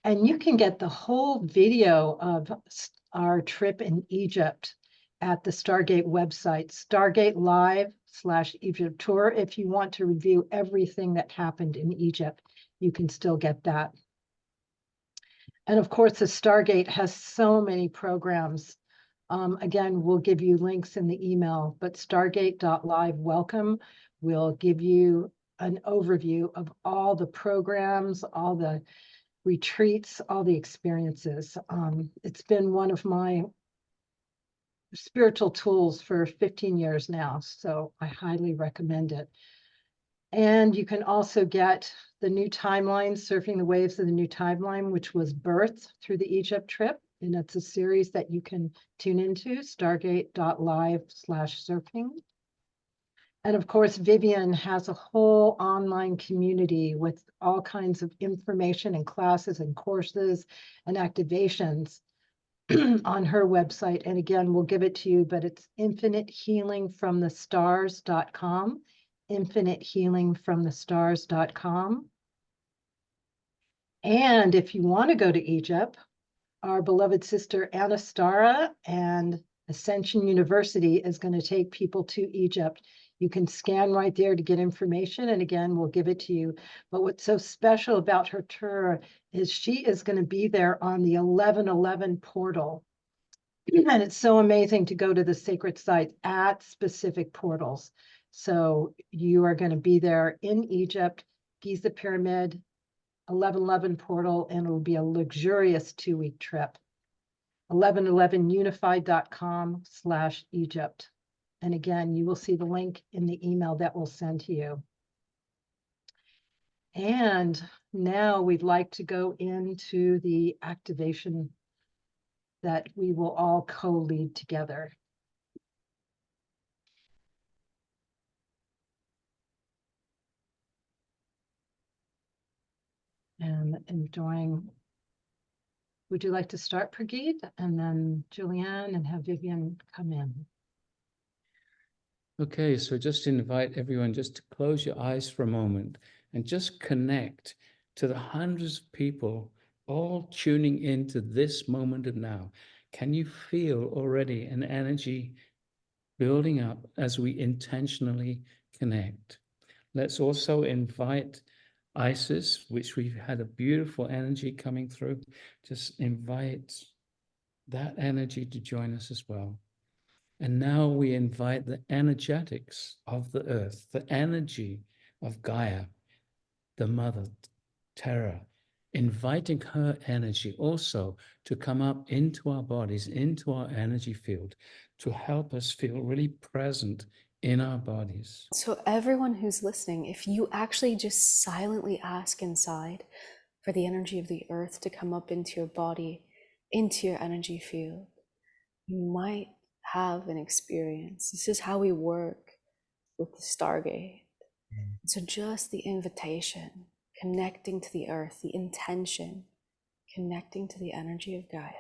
And you can get the whole video of our trip in Egypt at the Stargate website, Stargate Live/Egypt Tour. If you want to review everything that happened in Egypt, you can still get that. And of course, the Stargate has so many programs. Again, we'll give you links in the email, but stargate.live welcome will give you an overview of all the programs, all the retreats, all the experiences. It's been one of my spiritual tools for 15 years now, so I highly recommend it. And you can also get the new timeline, Surfing the Waves of the New Timeline, which was birthed through the Egypt trip. And it's a series that you can tune into, stargate.live/surfing. And of course, Viviane has a whole online community with all kinds of information and classes and courses and activations on her website. And again, we'll give it to you, but it's infinitehealingfromthestars.com, infinitehealingfromthestars.com. And if you want to go to Egypt, our beloved sister Anastara and Ascension University is going to take people to Egypt. You can scan right there to get information. And again, we'll give it to you. But what's so special about her tour is she is going to be there on the 1111 portal. And it's so amazing to go to the sacred sites at specific portals. So you are going to be there in Egypt, Giza Pyramid, 1111 portal, and it'll be a luxurious 2-week trip. 1111unified.com/Egypt. And again, you will see the link in the email that we'll send to you. And now we'd like to go into the activation that we will all co-lead together. And enjoying, would you like to start, Prageet, and then Julianne, and have Viviane come in? Okay, so just invite everyone just to close your eyes for a moment and just connect to the hundreds of people all tuning into this moment of now. Can you feel already an energy building up as we intentionally connect? Let's also invite Isis, which we've had a beautiful energy coming through. Just invite that energy to join us as well. And now we invite the energetics of the earth, the energy of Gaia, the mother, Terra, inviting her energy also to come up into our bodies, into our energy field, to help us feel really present in our bodies. So everyone who's listening, if you actually just silently ask inside for the energy of the earth to come up into your body, into your energy field, you might have an experience. This is how we work with the Stargate. So just the invitation, connecting to the earth, the intention, connecting to the energy of Gaia.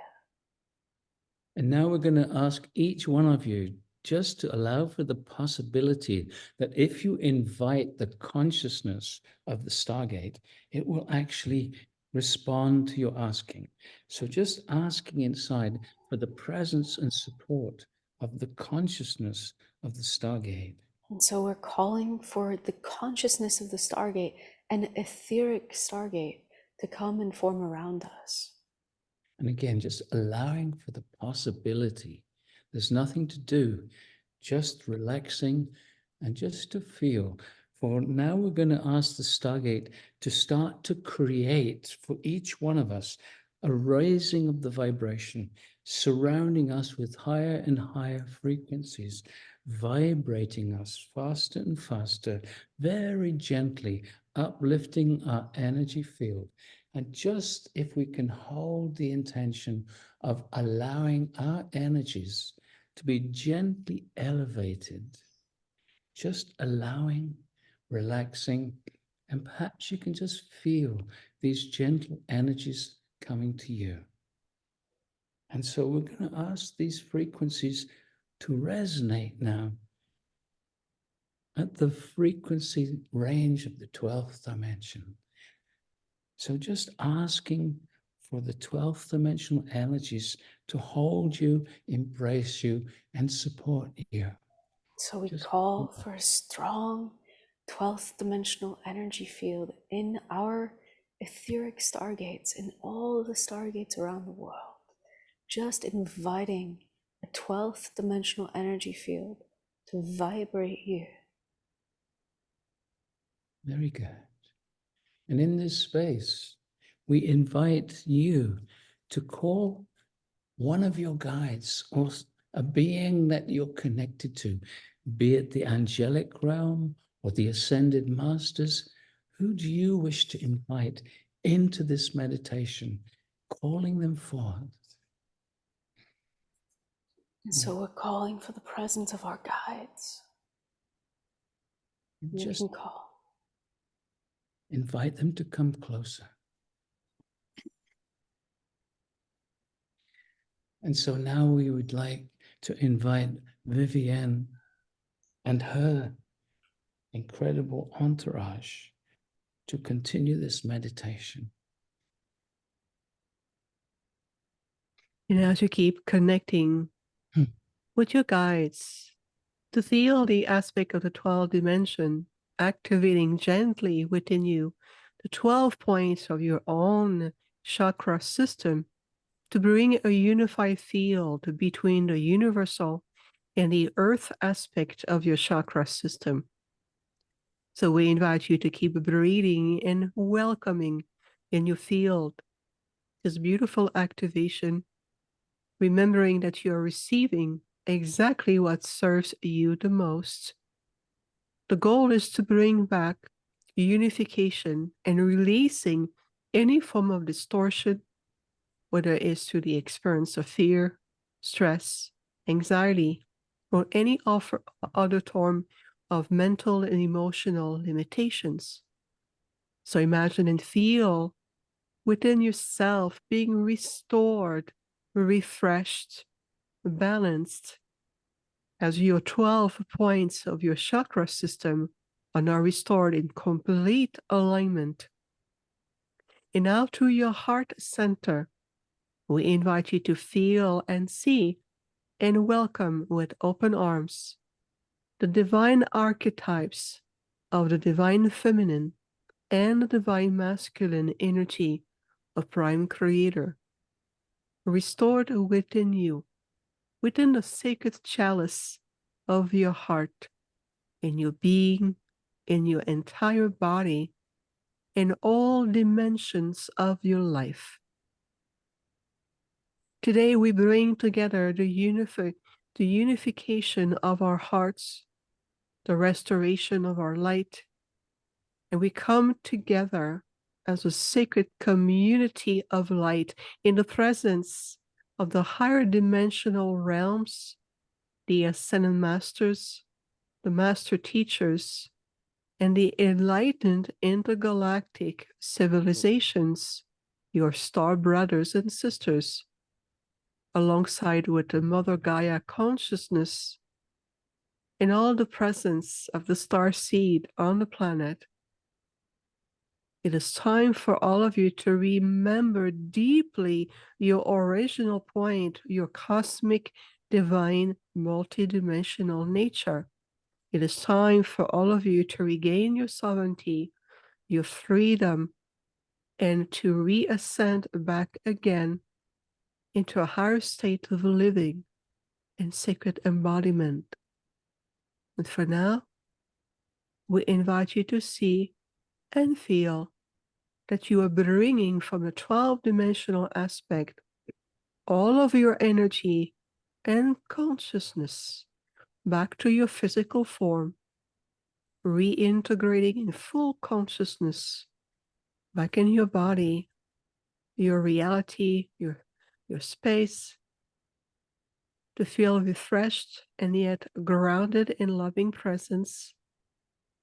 And now we're going to ask each one of you just to allow for the possibility that if you invite the consciousness of the Stargate, it will actually respond to your asking. So just asking inside for the presence and support of the consciousness of the Stargate. And so we're calling for the consciousness of the Stargate, an etheric Stargate, to come and form around us. And again, just allowing for the possibility. There's nothing to do, just relaxing and just to feel. For now, we're going to ask the Stargate to start to create for each one of us a raising of the vibration, surrounding us with higher and higher frequencies, vibrating us faster and faster, very gently, uplifting our energy field. And just if we can hold the intention of allowing our energies to be gently elevated, just allowing, relaxing, and perhaps you can just feel these gentle energies coming to you. And so we're going to ask these frequencies to resonate now at the frequency range of the 12th dimension. So just asking for the 12th dimensional energies to hold you, embrace you, and support you. So we call for a strong 12th dimensional energy field in our etheric stargates, in all of the stargates around the world. Just inviting a 12th dimensional energy field to vibrate you. Very good. And in this space, we invite you to call one of your guides or a being that you're connected to, be it the angelic realm or the ascended masters. Who do you wish to invite into this meditation, calling them forth? And so we're calling for the presence of our guides. Just we can call. Invite them to come closer. And so now we would like to invite Viviane and her incredible entourage to continue this meditation. And as you keep connecting with your guides, to feel the aspect of the 12th dimension activating gently within you, the 12 points of your own chakra system, to bring a unified field between the universal and the earth aspect of your chakra system. So we invite you to keep breathing and welcoming in your field this beautiful activation, remembering that you are receiving exactly what serves you the most. The goal is to bring back unification and releasing any form of distortion, whether it is through the experience of fear, stress, anxiety, or any other form of mental and emotional limitations. So imagine and feel within yourself being restored, refreshed, balanced, as your 12 points of your chakra system are now restored in complete alignment. And now to your heart center, we invite you to feel and see and welcome with open arms the divine archetypes of the divine feminine and the divine masculine energy of Prime Creator, restored within you, within the sacred chalice of your heart, in your being, in your entire body, in all dimensions of your life. Today we bring together the unification of our hearts, the restoration of our light, and we come together as a sacred community of light in the presence of the higher dimensional realms, the ascended masters, the master teachers, and the enlightened intergalactic civilizations, your star brothers and sisters, alongside with the Mother Gaia consciousness, in all the presence of the star seed on the planet. It is time for all of you to remember deeply your original point, your cosmic, divine, multidimensional nature. It is time for all of you to regain your sovereignty, your freedom, and to reascend back again into a higher state of living and sacred embodiment. And for now, we invite you to see and feel that you are bringing from the 12-dimensional aspect all of your energy and consciousness back to your physical form, reintegrating in full consciousness back in your body, your reality, your space, to feel refreshed and yet grounded in loving presence,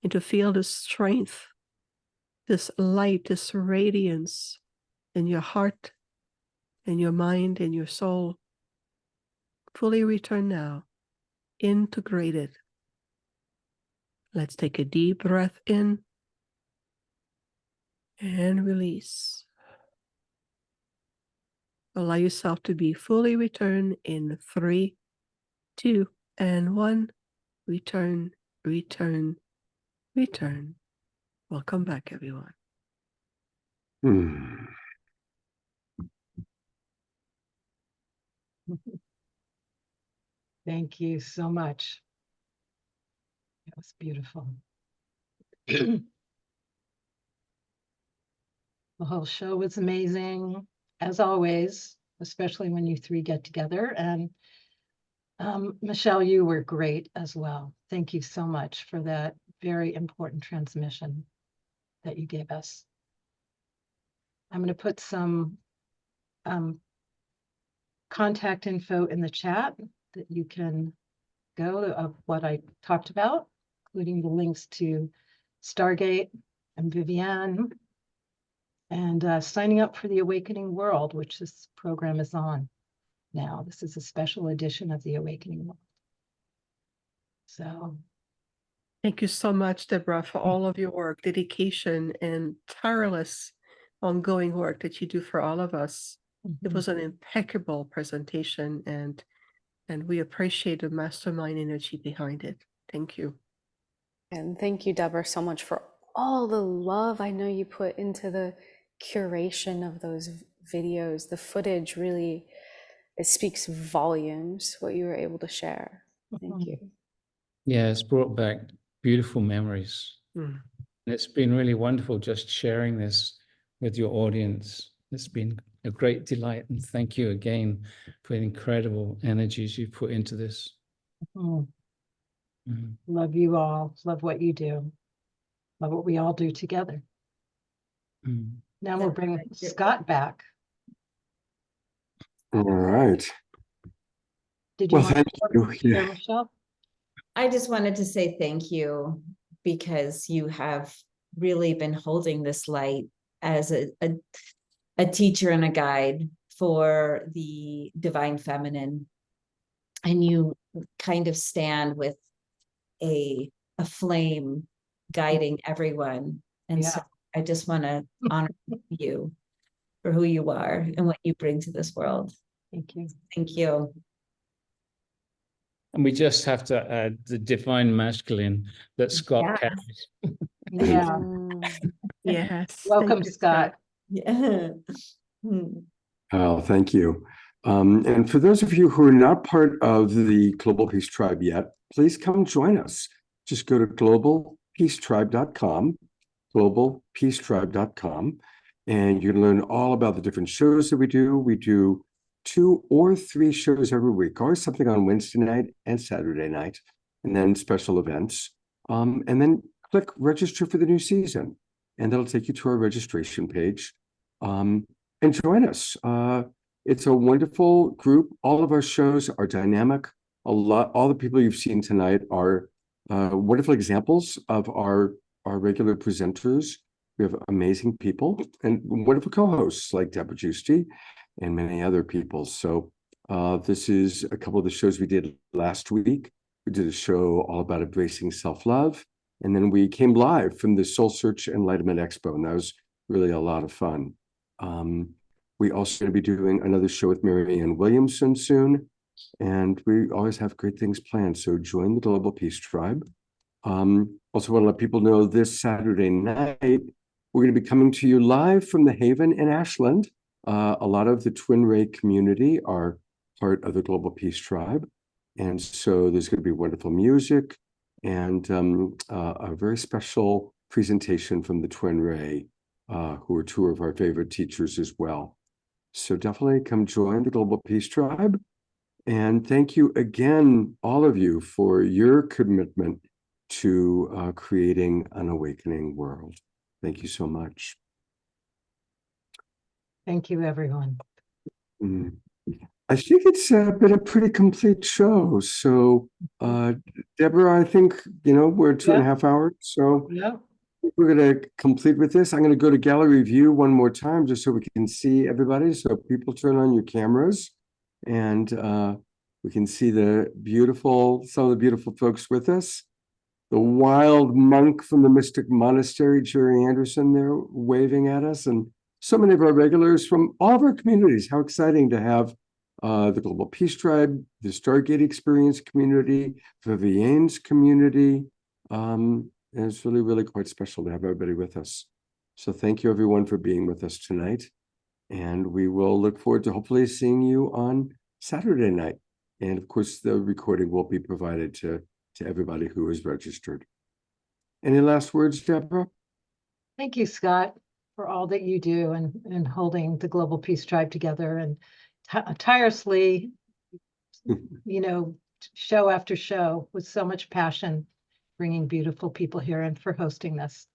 and to feel the strength, this light, this radiance in your heart, in your mind, in your soul. Fully return now, integrated. Let's take a deep breath in and release. Allow yourself to be fully returned in 3, 2, and 1. Return, return, return. Welcome back, everyone. Thank you so much. That was beautiful. The whole show was amazing, as always, especially when you three get together. And Michelle, you were great as well. Thank you so much for that very important transmission that you gave us. I'm going to put some contact info in the chat that you can go of what I talked about, including the links to Stargate and Viviane, and signing up for the Awakening World, which this program is on now. This is a special edition of the Awakening World. So thank you so much, Debra, for all of your work, dedication, and tireless ongoing work that you do for all of us. It was an impeccable presentation, and we appreciate the mastermind energy behind it. Thank you. And thank you, Debra, so much for all the love I know you put into the curation of those videos. The footage really, it speaks volumes, what you were able to share. Thank you. Yeah, it's brought back beautiful memories. And it's been really wonderful just sharing this with your audience. It's been a great delight, and thank you again for the incredible energies you put into this. Love you all. Love what you do. Love what we all do together. Now we'll bring Scott back. All right. Did you Well, want thank to you. share, Michelle? I just wanted to say thank you, because you have really been holding this light as a teacher and a guide for the divine feminine. And you kind of stand with a flame guiding everyone. And so I just want to honor you for who you are and what you bring to this world. Thank you. Thank you. And we just have to add the divine masculine that Scott carries. Yeah. Yes. Welcome, Scott. Yeah. Oh, thank you. And for those of you who are not part of the Global Peace Tribe yet, please come join us. Just go to globalpeacetribe.com globalpeacetribe.com, and you can learn all about the different shows that we do. We do 2 or 3 shows every week, always something on Wednesday night and Saturday night, and then special events. And then click register for the new season, and that'll take you to our registration page. And join us. It's a wonderful group. All of our shows are dynamic. All the people you've seen tonight are wonderful examples of our regular presenters. We have amazing people and wonderful co-hosts like Debra Giusti and many other people. So this is a couple of the shows we did last week. We did a show all about embracing self-love. And then we came live from the Soul Search Enlightenment Expo, and that was really a lot of fun. We also going to be doing another show with Marianne Williamson soon, and we always have great things planned. So join the Global Peace Tribe. Also want to let people know this Saturday night, we're going to be coming to you live from the Haven in Ashland. A lot of the Twin Ray community are part of the Global Peace Tribe. And so there's going to be wonderful music and a very special presentation from the Twin Ray, who are 2 of our favorite teachers as well. So definitely come join the Global Peace Tribe. And thank you again, all of you, for your commitment to creating an awakening world. Thank you so much. Thank you, everyone. I think it's been a pretty complete show. So, Debra, I think, we're 2.5 hours. So we're going to complete with this. I'm going to go to gallery view one more time just so we can see everybody. So people turn on your cameras and we can see some of the beautiful folks with us. The wild monk from the Mystic Monastery, Jerry Anderson, there waving at us, and so many of our regulars from all of our communities. How exciting to have the Global Peace Tribe, the Stargate Experience community, Viviane's community. And it's really, really quite special to have everybody with us. So thank you, everyone, for being with us tonight. And we will look forward to hopefully seeing you on Saturday night. And of course, the recording will be provided to everybody who is registered. Any last words, Debra? Thank you, Scott, for all that you do and holding the Global Peace Tribe together and tirelessly, show after show with so much passion, bringing beautiful people here and for hosting this.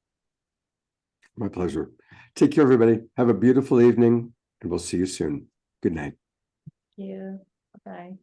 My pleasure. Take care, everybody. Have a beautiful evening, and we'll see you soon. Good night. Thank you. Bye.